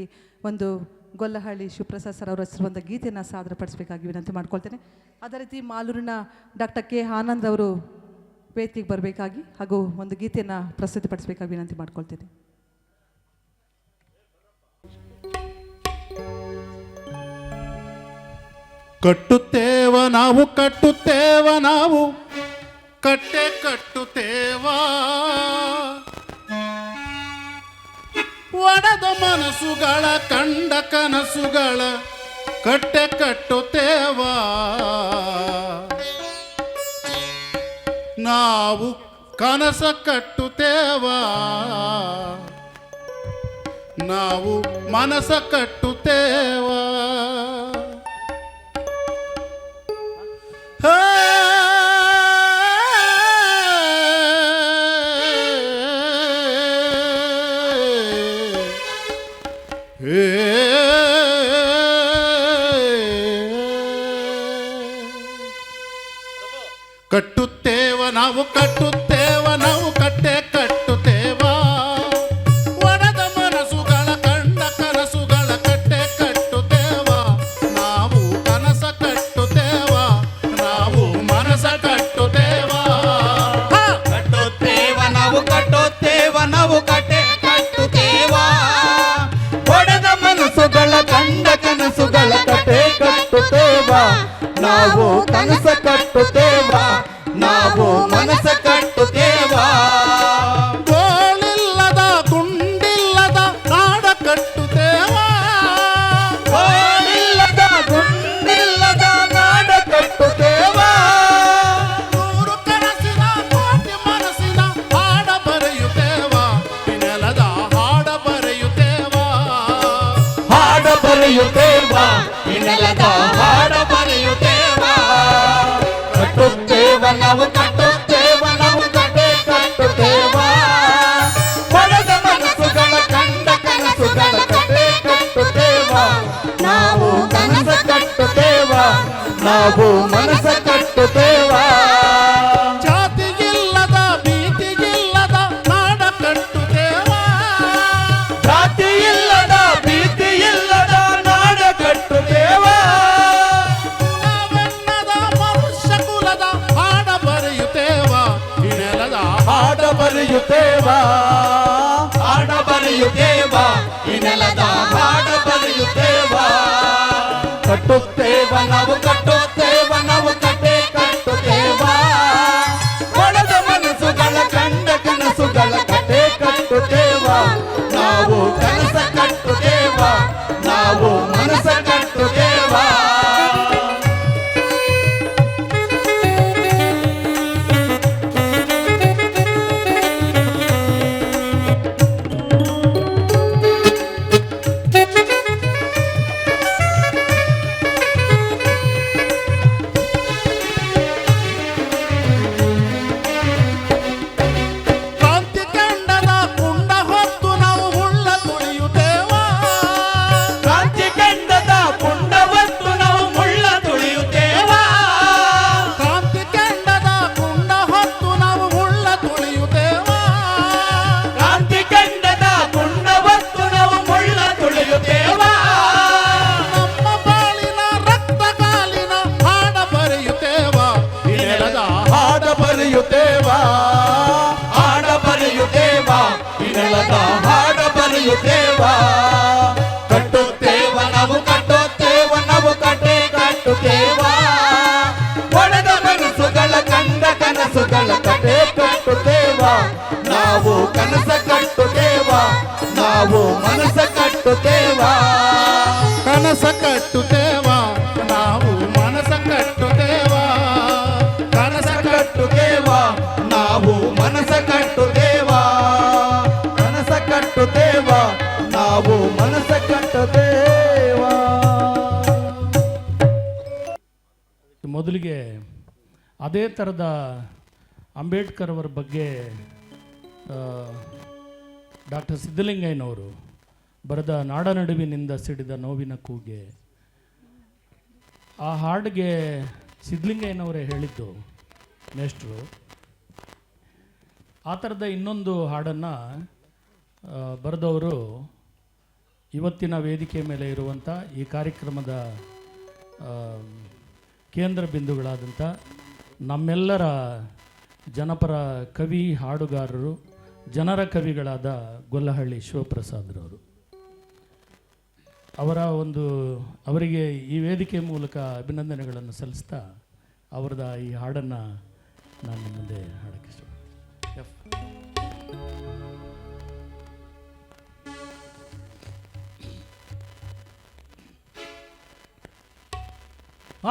ಒಂದು ಗೊಲ್ಲಹಳ್ಳಿ ಶಿವಪ್ರಸಾದ್ ಸರ್ ಅವರ ಹೆಸರು ಗೀತೆಯನ್ನು ಸಾದರಪಡಿಸಬೇಕಾಗಿ ವಿನಂತಿ ಮಾಡ್ಕೊಳ್ತೇನೆ. ಅದೇ ರೀತಿ ಮಾಲೂರಿನ ಡಾಕ್ಟರ್ ಕೆ ಆನಂದ್ ಅವರು ವೇದಿಕೆಗೆ ಬರಬೇಕಾಗಿ ಹಾಗೂ ಒಂದು ಗೀತೆಯನ್ನು ಪ್ರಸ್ತುತಿಪಡಿಸಬೇಕಾಗಿ ವಿನಂತಿ ಮಾಡ್ಕೊಳ್ತೇನೆ. ಕಟ್ಟುತ್ತೇವ ನಾವು ಕಟ್ಟುತ್ತೇವ ನಾವು ಕಟ್ಟೆ ಕಟ್ಟುತ್ತೇವ ಒಡೆದ ಮನಸ್ಸುಗಳ ಕಂಡ ಕನಸುಗಳ ಕಟ್ಟೆ ಕಟ್ಟುತ್ತೇವ ನಾವು ಕನಸ ಕಟ್ಟುತ್ತೇವ ನಾವು ಮನಸ ಕಟ್ಟುತ್ತೇವ ಕಟ್ಟುತ್ತೇವ ನಾವು ಕಟ್ಟುತ್ತೇವ ನಾವು ಕಟ್ಟೆ ಕಟ್ಟುತ್ತೇವ ಒಡೆದ ಮನಸ್ಸುಗಳ ಕಂಡ ಕನಸುಗಳ ಕಟ್ಟೆ ಕಟ್ಟುತ್ತೇವ ನಾವು ಕನಸ ಕಟ್ಟುತ್ತೇವ ನಾವು ಮನಸ ಕಟ್ಟುತ್ತೇವ ಕಟ್ಟುತ್ತೇವ ನಾವು ಕಟ್ಟುತ್ತೇವ ನಾವು ಕಟ್ಟೆ ಕಟ್ಟುತ್ತೇವ ಒಡೆದ ಮನಸ್ಸುಗಳ ಕಂಡ ಕನಸುಗಳ ಕಟ್ಟೆ ಕಟ್ಟುತ್ತೇವ ನಾವು ಕನಸ ಕಟ್ಟುತ್ತೇವ ನಾವು ಮನಸ ಕಟ್ಟುತ್ತೇವ ಗೋಳಿಲ್ಲದ ಗುಂಡಿಲ್ಲದ ನಾಡ ಕಟ್ಟುತ್ತೇವ ಗೋಳಿಲ್ಲದ ಗುಂಡಿಲ್ಲದ ನಾಡ ಕಟ್ಟುತ್ತೇವ ನೂರು ಕನಸಿನ ಕೋಟಿ ಮನಸ್ಸಿನ ಹಾಡ ಬರೆಯುತ್ತೇವ ಈ ನೆಲದ ಹಾಡ ಬರೆಯುತ್ತೇವ ಹಾಡ ಬರೆಯುತ್ತೇವ ಈ ನೆಲದ ಹಾಡ ಬರೆಯುತ್ತೇವ ಕಟ್ಟುತ್ತೇವ ನಾವು ಕಟ್ಟುತ್ತೇವ ನಾವು ಕಟ್ಟೆ ಕಟ್ಟುತ್ತೇವ ಒಡೆದ ಮನಸ್ಸುಗಳ ಕಂಡ ಕನಸುಗಳ ಕಟ್ಟೆ ಕಟ್ಟುತ್ತೇವ ನಾವು ಕನಸ ಕಟ್ಟುತ್ತೇವ ನಾವು ಮನಸ ಕಟ್ಟುತ್ತೇವ ಜಾತಿಗಿಲ್ಲದ ಭೀತಿಗಿಲ್ಲದ ನಾಡ ಕಟ್ಟುತ್ತೇವ ಜಾತಿ ಇಲ್ಲದ ಭೀತಿ ಇಲ್ಲದ ನಾಡ ಕಟ್ಟುತ್ತೇವ ಕುಲವೆನ್ನದ ಮನುಷ್ಯ ಕುಲದ ಹಾಡ ಬರೆಯುತ್ತೇವ ಈ ನೆಲದ ಹಾಡ ಬರೆಯುತ್ತೇವ ಹಾಡ ಬರೆಯುತ್ತೇವ ಈ ನೆಲದ ಹಾಡ ಬರೆಯುತ್ತೇವ ಕಟ್ಟುತ್ತೇವ ನಾವು ಕಟ್ಟುತ್ತೇವ ನಾವು ಕಟ್ಟೆ ಕಟ್ಟುತ್ತೇವ ಒಡೆದ ಮನಸ್ಸುಗಳ ಕಂಡ ಕನಸುಗಳ ಕಟ್ಟೆ ಕಟ್ಟುತ್ತೇವ ನಾವು ಕನಸ ಕಟ್ಟುತ್ತೇವ ನಾವು ಮನಸ ಕಟ್ಟುತ್ತೇವ ಕ್ರಾಂತಿ ಕಂಡದ ಕುಂಡ ಹೊತ್ತು ನಾವು ಮುಳ್ಳ ತುಳಿಯುತ್ತೇವ ಕ್ರಾಂತಿ ಕಂಡದ ಪುಂಡವತ್ತು ನಾವು ಮುಳ್ಳ ತುಳಿಯುತ್ತೇವ ಕ್ರಾಂತಿ ಕಂಡದ ಕುಂಡ ಹೊತ್ತು ನಾವು ಮುಳ್ಳ ತುಳಿಯುತ್ತೇವ ಕ್ರಾಂತಿ ಕಂಡದ ಪುಂಡವತ್ತು ನಾವು ಮುಳ್ಳ ತುಳಿಯುತ್ತೇವ ನಮ್ಮ ಬಾಳಿನ ರಕ್ತ ಕಾಲಿನ ಹಾಡ ಬರೆಯುತ್ತೇವ ಈ ನೆಲದ ಹಾಡ ಬರೆಯುತ್ತೇವ ಹಾಡ ಬರೆಯುತ್ತೇವ ಈ ನೆಲದ ಹಾಡ ಬರೆಯುತ್ತೇವ ಕಟ್ಟುತ್ತೇವ ನಾವು ಕಟ್ಟುತ್ತೇವ ನಾವು ಕಟ್ಟೆ ಕಟ್ಟುತ್ತೇವ ಒಡೆದ ಮನಸ್ಸುಗಳ ಕಂಡ ಕನಸುಗಳ ಕಟ್ಟೆ ಕಟ್ಟುತ್ತೇವ ನಾವು ಕನಸ ಕಟ್ಟುತ್ತೇವ ನಾವು ಮನಸ ಕಟ್ಟುತ್ತೇವ ಕನಸ ಕಟ್ಟುತ್ತೇವ ನಾವು ಮನಸ ಕಟ್ಟುತ್ತೇವ ಕನಸ ಕಟ್ಟುತ್ತೇವ ನಾವು ಮನಸ ಕಟ್ಟುತ್ತೇವ ಕನಸ ಕಟ್ಟುತ್ತೇವ ನಾವು ಮನಸ ಕಟ್ಟುತ್ತೇವ. ಮೊದಲಿಗೆ ಅದೇ ಥರದ ಅಂಬೇಡ್ಕರ್ ಅವರ ಬಗ್ಗೆ ಡಾಕ್ಟರ್ ಸಿದ್ದಲಿಂಗಯ್ಯನವರು ಬರೆದ ನಾಡನಡುವಿನಿಂದ ಸಿಡಿದ ನೋವಿನ ಕೂಗೆ, ಆ ಹಾಡಿಗೆ ಸಿದ್ದಲಿಂಗಯ್ಯನವರೇ ಹೇಳಿದ್ದು ಮೇಷ್ಟ್ರು, ಆ ಥರದ ಇನ್ನೊಂದು ಹಾಡನ್ನು ಬರೆದವರು ಇವತ್ತಿನ ವೇದಿಕೆ ಮೇಲೆ ಇರುವಂಥ ಈ ಕಾರ್ಯಕ್ರಮದ ಕೇಂದ್ರ ಬಿಂದುಗಳಾದಂಥ ನಮ್ಮೆಲ್ಲರ ಜನಪರ ಕವಿ ಹಾಡುಗಾರರು, ಜನರ ಕವಿಗಳಾದ ಗೊಲ್ಲಹಳ್ಳಿ ಶಿವಪ್ರಸಾದ್ರವರು. ಅವರಿಗೆ ಈ ವೇದಿಕೆ ಮೂಲಕ ಅಭಿನಂದನೆಗಳನ್ನು ಸಲ್ಲಿಸ್ತಾ ಅವರದ ಈ ಹಾಡನ್ನು ನಾನು ನಿಮ್ಮ ಮುಂದೆ ಹಾಡಕ್ಕೆ ಇಷ್ಟಪಡ್ತೀನಿ.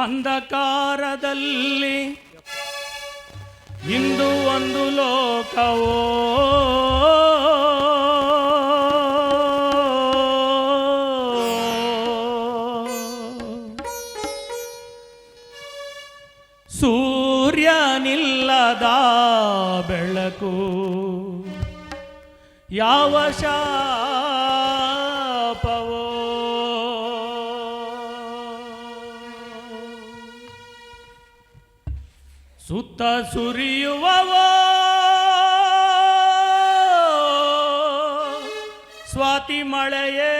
ಅಂಧಕಾರದಲ್ಲಿ ಇಂದು ಒಂದು ಲೋಕವೋ ಸೂರ್ಯನಿಲ್ಲದ ಬೆಳಕು ಯಾವ ಶಾಪವೋ ಸುತ್ತ ಸುರಿಯುವವೋ ಸ್ವಾತಿ ಮಳೆಯೇ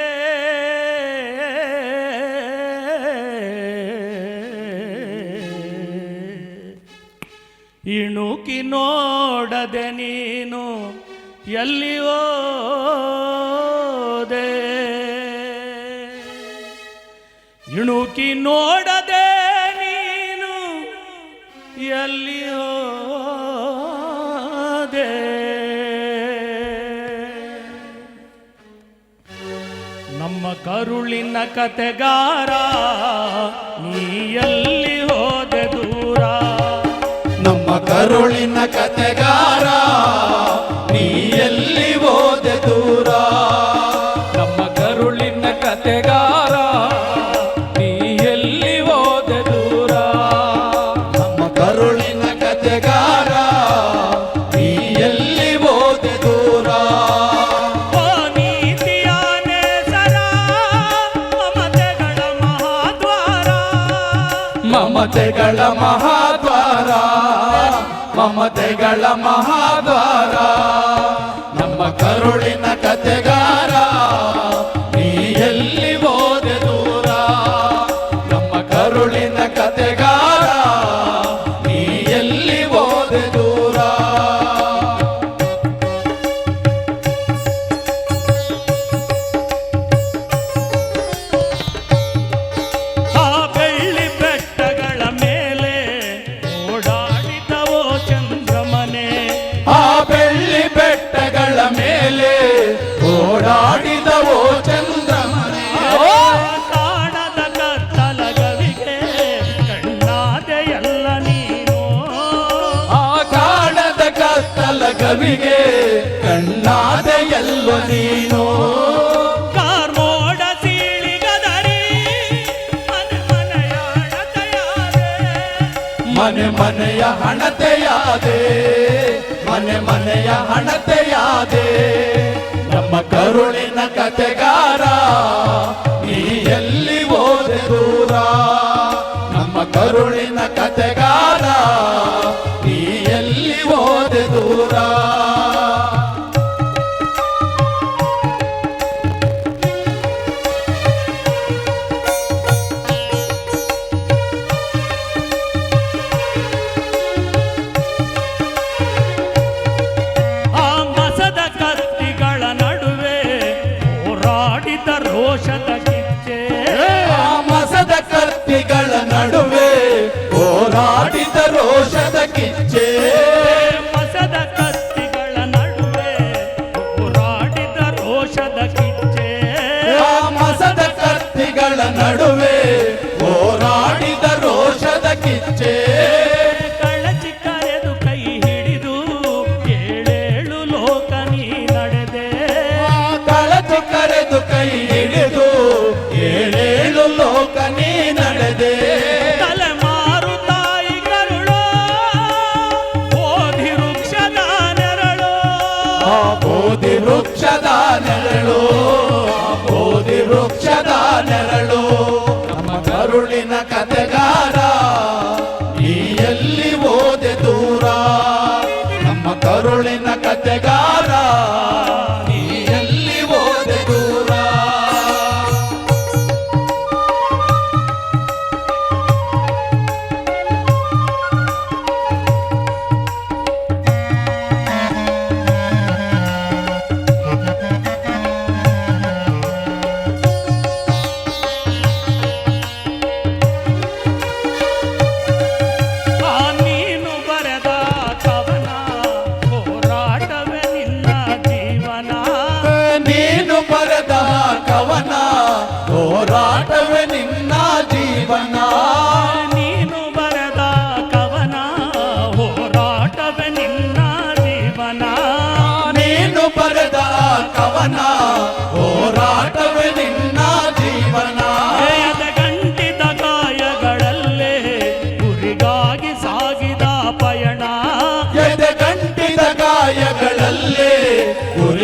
ಇಣುಕಿ ನೋಡದೆ ನೀನು ಎಲ್ಲಿ ಹೋದೆ, ಇಣುಕಿ ನೋಡದೆ ನೀನು ಎಲ್ಲಿ ಹೋದೆ. ನಮ್ಮ ಕರುಳಿನ ಕತೆಗಾರ ನೀ ಎಲ್ಲಿ ಹೋದೆ ದೂರ, ನಮ್ಮ ಕರುಳಿನ ಕತೆಗಾರ ನೀ ಎಲ್ಲಿ ಹೋದೆ ದೂರ, ನಮ್ಮ ಕರುಳಿನ ಕತೆಗಾರ ನೀ ಎಲ್ಲಿ ಹೋದೆ ದೂರ, ನಮ್ಮ ಕರುಳಿನ ಕತೆಗಾರ ನೀ ಎಲ್ಲಿ ಹೋದೆ ದೂರ. ಓ ನೀತಿಯ ನೇಸರ ಮಮತೆಗಳ ಮಹಾದ್ವಾರ, ಮಮತೆಗಳ ಮಹಾದ್ವಾರ, ಮಮತೆಗಳ ಮಹಾದ್ವಾರ, ನಮ್ಮ ಕರುಳಿನ ಕತೆಗಾರ ನೀ ಎಲ್ಲಿ ಹೋದೆ ದೂರ, ನಮ್ಮ ಕರುಳಿನ ಕತೆಗಾರ ನೀ ಎಲ್ಲಿ ಹೋದೆ ದೂರ. ಆ ಬೆಳ್ಳಿ ಬೆಟ್ಟಗಳ ಮೇಲೆ ಓಡಾಡಿದವೋ ಚಂದ್ರಮನೆ, ಆ ಬೆಳ್ಳಿ ಬೆಟ್ಟಗಳ ಮೇಲೆ ಓಡಾಡಿದವೋ ಚಂದ್ರಮನೆ, ಕಾಣದ ಕತ್ತಲಗವಿಗೆ ಕಣ್ಣಾದೆಯಲ್ಲ ನೀನು, ಆ ಕಾಣದ ಕತ್ತಲ ಕವಿಗೆ ಕಣ್ಣಾದೆಯಲ್ಲ ನೀನು, ಕಾರ್ಮೋಡ ಸೀಳಿಗದರಿ ಮನೆ ಮನೆಯ ಹಣತೆಯಾದೆ, ಮನೆ ಮನೆಯ ಹಣತೆಯಾದೆ, ಮನೆ ಮನೆಯ ಹಣತೆಯಾದೆ, ನಮ್ಮ ಕರುಳಿನ ಕತೆಗಾರ ನೀ ಎಲ್ಲಿ ಹೋದೆ ದೂರ, ನಮ್ಮ ಕರುಳಿನ ಕತೆಗಾರ ನೀ ಎಲ್ಲಿ ಹೋದೆ ದೂರ. ಆ ಮಸದ ಕತ್ತಿಗಳ ನಡುವೆ ಹೋರಾಡಿದ ರೋಷದ ಕಿಚ್ಚೆ, ಆ ಮಸದ ಕತ್ತಿಗಳ ನಡುವೆ ಹೋರಾಡಿದ ರೋಷದ ಕಿಚ್ಚೆ, ಮಸದ ಕತ್ತಿಗಳ ನಡುವೆ ಹೋರಾಡಿದ ರೋಷದ ಕಿಚ್ಚೆ, ಆ ಮಸದ ಕತ್ತಿಗಳ ನಡುವೆ ಹೋರಾಡಿದ ರೋಷದ ಕಿಚ್ಚೆ, ಕಳಚಿ ಕರೆದು ಕೈ ಹಿಡಿದು ಏಳೇಳು ಲೋಕ ನೀ ನಡೆದೆ, ಕಳಚಿ ಕರೆದು ಕೈ ಹಿಡಿದು ಏಳೇಳು ಲೋಕ ನೀ ನಡೆದೆ, ತಲೆಮಾರು ತಾಯಿ ಕರುಳೋ ಬೋಧಿ ವೃಕ್ಷದ ನೆರಳು, ಆ ಬೋಧಿ ವೃಕ್ಷದ ನೆರಳು, ಆ ಬೋಧಿ ವೃಕ್ಷದ ನೆರಳು, ನಮ್ಮ ಕರುಳಿನ ಕತೆಗಾರ ನೀ ಎಲ್ಲಿ ಹೋದೆ ದೂರ, ನಮ್ಮ ಕರುಳಿನ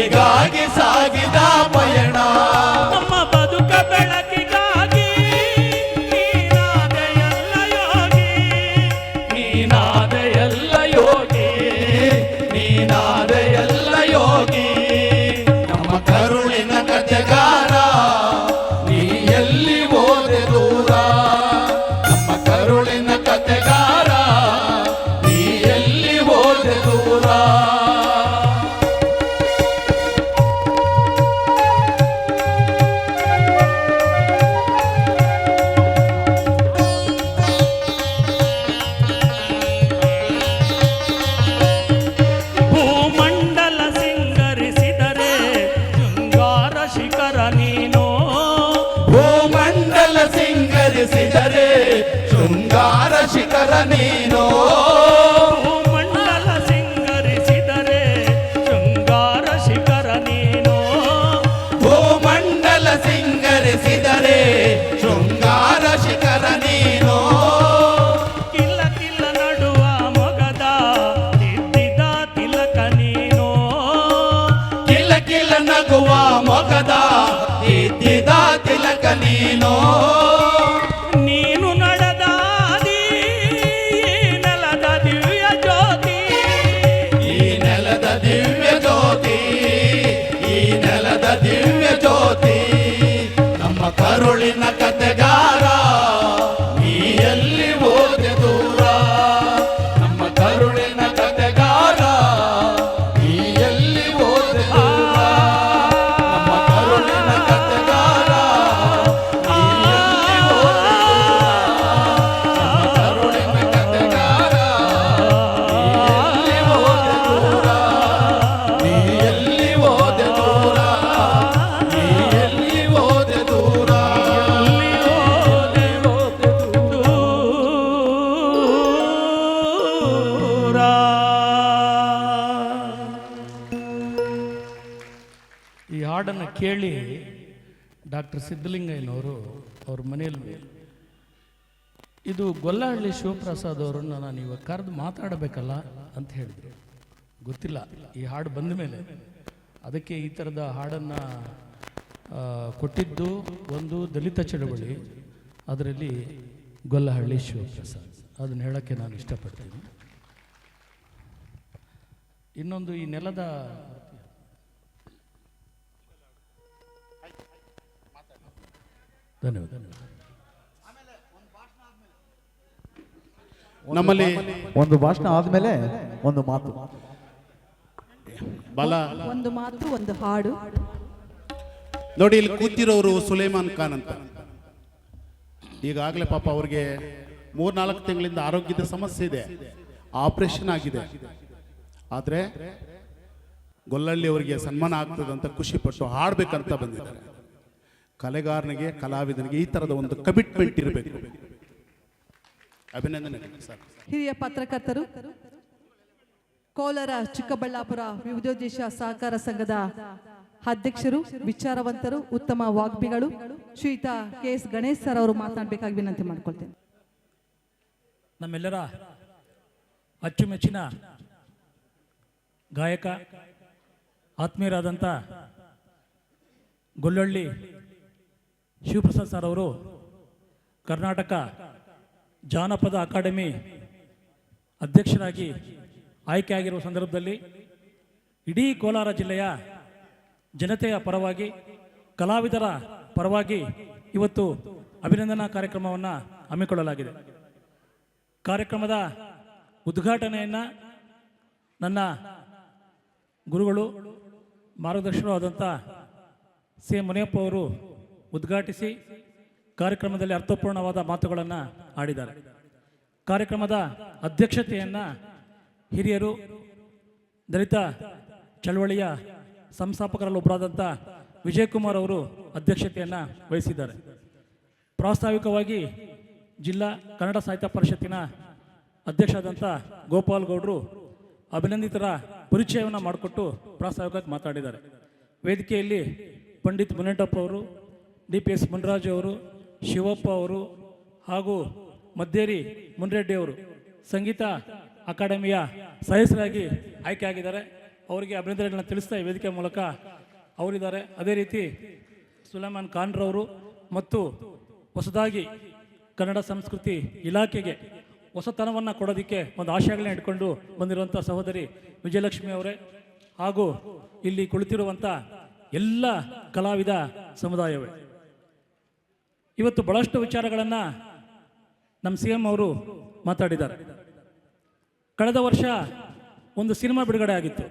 ಬಾಳಿಗಾಗಿ ಸಾಗಿದ ಪಯಣ ನಮ್ಮ ಬದುಕ ಬೆಳಕಿಗಾಗಿ ನೀನಾದ ಎಲ್ಲ ಯೋಗಿ, ನೀನಾದ ಎಲ್ಲ ಯೋಗಿ, ನೀನಾದ ಎಲ್ಲ ಯೋಗಿ, ನಮ್ಮ ಕರುಳಿನ ಕಥೆಗಾರ ನೀ ಎಲ್ಲಿ ಹೋದೆ ದೂರ, ನಮ್ಮ ಕರುಳಿನ ಕಥೆಗಾರ ನೀ ಎಲ್ಲಿ ಹೋದೆ ದೂರ. ಭೂಮಂಡಲ ಸಿಂಗರಿಸಿದರೆ ಶೃಂಗಾರ ಶಿಖರ ನೀನು, ಭೂಮಂಡಲ ಸಿಂಗರಿಸಿದರೆ ಶೃಂಗಾರ ಶಿಖರ ನೀನು, ಭೂಮಂಡಲ ಸಿಂಗರಿಸಿದರೆ ಶೃಂಗಾರ ಶಿಖರ ನೀನು, ಭೂಮಂಡಲ ಸಿಂಗರಿಸಿದರೆ ಶೃಂಗಾರ ಶಿಖರ ನೀನು, ಕಿಲ್ಲ ಕಿಲ್ಲ ನಡುವ ಮೊಗದ ತಿದ್ದಿದ ತಿಲಕ ನೀನು, ಕಿಲ ಕಿಲ ನಗುವ ಮೊಗದ ಇದ್ದಿದ ತಿಲಕ ನೀನು, ನೀನು ನಡೆದಾದಿ ನೆಲದ ದಿವ್ಯ ಜ್ಯೋತಿ, ಈ ನೆಲದ ದಿವ್ಯ ಜ್ಯೋತಿ, ಈ ನೆಲದ ದಿವ್ಯ ಜ್ಯೋತಿ, ನಮ್ಮ ಕರುಳಿನ ಕಥೆಗಾರ ನೀ ಎಲ್ಲಿ ಹೋದೆ ದೂರ, ನಮ್ಮ ಕರುಳಿನ ಕಥೆಗಾರ ನೀ ಎಲ್ಲಿ ಹೋದೆ ದೂರ, ನಮ್ಮ ಕರುಳಿನ ಕಥೆಗಾರ ನೀ ಎಲ್ಲಿ ಹೋದೆ ದೂರ, ನಮ್ಮ ಕರುಳಿನ ಕಥೆಗಾರ ನೀ ಎಲ್ಲಿ ಹೋದೆ ದೂರ, ನೀ ಎಲ್ಲಿ ಹೋದೆ ದೂರ, ನೀ ಎಲ್ಲಿ ಹೋದೆ ದೂರ. ದೂರ. ಈ ಹಾಡನ್ನು ಕೇಳಿ ಡಾಕ್ಟರ್ ಸಿದ್ದಲಿಂಗಯ್ಯನವರು ಅವ್ರ ಮನೆಯಲ್ಲಿ ಇದು ಗೊಲ್ಲಹಳ್ಳಿ ಶಿವಪ್ರಸಾದ್ ಅವರನ್ನು ನಾನು ಇವಾಗ ಕರೆದು ಮಾತಾಡಬೇಕಲ್ಲ ಅಂತ ಹೇಳಿದರು. ಗೊತ್ತಿಲ್ಲ ಈ ಹಾಡು ಬಂದ ಮೇಲೆ ಅದಕ್ಕೆ ಈ ಥರದ ಹಾಡನ್ನು ಕೊಟ್ಟಿದ್ದು ಒಂದು ದಲಿತ ಚಳವಳಿ, ಅದರಲ್ಲಿ ಗೊಲ್ಲಹಳ್ಳಿ ಶಿವಪ್ರಸಾದ್, ಅದನ್ನು ಹೇಳೋಕ್ಕೆ ನಾನು ಇಷ್ಟಪಡ್ತೀನಿ. ಇನ್ನೊಂದು ಈ ನೆಲದ ಧನ್ಯವಾದ. ನಮ್ಮಲ್ಲಿ ಒಂದು ಭಾಷಣ ಆದ್ಮೇಲೆ ಒಂದು ಮಾತು. ಬಲ ಒಂದು ಮಾತು ಒಂದು ಹಾಡು. ನೋಡಿ, ಇಲ್ಲಿ ಕೂತಿರೋರು ಸುಲೇಮಾನ್ ಖಾನ್ ಅಂತ. ಈಗಾಗಲೇ ಪಾಪ ಅವ್ರಿಗೆ 3-4 ತಿಂಗಳಿಂದ ಆರೋಗ್ಯದ ಸಮಸ್ಯೆ ಇದೆ, ಆಪರೇಷನ್ ಆಗಿದೆ. ಆದರೆ ಗೊಲ್ಲಹಳ್ಳಿ ಅವರಿಗೆ ಸನ್ಮಾನ ಆಗ್ತದಂತ ಖುಷಿಪಟ್ಟು ಹಾಡಬೇಕಂತ ಬಂದಿದ್ದಾರೆ. ಕಲೆಗಾರನಿಗೆ, ಕಲಾವಿದನಿಗೆ ಈ ಥರದ ಒಂದು ಕಮಿಟ್ಮೆಂಟ್ ಇರಬೇಕು. ಅಭಿನಂದನೆ ಸರ್. ಹಿರಿಯ ಪತ್ರಕರ್ತರು, ಕೋಲಾರ ಚಿಕ್ಕಬಳ್ಳಾಪುರ ವಿವಿಧೋದ್ದೇಶ ಸಹಕಾರ ಸಂಘದ ಅಧ್ಯಕ್ಷರು, ವಿಚಾರವಂತರು, ಉತ್ತಮ ವಾಗ್ಮಿಗಳು ಶ್ರೀಯುತ KS ಗಣೇಶ್ ಸರ್ ಅವರು ಮಾತನಾಡಬೇಕಾಗಿ ವಿನಂತಿ ಮಾಡ್ಕೊಳ್ತೇನೆ. ನಮ್ಮೆಲ್ಲರ ಅಚ್ಚುಮೆಚ್ಚಿನ ಗಾಯಕ, ಆತ್ಮೀಯರಾದಂಥ ಗೊಲ್ಲಹಳ್ಳಿ ಶಿವಪ್ರಸಾದ್ ಸರ್ ಅವರು ಕರ್ನಾಟಕ ಜಾನಪದ ಅಕಾಡೆಮಿ ಅಧ್ಯಕ್ಷರಾಗಿ ಆಯ್ಕೆಯಾಗಿರುವ ಸಂದರ್ಭದಲ್ಲಿ ಇಡೀ ಕೋಲಾರ ಜಿಲ್ಲೆಯ ಜನತೆಯ ಪರವಾಗಿ, ಕಲಾವಿದರ ಪರವಾಗಿ ಇವತ್ತು ಅಭಿನಂದನಾ ಕಾರ್ಯಕ್ರಮವನ್ನು ಹಮ್ಮಿಕೊಳ್ಳಲಾಗಿದೆ. ಕಾರ್ಯಕ್ರಮದ ಉದ್ಘಾಟನೆಯನ್ನು ನನ್ನ ಗುರುಗಳು, ಮಾರ್ಗದರ್ಶಕರು ಆದಂಥ ಸಿ ಮುನಿಯಪ್ಪ ಅವರು ಉದ್ಘಾಟಿಸಿ ಕಾರ್ಯಕ್ರಮದಲ್ಲಿ ಅರ್ಥಪೂರ್ಣವಾದ ಮಾತುಗಳನ್ನು ಆಡಿದ್ದಾರೆ. ಕಾರ್ಯಕ್ರಮದ ಅಧ್ಯಕ್ಷತೆಯನ್ನು ಹಿರಿಯರು, ದಲಿತ ಚಳವಳಿಯ ಸಂಸ್ಥಾಪಕರಲ್ಲೊಬ್ಬರಾದಂಥ ವಿಜಯಕುಮಾರ್ ಅವರು ಅಧ್ಯಕ್ಷತೆಯನ್ನು ವಹಿಸಿದ್ದಾರೆ. ಪ್ರಾಸ್ತಾವಿಕವಾಗಿ ಜಿಲ್ಲಾ ಕನ್ನಡ ಸಾಹಿತ್ಯ ಪರಿಷತ್ತಿನ ಅಧ್ಯಕ್ಷರಾದಂಥ ಗೋಪಾಲ್ ಗೌಡರು ಅಭಿನಂದಿತರ ಪರಿಚಯವನ್ನು ಮಾಡಿಕೊಟ್ಟು ಪ್ರಾಸ್ತಾವಿಕವಾಗಿ ಮಾತಾಡಿದ್ದಾರೆ. ವೇದಿಕೆಯಲ್ಲಿ ಪಂಡಿತ್ ಮುನೇಟಪ್ಪ ಅವರು, DPS ಮುನ್ರಾಜು ಅವರು, ಶಿವಪ್ಪ ಅವರು ಹಾಗೂ ಮದ್ದೇರಿ ಮುನ್ರೆಡ್ಡಿ ಅವರು ಸಂಗೀತ ಅಕಾಡೆಮಿಯ ಸದಸ್ಯರಾಗಿ ಆಯ್ಕೆಯಾಗಿದ್ದಾರೆ. ಅವರಿಗೆ ಅಭಿನಂದನೆಗಳನ್ನ ತಿಳಿಸ್ತಾ ಈ ವೇದಿಕೆ ಮೂಲಕ ಅವರಿದ್ದಾರೆ. ಅದೇ ರೀತಿ ಸುಲೈಮಾನ್ ಖಾನ್ರವರು ಮತ್ತು ಹೊಸದಾಗಿ ಕನ್ನಡ ಸಂಸ್ಕೃತಿ ಇಲಾಖೆಗೆ ಹೊಸತನವನ್ನು ಕೊಡೋದಕ್ಕೆ ಒಂದು ಆಶಯಗಳನ್ನ ಇಟ್ಕೊಂಡು ಬಂದಿರುವಂಥ ಸಹೋದರಿ ವಿಜಯಲಕ್ಷ್ಮಿ ಅವರೇ ಹಾಗೂ ಇಲ್ಲಿ ಕುಳಿತಿರುವಂಥ ಎಲ್ಲ ಕಲಾವಿದ ಸಮುದಾಯವೇ. ಇವತ್ತು ಬಹಳಷ್ಟು ವಿಚಾರಗಳನ್ನು ನಮ್ಮ CM ಅವರು ಮಾತಾಡಿದ್ದಾರೆ. ಕಳೆದ ವರ್ಷ ಒಂದು ಸಿನಿಮಾ ಬಿಡುಗಡೆ ಆಗಿತ್ತು,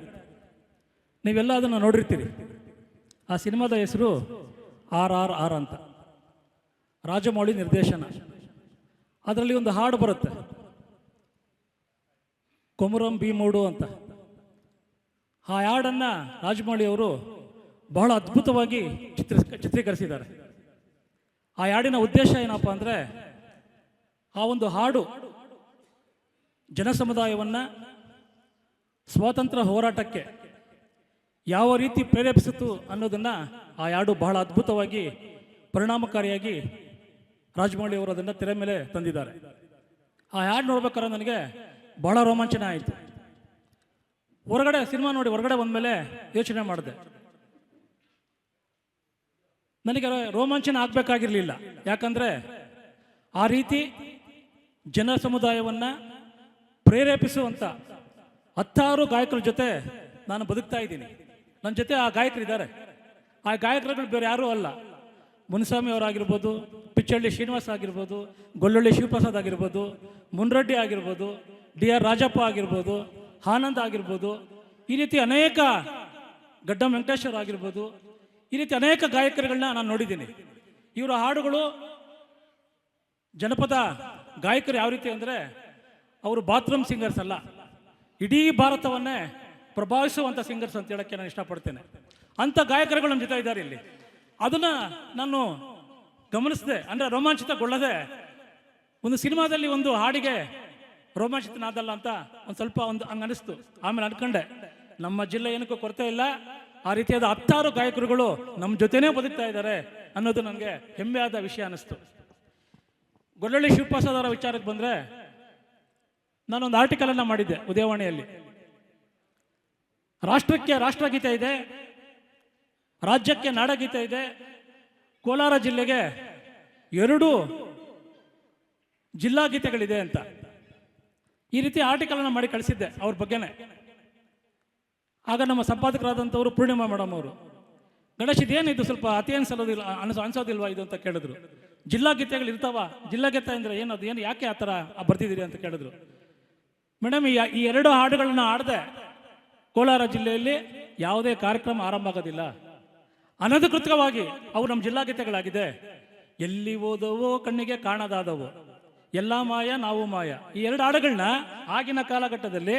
ನೀವೆಲ್ಲ ಅದನ್ನು ನೋಡಿರ್ತೀರಿ. ಆ ಸಿನಿಮಾದ ಹೆಸರು RRR ಅಂತ, ರಾಜಮೌಳಿ ನಿರ್ದೇಶನ. ಅದರಲ್ಲಿ ಒಂದು ಹಾಡು ಬರುತ್ತೆ, ಕೊಮರಂ ಭೀಮೋಡು ಅಂತ. ಆ ಹಾಡನ್ನು ರಾಜಮೌಳಿ ಅವರು ಬಹಳ ಅದ್ಭುತವಾಗಿ ಚಿತ್ರೀಕರಿಸಿದ್ದಾರೆ. ಆ ಹಾಡಿನ ಉದ್ದೇಶ ಏನಪ್ಪ ಅಂದರೆ, ಆ ಒಂದು ಹಾಡು ಜನಸಮುದಾಯವನ್ನು ಸ್ವಾತಂತ್ರ್ಯ ಹೋರಾಟಕ್ಕೆ ಯಾವ ರೀತಿ ಪ್ರೇರೇಪಿಸಿತು ಅನ್ನೋದನ್ನು ಆ ಹಾಡು ಬಹಳ ಅದ್ಭುತವಾಗಿ ಪರಿಣಾಮಕಾರಿಯಾಗಿ ರಾಜಮೌಳಿ ಅವರು ಅದನ್ನು ತೆರೆ ಮೇಲೆ ತಂದಿದ್ದಾರೆ. ಆ ಹಾಡು ನೋಡ್ಬೇಕಾದ್ರೆ ನನಗೆ ಬಹಳ ರೋಮಾಂಚನ ಆಯಿತು. ಹೊರಗಡೆ ಸಿನಿಮಾ ನೋಡಿ ಹೊರಗಡೆ ಬಂದಮೇಲೆ ಯೋಚನೆ ಮಾಡಿದೆ, ನನಗೆ ರೋಮಾಂಚನ ಆಗಬೇಕಾಗಿರಲಿಲ್ಲ. ಯಾಕಂದರೆ ಆ ರೀತಿ ಜನ ಸಮುದಾಯವನ್ನು ಪ್ರೇರೇಪಿಸುವಂಥ 10 ಗಾಯಕರ ಜೊತೆ ನಾನು ಬದುಕ್ತಾ ಇದ್ದೀನಿ. ನನ್ನ ಜೊತೆ ಆ ಗಾಯಕರಿದ್ದಾರೆ. ಆ ಗಾಯಕರುಗಳು ಬೇರೆ ಯಾರೂ ಅಲ್ಲ, ಮುನಿಸ್ವಾಮಿ ಅವರಾಗಿರ್ಬೋದು, ಪಿಚ್ಚಳ್ಳಿ ಶ್ರೀನಿವಾಸ ಆಗಿರ್ಬೋದು, ಗೊಲ್ಲಳ್ಳಿ ಶಿವಪ್ರಸಾದ್ ಆಗಿರ್ಬೋದು, ಮುನ್ರೆಡ್ಡಿ ಆಗಿರ್ಬೋದು, DR ರಾಜಪ್ಪ ಆಗಿರ್ಬೋದು, ಆನಂದ್ ಆಗಿರ್ಬೋದು, ಈ ರೀತಿ ಅನೇಕ ಗಡ್ಡ ವೆಂಕಟೇಶ್ವರ ಆಗಿರ್ಬೋದು, ಈ ರೀತಿ ಅನೇಕ ಗಾಯಕರುಗಳನ್ನ ನಾನು ನೋಡಿದ್ದೀನಿ. ಇವರ ಹಾಡುಗಳು ಜನಪದ ಗಾಯಕರು ಯಾವ ರೀತಿ ಅಂದರೆ, ಅವರು ಬಾತ್ರೂಮ್ ಸಿಂಗರ್ಸ್ ಅಲ್ಲ, ಇಡೀ ಭಾರತವನ್ನೇ ಪ್ರಭಾವಿಸುವಂಥ ಸಿಂಗರ್ಸ್ ಅಂತ ಹೇಳೋಕ್ಕೆ ನಾನು ಇಷ್ಟಪಡ್ತೇನೆ. ಅಂಥ ಗಾಯಕರುಗಳು ನಮ್ಮ ಜೊತೆ ಇದ್ದಾರೆ ಇಲ್ಲಿ. ಅದನ್ನು ನಾನು ಗಮನಿಸಿದೆ. ಅಂದರೆ ರೋಮಾಂಚಿತಗೊಳ್ಳದೆ ಒಂದು ಸಿನಿಮಾದಲ್ಲಿ ಒಂದು ಹಾಡಿಗೆ ರೋಮಾಂಚಿತನಾದಲ್ಲ ಅಂತ ಸ್ವಲ್ಪ ಹಂಗೆ ಅನಿಸ್ತು. ಆಮೇಲೆ ಅನ್ಕೊಂಡೆ, ನಮ್ಮ ಜಿಲ್ಲೆ ಏನಕ್ಕೂ ಕೊರತೆ ಇಲ್ಲ, ಆ ರೀತಿಯಾದ 10 ಗಾಯಕರುಗಳು ನಮ್ಮ ಜೊತೆನೇ ಬದುಕ್ತಾ ಇದ್ದಾರೆ ಅನ್ನೋದು ನನಗೆ ಹೆಮ್ಮೆಯಾದ ವಿಷಯ ಅನ್ನಿಸ್ತು. ಗೊಲ್ಲಳ್ಳಿ ಶಿವಪ್ರಸಾದ್ ಅವರ ವಿಚಾರಕ್ಕೆ ಬಂದರೆ, ನಾನೊಂದು ಆರ್ಟಿಕಲನ್ನು ಮಾಡಿದ್ದೆ ಉದಯವಾಣಿಯಲ್ಲಿ. ರಾಷ್ಟ್ರಕ್ಕೆ ರಾಷ್ಟ್ರಗೀತೆ ಇದೆ, ರಾಜ್ಯಕ್ಕೆ ನಾಡಗೀತೆ ಇದೆ, ಕೋಲಾರ ಜಿಲ್ಲೆಗೆ 2 ಜಿಲ್ಲಾ ಗೀತೆಗಳಿದೆ ಅಂತ ಈ ರೀತಿ ಆರ್ಟಿಕಲನ್ನು ಮಾಡಿ ಕಳಿಸಿದ್ದೆ ಅವ್ರ ಬಗ್ಗೆನೇ. ಆಗ ನಮ್ಮ ಸಂಪಾದಕರಾದಂಥವರು ಪೂರ್ಣಿಮಾ ಮೇಡಮ್ ಅವರು, ಗಣೇಶ್ ಇದೇನಿದು ಸ್ವಲ್ಪ ಅತಿ ಅನ್ಸೋದಿಲ್ಲ ಅನ್ಸೋದಿಲ್ವಾ ಇದು ಅಂತ ಕೇಳಿದ್ರು. ಜಿಲ್ಲಾ ಗೀತೆಗಳು ಇರ್ತಾವ, ಜಿಲ್ಲಾ ಗೀತೆ ಅಂದರೆ ಏನದು, ಏನು ಯಾಕೆ ಆ ಥರ ಬರ್ತಿದ್ದೀರಿ ಅಂತ ಕೇಳಿದ್ರು. ಮೇಡಮ್, ಈ 2 ಹಾಡುಗಳನ್ನ ಆಡದೆ ಕೋಲಾರ ಜಿಲ್ಲೆಯಲ್ಲಿ ಯಾವುದೇ ಕಾರ್ಯಕ್ರಮ ಆರಂಭ ಆಗೋದಿಲ್ಲ. ಅನಧಿಕೃತವಾಗಿ ಅವು ನಮ್ಮ ಜಿಲ್ಲಾ ಗೀತೆಗಳಾಗಿದೆ. ಎಲ್ಲಿ ಓದವೋ ಕಣ್ಣಿಗೆ ಕಾಣದಾದವು, ಎಲ್ಲ ಮಾಯ ನಾವು ಮಾಯ, ಈ 2 ಹಾಡುಗಳನ್ನ ಆಗಿನ ಕಾಲಘಟ್ಟದಲ್ಲಿ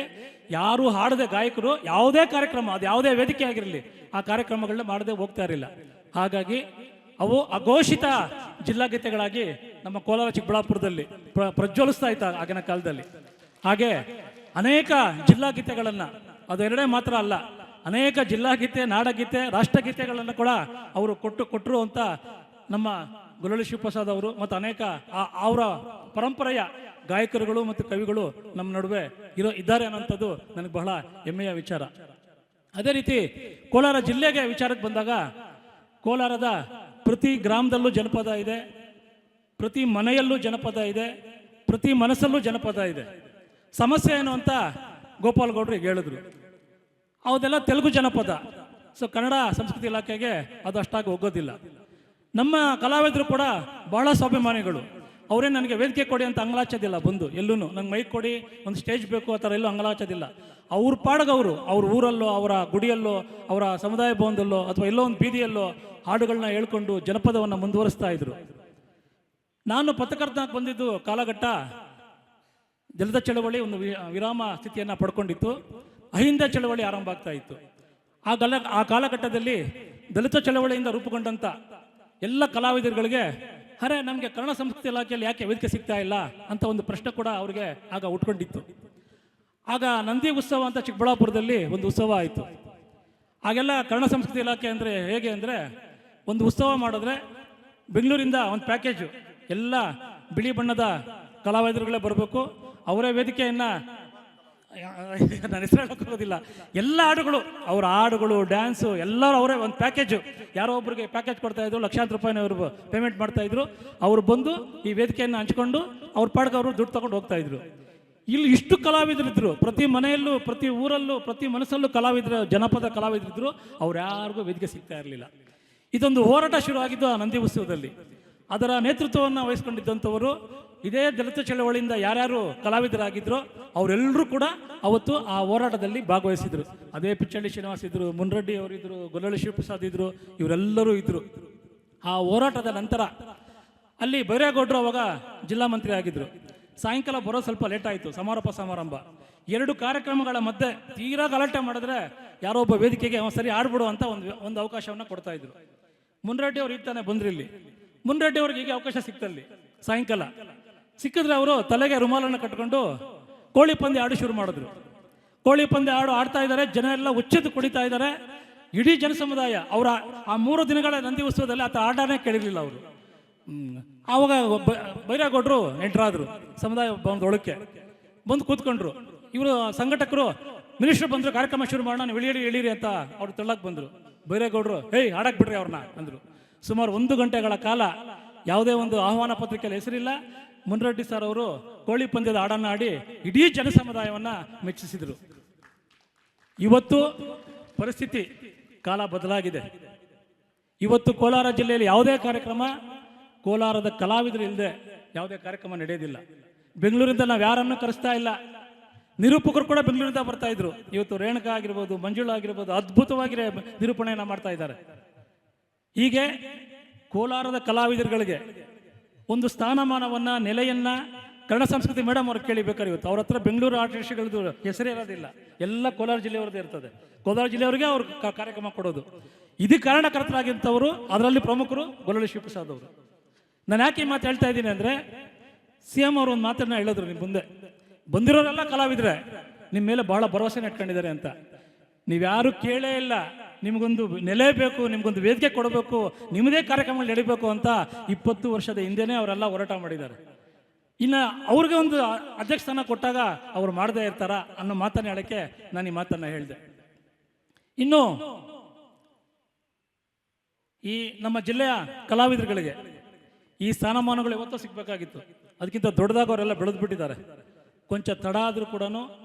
ಯಾರು ಹಾಡದೆ ಗಾಯಕರು ಯಾವುದೇ ಕಾರ್ಯಕ್ರಮ, ಅದು ಯಾವುದೇ ವೇದಿಕೆ ಆಗಿರಲಿ, ಆ ಕಾರ್ಯಕ್ರಮಗಳನ್ನ ಮಾಡದೆ ಹೋಗ್ತಾ ಇರಲಿಲ್ಲ. ಹಾಗಾಗಿ ಅವು ಅಘೋಷಿತ ಜಿಲ್ಲಾ ಗೀತೆಗಳಾಗಿ ನಮ್ಮ ಕೋಲಾರ ಚಿಕ್ಕಬಳ್ಳಾಪುರದಲ್ಲಿ ಪ್ರಜ್ವಲಿಸ್ತಾ ಇತ್ತು ಆಗಿನ ಕಾಲದಲ್ಲಿ. ಹಾಗೆ ಅನೇಕ ಜಿಲ್ಲಾ ಗೀತೆಗಳನ್ನು, ಅದು 2 ಮಾತ್ರ ಅಲ್ಲ, ಅನೇಕ ಜಿಲ್ಲಾ ಗೀತೆ, ನಾಡಗೀತೆ, ರಾಷ್ಟ್ರಗೀತೆಗಳನ್ನು ಕೂಡ ಅವರು ಕೊಟ್ಟರು ಅಂತ ನಮ್ಮ ಗೊಲ್ಲಳ್ಳಿ ಶಿವಪ್ರಸಾದ್ ಅವರು ಮತ್ತು ಅನೇಕ ಅವರ ಪರಂಪರೆಯ ಗಾಯಕರುಗಳು ಮತ್ತು ಕವಿಗಳು ನಮ್ಮ ನಡುವೆ ಇದ್ದಾರೆ ಅನ್ನೋಂಥದ್ದು ನನಗೆ ಬಹಳ ಹೆಮ್ಮೆಯ ವಿಚಾರ. ಅದೇ ರೀತಿ ಕೋಲಾರ ಜಿಲ್ಲೆಗೆ ವಿಚಾರಕ್ಕೆ ಬಂದಾಗ, ಕೋಲಾರದ ಪ್ರತಿ ಗ್ರಾಮದಲ್ಲೂ ಜನಪದ ಇದೆ, ಪ್ರತಿ ಮನೆಯಲ್ಲೂ ಜನಪದ ಇದೆ, ಪ್ರತಿ ಮನಸ್ಸಲ್ಲೂ ಜನಪದ ಇದೆ. ಸಮಸ್ಯೆ ಏನು ಅಂತ ಗೋಪಾಲ್ ಗೌಡ್ರು ಹೇಳಿದ್ರು. ಅದೆಲ್ಲ ತೆಲುಗು ಜನಪದ, ಸೊ ಕನ್ನಡ ಸಂಸ್ಕೃತಿ ಇಲಾಖೆಗೆ ಅದು ಅಷ್ಟಾಗಿ ಹೋಗೋದಿಲ್ಲ. ನಮ್ಮ ಕಲಾವಿದರು ಕೂಡ ಬಹಳ ಸ್ವಾಭಿಮಾನಿಗಳು. ಅವರೇ ನನಗೆ ವೇದಿಕೆ ಕೊಡಿ ಅಂತ ಅಂಗಲಾಚೋದಿಲ್ಲ, ಬಂದು ಎಲ್ಲೂ ನಂಗೆ ಮೈಕ್ ಕೊಡಿ, ಒಂದು ಸ್ಟೇಜ್ ಬೇಕು ಆ ಥರ ಎಲ್ಲೂ ಅಂಗಲಾಚೋದಿಲ್ಲ. ಅವ್ರ ಪಾಡಗವರು ಅವ್ರ ಊರಲ್ಲೋ, ಅವರ ಗುಡಿಯಲ್ಲೋ, ಅವರ ಸಮುದಾಯ ಭವನದಲ್ಲೋ ಅಥವಾ ಎಲ್ಲೋ ಒಂದು ಬೀದಿಯಲ್ಲೋ ಹಾಡುಗಳನ್ನ ಹೇಳ್ಕೊಂಡು ಜನಪದವನ್ನು ಮುಂದುವರಿಸ್ತಾ ಇದ್ರು. ನಾನು ಪತ್ರಕರ್ತನಾಗಿ ಬಂದಿದ್ದು ಕಾಲಘಟ್ಟ ದಲಿತ ಚಳವಳಿ ಒಂದು ವಿರಾಮ ಸ್ಥಿತಿಯನ್ನು ಪಡ್ಕೊಂಡಿತ್ತು. ಅಹಿಂದ ಚಳವಳಿ ಆರಂಭ ಆಗ್ತಾ ಇತ್ತು. ಆ ಕಾಲಘಟ್ಟದಲ್ಲಿ ದಲಿತ ಚಳವಳಿಯಿಂದ ರೂಪುಗೊಂಡಂಥ ಎಲ್ಲ ಕಲಾವಿದರುಗಳಿಗೆ, ಅರೆ ನಮಗೆ ಕನ್ನಡ ಸಂಸ್ಕೃತಿ ಇಲಾಖೆಯಲ್ಲಿ ಯಾಕೆ ವೇದಿಕೆ ಸಿಗ್ತಾ ಇಲ್ಲ ಅಂತ ಒಂದು ಪ್ರಶ್ನೆ ಕೂಡ ಅವರಿಗೆ ಆಗ ಉಟ್ಕೊಂಡಿತ್ತು. ಆಗ ನಂದಿ ಉತ್ಸವ ಅಂತ ಚಿಕ್ಕಬಳ್ಳಾಪುರದಲ್ಲಿ ಒಂದು ಉತ್ಸವ ಆಯಿತು. ಆಗೆಲ್ಲ ಕನ್ನಡ ಸಂಸ್ಕೃತಿ ಇಲಾಖೆ ಅಂದರೆ ಹೇಗೆ ಅಂದರೆ, ಒಂದು ಉತ್ಸವ ಮಾಡಿದ್ರೆ ಬೆಂಗಳೂರಿಂದ ಒಂದು ಪ್ಯಾಕೇಜು, ಎಲ್ಲ ಬಿಳಿ ಬಣ್ಣದ ಕಲಾವಿದರುಗಳೇ ಬರಬೇಕು, ಅವರೇ ವೇದಿಕೆಯನ್ನು ನಾನು ಹೆಸರು ಹೇಳೋಕ್ಕೋಗೋದಿಲ್ಲ. ಎಲ್ಲ ಹಾಡುಗಳು, ಅವರ ಹಾಡುಗಳು, ಡ್ಯಾನ್ಸು ಎಲ್ಲರೂ ಅವರೇ ಒಂದು ಪ್ಯಾಕೇಜು. ಯಾರೋ ಒಬ್ಬರಿಗೆ ಪ್ಯಾಕೇಜ್ ಕೊಡ್ತಾ ಇದ್ರು, ಲಕ್ಷಾಂತರ ರೂಪಾಯಿನ ಅವರು ಪೇಮೆಂಟ್ ಮಾಡ್ತಾ ಇದ್ರು. ಅವರು ಬಂದು ಈ ವೇದಿಕೆಯನ್ನು ಹಂಚ್ಕೊಂಡು ಅವ್ರ ಪಾಡ್ಗೆ ಅವರು ದುಡ್ಡು ತಗೊಂಡು ಹೋಗ್ತಾ ಇದ್ರು. ಇಲ್ಲಿ ಇಷ್ಟು ಕಲಾವಿದರಿದ್ರು, ಪ್ರತಿ ಮನೆಯಲ್ಲೂ, ಪ್ರತಿ ಊರಲ್ಲೂ, ಪ್ರತಿ ಮನಸ್ಸಲ್ಲೂ ಕಲಾವಿದರು, ಜನಪದ ಕಲಾವಿದರಿದ್ರು. ಅವ್ರು ಯಾರಿಗೂ ವೇದಿಕೆ ಸಿಗ್ತಾ ಇರಲಿಲ್ಲ. ಇದೊಂದು ಹೋರಾಟ ಶುರುವಾಗಿದ್ದು ಆ ನಂದಿ ಉತ್ಸವದಲ್ಲಿ. ಅದರ ನೇತೃತ್ವವನ್ನು ವಹಿಸ್ಕೊಂಡಿದ್ದಂಥವರು ಇದೇ ದಲಿತ ಚಳವಳಿಯಿಂದ ಯಾರ್ಯಾರು ಕಲಾವಿದರಾಗಿದ್ರು ಅವರೆಲ್ಲರೂ ಕೂಡ ಅವತ್ತು ಆ ಹೋರಾಟದಲ್ಲಿ ಭಾಗವಹಿಸಿದ್ರು. ಅದೇ ಪಿಚ್ಚಳ್ಳಿ ಶ್ರೀನಿವಾಸ್ ಇದ್ರು, ಮುನ್ರೆಡ್ಡಿ ಅವರಿದ್ರು, ಗೊಲ್ಲಳ್ಳಿ ಶಿವಪ್ರಸಾದ್ ಇದ್ರು, ಇವರೆಲ್ಲರೂ ಇದ್ರು. ಆ ಹೋರಾಟದ ನಂತರ ಅಲ್ಲಿ ಬೈರೇಗೌಡರು ಅವಾಗ ಜಿಲ್ಲಾ ಮಂತ್ರಿ ಆಗಿದ್ರು. ಸಾಯಂಕಾಲ ಬರೋ ಸ್ವಲ್ಪ ಲೇಟ್ ಆಯಿತು ಸಮಾರೋಪ ಸಮಾರಂಭ. 2 ಕಾರ್ಯಕ್ರಮಗಳ ಮಧ್ಯೆ ತೀರಾ ಗಲಾಟೆ ಮಾಡಿದ್ರೆ ಯಾರೋ ಒಬ್ಬ ವೇದಿಕೆಗೆ ಸರಿ ಆಡ್ಬಿಡು ಅಂತ ಒಂದು ಅವಕಾಶವನ್ನು ಕೊಡ್ತಾ ಇದ್ರು. ಮುನ್ರೆಡ್ಡಿ ಅವ್ರು ಇರ್ತಾನೆ ಬಂದ್ರಿ ಇಲ್ಲಿ. ಮುನ್ರೆಡ್ಡಿ ಅವ್ರಿಗೆ ಹೀಗೆ ಅವಕಾಶ ಸಿಕ್ತಲ್ಲಿ ಸಾಯಂಕಾಲ ಸಿಕ್ಕಿದ್ರೆ ಅವರು ತಲೆಗೆ ರುಮಾಲನ್ನು ಕಟ್ಕೊಂಡು ಕೋಳಿ ಪಂದ್ಯ ಆಡು ಶುರು ಮಾಡಿದ್ರು. ಕೋಳಿ ಪಂದ್ಯ ಆಡ್ತಾ ಇದ್ದಾರೆ, ಜನ ಎಲ್ಲ ಉಚ್ಚೆದ್ದು ಕುಡಿತಾ ಇದ್ದಾರೆ. ಇಡೀ ಜನಸಮುದಾಯ ಅವರ ಆ 3 ದಿನಗಳ ನಂದಿ ಉತ್ಸವದಲ್ಲಿ ಆತ ಆಡನೇ ಕೇಳಿರಲಿಲ್ಲ ಅವರು. ಆವಾಗ ಬೈರೇಗೌಡರು ಎಂಟ್ರಾದ್ರು ಸಮುದಾಯ ಭವನದೊಳಕ್ಕೆ ಬಂದು ಕೂತ್ಕೊಂಡ್ರು. ಇವರು ಸಂಘಟಕರು ಮಿನಿಸ್ಟರ್ ಬಂದರು, ಕಾರ್ಯಕ್ರಮ ಶುರು ಮಾಡೋಣ, ನೀವು ಇಳೀರಿ ಅಂತ ಅವ್ರು ತಳ್ಳಕ್ಕೆ ಬಂದರು. ಬೈರೇಗೌಡರು ಹಾಡಕ್ ಬಿಡ್ರಿ ಅವ್ರನ್ನ ಅಂದರು. ಸುಮಾರು 1 ಗಂಟೆಗಳ ಕಾಲ ಯಾವುದೇ ಒಂದು ಆಹ್ವಾನ ಪತ್ರಿಕೆಯಲ್ಲಿ ಹೆಸರಿಲ್ಲ. ಮುನ್ರೆಡ್ಡಿ ಸರ್ ಅವರು ಕೋಳಿ ಪಂದ್ಯದ ಹಾಡನ್ನು ಆಡಿ ಇಡೀ ಜನಸಮುದಾಯವನ್ನು ಮೆಚ್ಚಿಸಿದರು. ಇವತ್ತು ಪರಿಸ್ಥಿತಿ ಕಾಲ ಬದಲಾಗಿದೆ. ಇವತ್ತು ಕೋಲಾರ ಜಿಲ್ಲೆಯಲ್ಲಿ ಯಾವುದೇ ಕಾರ್ಯಕ್ರಮ ಕೋಲಾರದ ಕಲಾವಿದರು ಇಲ್ಲದೆ ಯಾವುದೇ ಕಾರ್ಯಕ್ರಮ ನಡೆಯೋದಿಲ್ಲ. ಬೆಂಗಳೂರಿಂದ ನಾವು ಯಾರನ್ನು ಕರೆಸ್ತಾ ಇಲ್ಲ. ನಿರೂಪಕರು ಕೂಡ ಬೆಂಗಳೂರಿಂದ ಬರ್ತಾ ಇದ್ರು. ಇವತ್ತು ರೇಣುಕಾ ಆಗಿರ್ಬೋದು, ಮಂಜುಳಾ ಆಗಿರ್ಬೋದು, ಅದ್ಭುತವಾಗಿ ನಿರೂಪಣೆಯನ್ನು ಮಾಡ್ತಾ ಇದ್ದಾರೆ. ಹೀಗೆ ಕೋಲಾರದ ಕಲಾವಿದರುಗಳಿಗೆ ಒಂದು ಸ್ಥಾನಮಾನವನ್ನು, ನೆಲೆಯನ್ನು ಕನ್ನಡ ಸಂಸ್ಕೃತಿ ಮೇಡಮ್ ಅವ್ರಿಗೆ ಕೇಳಿಬೇಕಾದ್ರೆ ಇವತ್ತು ಅವ್ರ ಹತ್ರ ಬೆಂಗಳೂರು ಆರ್ಟಿಸ್ಟ್ಗಳದ್ದು ಹೆಸರೇ ಇರೋದಿಲ್ಲ. ಎಲ್ಲ ಕೋಲಾರ ಜಿಲ್ಲೆಯವ್ರದ್ದೇ ಇರ್ತದೆ. ಕೋಲಾರ ಜಿಲ್ಲೆಯವರಿಗೆ ಅವ್ರು ಕಾರ್ಯಕ್ರಮ ಕೊಡೋದು. ಇದಕ್ಕೆ ಕಾರಣಕರ್ತರಾಗಿರ್ತವರು ಅದರಲ್ಲಿ ಪ್ರಮುಖರು ಗೊಲ್ಲಳ್ಳಿ ಶಿವಪ್ರಸಾದ್ ಅವರು. ನಾನು ಯಾಕೆ ಈ ಮಾತು ಹೇಳ್ತಾ ಇದ್ದೀನಿ ಅಂದರೆ, CM ಅವರು ಒಂದು ಮಾತನ್ನ ಹೇಳಿದ್ರು, ನಿಮ್ಮ ಮುಂದೆ ಬಂದಿರೋರೆಲ್ಲ ಕಲಾವಿದ್ರೆ ನಿಮ್ಮ ಮೇಲೆ ಬಹಳ ಭರವಸೆ ಇಟ್ಕೊಂಡಿದ್ದಾರೆ ಅಂತ. ನೀವ್ಯಾರು ಕೇಳೇ ಇಲ್ಲ, ನಿಮಗೊಂದು ನೆಲೆ ಬೇಕು, ನಿಮ್ಗೊಂದು ವೇದಿಕೆ ಕೊಡಬೇಕು, ನಿಮ್ಮದೇ ಕಾರ್ಯಕ್ರಮಗಳು ನಡೀಬೇಕು ಅಂತ 20 ವರ್ಷದ ಹಿಂದೆನೇ ಅವರೆಲ್ಲ ಹೋರಾಟ ಮಾಡಿದ್ದಾರೆ. ಇನ್ನು ಅವ್ರಿಗೆ ಒಂದು ಅಧ್ಯಕ್ಷ ಸ್ಥಾನ ಕೊಟ್ಟಾಗ ಅವ್ರು ಮಾಡದೇ ಇರ್ತಾರ ಅನ್ನೋ ಮಾತನ್ನ ಹೇಳಕ್ಕೆ ನಾನು ಈ ಮಾತನ್ನ ಹೇಳಿದೆ. ಇನ್ನು ಈ ನಮ್ಮ ಜಿಲ್ಲೆಯ ಕಲಾವಿದರುಗಳಿಗೆ ಈ ಸ್ಥಾನಮಾನಗಳು ಯಾವತ್ತೂ ಸಿಗಬೇಕಾಗಿತ್ತು. ಅದಕ್ಕಿಂತ ದೊಡ್ಡದಾಗ ಅವರೆಲ್ಲ ಬೆಳೆದು ಬಿಟ್ಟಿದ್ದಾರೆ. ಕೊಂಚ ತಡ ಆದರೂ ಕೂಡ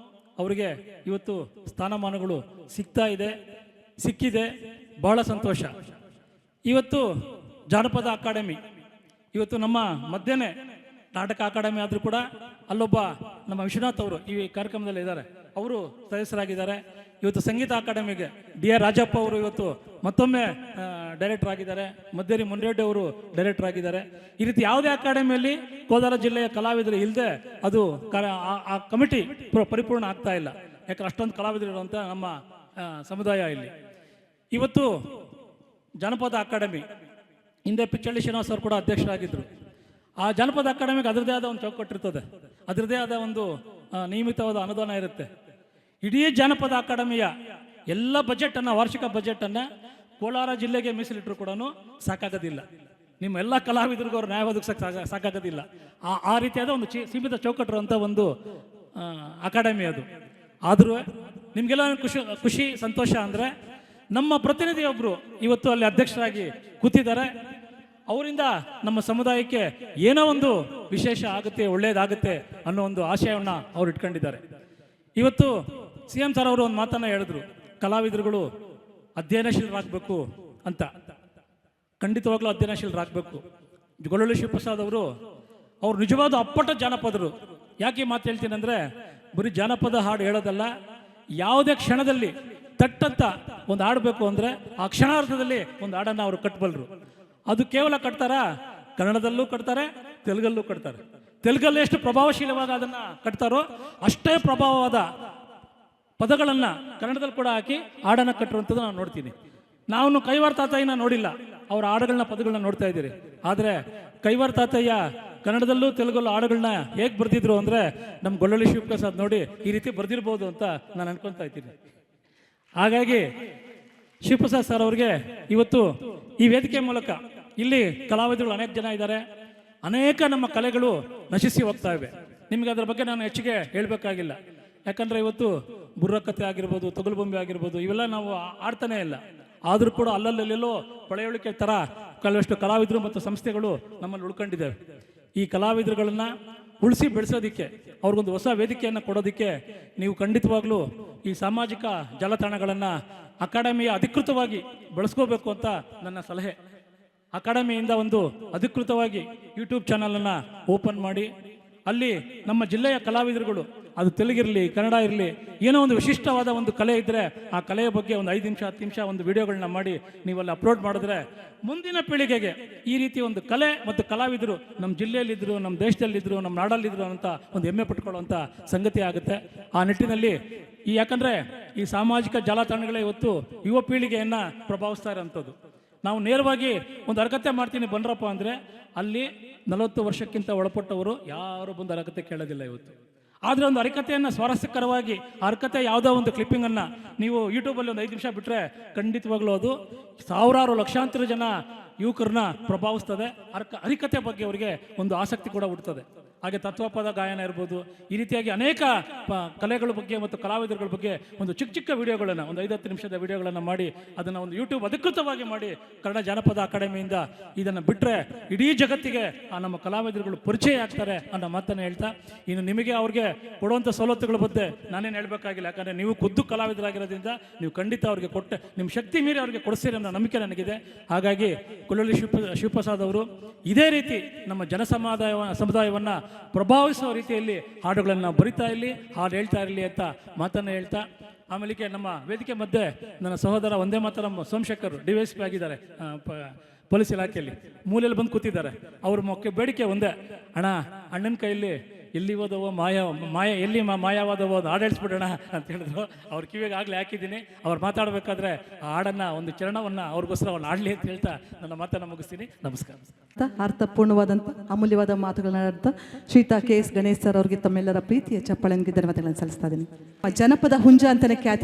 ಅವರಿಗೆ ಇವತ್ತು ಸ್ಥಾನಮಾನಗಳು ಸಿಕ್ಕಿದೆ. ಬಹಳ ಸಂತೋಷ. ಇವತ್ತು ಜಾನಪದ ಅಕಾಡೆಮಿ ಇವತ್ತು ನಮ್ಮ ಮಧ್ಯೆ ನಾಟಕ ಅಕಾಡೆಮಿ ಆದರೂ ಕೂಡ ಅಲ್ಲೊಬ್ಬ ನಮ್ಮ ವಿಶ್ವನಾಥ್ ಅವರು ಈ ಕಾರ್ಯಕ್ರಮದಲ್ಲಿ ಇದ್ದಾರೆ, ಅವರು ಸದಸ್ಯರಾಗಿದ್ದಾರೆ. ಇವತ್ತು ಸಂಗೀತ ಅಕಾಡೆಮಿಗೆ DR ರಾಜಪ್ಪ ಅವರು ಇವತ್ತು ಮತ್ತೊಮ್ಮೆ ಡೈರೆಕ್ಟರ್ ಆಗಿದ್ದಾರೆ. ಮದ್ದೇರಿ ಮುನ್ರೆಡ್ಡಿ ಅವರು ಡೈರೆಕ್ಟರ್ ಆಗಿದ್ದಾರೆ. ಈ ರೀತಿ ಯಾವುದೇ ಅಕಾಡೆಮಿಯಲ್ಲಿ ಕೋಲಾರ ಜಿಲ್ಲೆಯ ಕಲಾವಿದರು ಇಲ್ಲದೆ ಅದು ಆ ಕಮಿಟಿ ಪರಿಪೂರ್ಣ ಆಗ್ತಾ ಇಲ್ಲ. ಯಾಕಂದ್ರೆ ಅಷ್ಟೊಂದು ಕಲಾವಿದರು ಇರುವಂಥ ನಮ್ಮ ಸಮುದಾಯ ಇಲ್ಲಿ. ಇವತ್ತು ಜಾನಪದ ಅಕಾಡೆಮಿ ಹಿಂದೆ ಪಿಚ್ಚಳ್ಳಿ ಶ್ರೀನಿವಾಸ್ ಅವರು ಕೂಡ ಅಧ್ಯಕ್ಷರಾಗಿದ್ದರು. ಆ ಜಾನಪದ ಅಕಾಡೆಮಿಗೆ ಅದರದೇ ಆದ ಒಂದು ಚೌಕಟ್ಟಿರ್ತದೆ, ಅದರದೇ ಆದ ಒಂದು ನಿಯಮಿತವಾದ ಅನುದಾನ ಇರುತ್ತೆ. ಇಡೀ ಜಾನಪದ ಅಕಾಡೆಮಿಯ ಎಲ್ಲ ಬಜೆಟನ್ನು, ವಾರ್ಷಿಕ ಬಜೆಟನ್ನು ಕೋಲಾರ ಜಿಲ್ಲೆಗೆ ಮೀಸಲಿಟ್ಟರು ಕೂಡ ಸಾಕಾಗೋದಿಲ್ಲ. ನಿಮ್ಮ ಎಲ್ಲ ಕಲಾವಿದರಿಗೂ ಅವ್ರು ನ್ಯಾಯ ಒದಗಿಸೋಕ್ಕೆ ಸಾಕಾಗೋದಿಲ್ಲ. ಆ ರೀತಿಯಾದ ಒಂದು ಸೀಮಿತ ಚೌಕಟ್ಟರು ಅಂತ ಒಂದು ಅಕಾಡೆಮಿ ಅದು. ಆದರೂ ನಿಮಗೆಲ್ಲ ಖುಷಿ ಸಂತೋಷ ಅಂದರೆ ನಮ್ಮ ಪ್ರತಿನಿಧಿಯೊಬ್ಬರು ಇವತ್ತು ಅಲ್ಲಿ ಅಧ್ಯಕ್ಷರಾಗಿ ಕೂತಿದ್ದಾರೆ. ಅವರಿಂದ ನಮ್ಮ ಸಮುದಾಯಕ್ಕೆ ಏನೋ ಒಂದು ವಿಶೇಷ ಆಗುತ್ತೆ, ಒಳ್ಳೆಯದಾಗುತ್ತೆ ಅನ್ನೋ ಒಂದು ಆಶಯವನ್ನು ಅವ್ರು ಇಟ್ಕೊಂಡಿದ್ದಾರೆ. ಇವತ್ತು CM ಸರ್ ಅವರು ಒಂದು ಮಾತನ್ನು ಹೇಳಿದ್ರು, ಕಲಾವಿದರುಗಳು ಅಧ್ಯಯನಶೀಲರಾಗಬೇಕು ಅಂತ. ಖಂಡಿತವಾಗ್ಲೂ ಅಧ್ಯಯನಶೀಲರಾಗಬೇಕು. ಗೊಲ್ಲಳ್ಳಿ ಶಿವಪ್ರಸಾದ್ ಅವರು ನಿಜವಾದ ಅಪ್ಪಟ ಜಾನಪದರು. ಯಾಕೆ ಈ ಮಾತು ಹೇಳ್ತೀನಿ ಅಂದರೆ, ಬರೀ ಜಾನಪದ ಹಾಡು ಹೇಳೋದಲ್ಲ, ಯಾವುದೇ ಕ್ಷಣದಲ್ಲಿ ತಟ್ಟಂತ ಒಂದು ಹಾಡಬೇಕು ಅಂದರೆ ಆ ಕ್ಷಣಾರ್ಧದಲ್ಲಿ ಒಂದು ಹಾಡನ್ನು ಅವರು ಕಟ್ಟಬಲ್ಲರು. ಅದು ಕೇವಲ ಕಟ್ತಾರಾ, ಕನ್ನಡದಲ್ಲೂ ಕಟ್ತಾರೆ, ತೆಲುಗಲ್ಲೂ ಕಟ್ತಾರೆ. ತೆಲುಗಲ್ಲಿ ಎಷ್ಟು ಪ್ರಭಾವಶೀಲವಾಗಿ ಅದನ್ನು ಕಟ್ತಾರೋ ಅಷ್ಟೇ ಪ್ರಭಾವವಾದ ಪದಗಳನ್ನು ಕನ್ನಡದಲ್ಲಿ ಕೂಡ ಹಾಕಿ ಹಾಡನ್ನು ಕಟ್ಟಿರುವಂಥದ್ದು ನಾನು ನೋಡ್ತೀನಿ. ನಾವು ಕೈವಾರ ತಾತಯ್ಯನ ನೋಡಿಲ್ಲ, ಅವರ ಹಾಡುಗಳನ್ನ ಪದಗಳನ್ನ ನೋಡ್ತಾ ಇದ್ದೀರಿ. ಆದರೆ ಕೈವಾರ ತಾತಯ್ಯ ಕನ್ನಡದಲ್ಲೂ ತೆಲುಗಲ್ಲೂ ಹಾಡುಗಳನ್ನ ಹೇಗೆ ಬರೆದಿದ್ರು ಅಂದರೆ ನಮ್ಮ ಗೊಲ್ಲಳ್ಳಿ ಶಿವಪ್ರಸಾದ್ ನೋಡಿ ಈ ರೀತಿ ಬರೆದಿರ್ಬೋದು ಅಂತ ನಾನು ಅನ್ಕೊತಾ ಇದ್ದೀನಿ. ಹಾಗಾಗಿ ಶಿವಪ್ರಸಾದ್ ಸರ್ ಅವ್ರಿಗೆ ಇವತ್ತು ಈ ವೇದಿಕೆ ಮೂಲಕ ಇಲ್ಲಿ ಕಲಾವಿದರು ಅನೇಕ ಜನ ಇದ್ದಾರೆ. ಅನೇಕ ನಮ್ಮ ಕಲೆಗಳು ನಶಿಸಿ ಹೋಗ್ತಾ ಇವೆ. ನಿಮಗೆ ಅದರ ಬಗ್ಗೆ ನಾನು ಹೆಚ್ಚಿಗೆ ಹೇಳಬೇಕಾಗಿಲ್ಲ. ಯಾಕಂದರೆ ಇವತ್ತು ಬುರ್ರಕತೆ ಆಗಿರ್ಬೋದು, ತೊಗಲುಬೊಂಬೆ ಆಗಿರ್ಬೋದು, ಇವೆಲ್ಲ ನಾವು ಆಡ್ತಾನೇ ಇಲ್ಲ. ಆದರೂ ಕೂಡ ಅಲ್ಲಲ್ಲೆಲ್ಲೋ ಪಳೆಯುಳಿಕೆ ಥರ ಕೆಲವಷ್ಟು ಕಲಾವಿದರು ಮತ್ತು ಸಂಸ್ಥೆಗಳು ನಮ್ಮಲ್ಲಿ ಉಳ್ಕೊಂಡಿದ್ದಾವೆ. ಈ ಕಲಾವಿದರುಗಳನ್ನು ಉಳಿಸಿ ಬೆಳೆಸೋದಕ್ಕೆ, ಅವ್ರಿಗೊಂದು ಹೊಸ ವೇದಿಕೆಯನ್ನು ಕೊಡೋದಕ್ಕೆ ನೀವು ಖಂಡಿತವಾಗ್ಲೂ ಈ ಸಾಮಾಜಿಕ ಜಾಲತಾಣಗಳನ್ನು ಅಕಾಡೆಮಿಯ ಅಧಿಕೃತವಾಗಿ ಬಳಸ್ಕೋಬೇಕು ಅಂತ ನನ್ನ ಸಲಹೆ. ಅಕಾಡೆಮಿಯಿಂದ ಒಂದು ಅಧಿಕೃತವಾಗಿ ಯೂಟ್ಯೂಬ್ ಚಾನಲನ್ನು ಓಪನ್ ಮಾಡಿ ಅಲ್ಲಿ ನಮ್ಮ ಜಿಲ್ಲೆಯ ಕಲಾವಿದರುಗಳು, ಅದು ತೆಲುಗಿರಲಿ ಕನ್ನಡ ಇರಲಿ, ಏನೋ ಒಂದು ವಿಶಿಷ್ಟವಾದ ಒಂದು ಕಲೆ ಇದ್ದರೆ ಆ ಕಲೆಯ ಬಗ್ಗೆ ಒಂದು 5 ನಿಮಿಷ 10 ನಿಮಿಷ ಒಂದು ವಿಡಿಯೋಗಳನ್ನ ಮಾಡಿ ನೀವಲ್ಲಿ ಅಪ್ಲೋಡ್ ಮಾಡಿದ್ರೆ ಮುಂದಿನ ಪೀಳಿಗೆಗೆ ಈ ರೀತಿ ಒಂದು ಕಲೆ ಮತ್ತು ಕಲಾವಿದರು ನಮ್ಮ ಜಿಲ್ಲೆಯಲ್ಲಿದ್ದರು, ನಮ್ಮ ದೇಶದಲ್ಲಿದ್ದರು, ನಮ್ಮ ನಾಡಲ್ಲಿದ್ದರು ಅಂತ ಒಂದು ಹೆಮ್ಮೆ ಪಟ್ಕೊಳ್ಳುವಂಥ ಸಂಗತಿ ಆಗುತ್ತೆ. ಆ ನಿಟ್ಟಿನಲ್ಲಿ ಯಾಕಂದರೆ ಈ ಸಾಮಾಜಿಕ ಜಾಲತಾಣಗಳೇ ಇವತ್ತು ಯುವ ಪೀಳಿಗೆಯನ್ನು ಪ್ರಭಾವಿಸ್ತಾ ಇರೋಂಥದ್ದು. ನಾವು ನೇರವಾಗಿ ಒಂದು ಹರಕತೆ ಮಾಡ್ತೀನಿ ಬನ್ರಪ್ಪ ಅಂದರೆ ಅಲ್ಲಿ 40 ವರ್ಷಕ್ಕಿಂತ ಒಳಪಟ್ಟವರು ಯಾರು ಬಂದು ಹರಕತೆ ಕೇಳೋದಿಲ್ಲ ಇವತ್ತು. ಆದರೆ ಒಂದು ಹರಕತೆಯನ್ನು ಸ್ವಾರಸ್ಯಕರವಾಗಿ ಹರಕತೆ ಯಾವುದೋ ಒಂದು ಕ್ಲಿಪ್ಪಿಂಗನ್ನು ನೀವು ಯೂಟ್ಯೂಬಲ್ಲಿ ಒಂದು 5 ನಿಮಿಷ ಬಿಟ್ಟರೆ ಖಂಡಿತವಾಗ್ಲೂ ಅದು ಸಾವಿರಾರು ಲಕ್ಷಾಂತರ ಜನ ಯುವಕರನ್ನ ಪ್ರಭಾವಿಸ್ತದೆ. ಹರಿಕತೆ ಬಗ್ಗೆ ಅವರಿಗೆ ಒಂದು ಆಸಕ್ತಿ ಕೂಡ ಹುಡ್ತದೆ. ಹಾಗೆ ತತ್ವಪದ ಗಾಯನ ಇರ್ಬೋದು, ಈ ರೀತಿಯಾಗಿ ಅನೇಕ ಕಲೆಗಳ ಬಗ್ಗೆ ಮತ್ತು ಕಲಾವಿದರುಗಳ ಬಗ್ಗೆ ಒಂದು ಚಿಕ್ಕ ಚಿಕ್ಕ ವಿಡಿಯೋಗಳನ್ನು, ಒಂದು 5-10 ನಿಮಿಷದ ವಿಡಿಯೋಗಳನ್ನು ಮಾಡಿ ಅದನ್ನು ಒಂದು ಯೂಟ್ಯೂಬ್ ಅಧಿಕೃತವಾಗಿ ಮಾಡಿ ಕನ್ನಡ ಜಾನಪದ ಅಕಾಡೆಮಿಯಿಂದ ಇದನ್ನು ಬಿಟ್ಟರೆ ಇಡೀ ಜಗತ್ತಿಗೆ ಆ ನಮ್ಮ ಕಲಾವಿದರುಗಳು ಪರಿಚಯ ಆಗ್ತಾರೆ ಅನ್ನೋ ಮಾತನ್ನು ಹೇಳ್ತಾ, ಇನ್ನು ನಿಮಗೆ ಅವ್ರಿಗೆ ಕೊಡುವಂಥ ಸವಲತ್ತುಗಳ ಬಗ್ಗೆ ನಾನೇನು ಹೇಳಬೇಕಾಗಿಲ್ಲ. ಯಾಕಂದರೆ ನೀವು ಖುದ್ದು ಕಲಾವಿದರಾಗಿರೋದ್ರಿಂದ ನೀವು ಖಂಡಿತ ಅವ್ರಿಗೆ ಕೊಟ್ಟೆ, ನಿಮ್ಮ ಶಕ್ತಿ ಮೀರಿ ಅವ್ರಿಗೆ ಕೊಡಿಸ್ತೀರಿ ಅನ್ನೋ ನಂಬಿಕೆ ನನಗಿದೆ. ಹಾಗಾಗಿ ಕುಳ್ಳಳ್ಳಿ ಶಿವಪ್ರಸಾದ್ ಅವರು ಇದೇ ರೀತಿ ನಮ್ಮ ಸಮುದಾಯವನ್ನು ಪ್ರಭಾವಿಸುವ ರೀತಿಯಲ್ಲಿ ಹಾಡುಗಳನ್ನು ಬರಿತಾ ಇರಲಿ, ಹಾಡು ಹೇಳ್ತಾ ಇರಲಿ ಅಂತ ಮಾತನ್ನು ಹೇಳ್ತಾ, ಆಮೇಲೆ ನಮ್ಮ ವೇದಿಕೆ ಮಧ್ಯೆ ನನ್ನ ಸಹೋದರ ಒಂದೇ ಮಾತರಂ ಸೋಮಶೇಖರ್ DYSP ಆಗಿದ್ದಾರೆ ಪೊಲೀಸ್ ಇಲಾಖೆಯಲ್ಲಿ, ಮೂಲೆಯಲ್ಲಿ ಬಂದು ಕೂತಿದ್ದಾರೆ. ಅವ್ರ ಮೊಕ್ಕೆ ಬೇಡಿಕೆ ಒಂದೇ, ಅಣ್ಣ ಅಣ್ಣನ ಕೈಯಲ್ಲಿ ಎಲ್ಲಿ ಓದವೋ ಎಲ್ಲಿ ಮಾಯವಾದವೋ ಅದು ಹಾಡು ಹೇಳಿಸ್ಬಿಡೋಣ ಅಂತ ಹೇಳಿದ್ರು. ಅವ್ರ ಕಿವಿಗೆ ಆಗಲೇ ಹಾಕಿದ್ದೀನಿ. ಅವ್ರು ಮಾತಾಡಬೇಕಾದ್ರೆ ಆ ಹಾಡನ್ನು ಒಂದು ಚರಣವನ್ನು ಅವ್ರಿಗೋಸ್ಕರ ಅವ್ನು ಆಡಲಿ ಅಂತ ಹೇಳ್ತಾ ನನ್ನ ಮಾತನ್ನು ಮುಗಿಸ್ತೀನಿ. ನಮಸ್ಕಾರ. ಅರ್ಥಪೂರ್ಣವಾದಂಥ ಅಮೂಲ್ಯವಾದ ಮಾತುಗಳನ್ನ ಶ್ರೀತಾ KS ಗಣೇಶ್ ಸರ್ ಅವರಿಗೆ ತಮ್ಮೆಲ್ಲರ ಪ್ರೀತಿಯ ಚಪ್ಪಾಳೆಗೆ ಧನ್ಯವಾದಗಳನ್ನು ಸಲ್ಲಿಸ್ತಾ ಇದ್ದೀನಿ. ಜನಪದ ಹುಂಜ ಅಂತಲೇ ಖ್ಯಾತಿ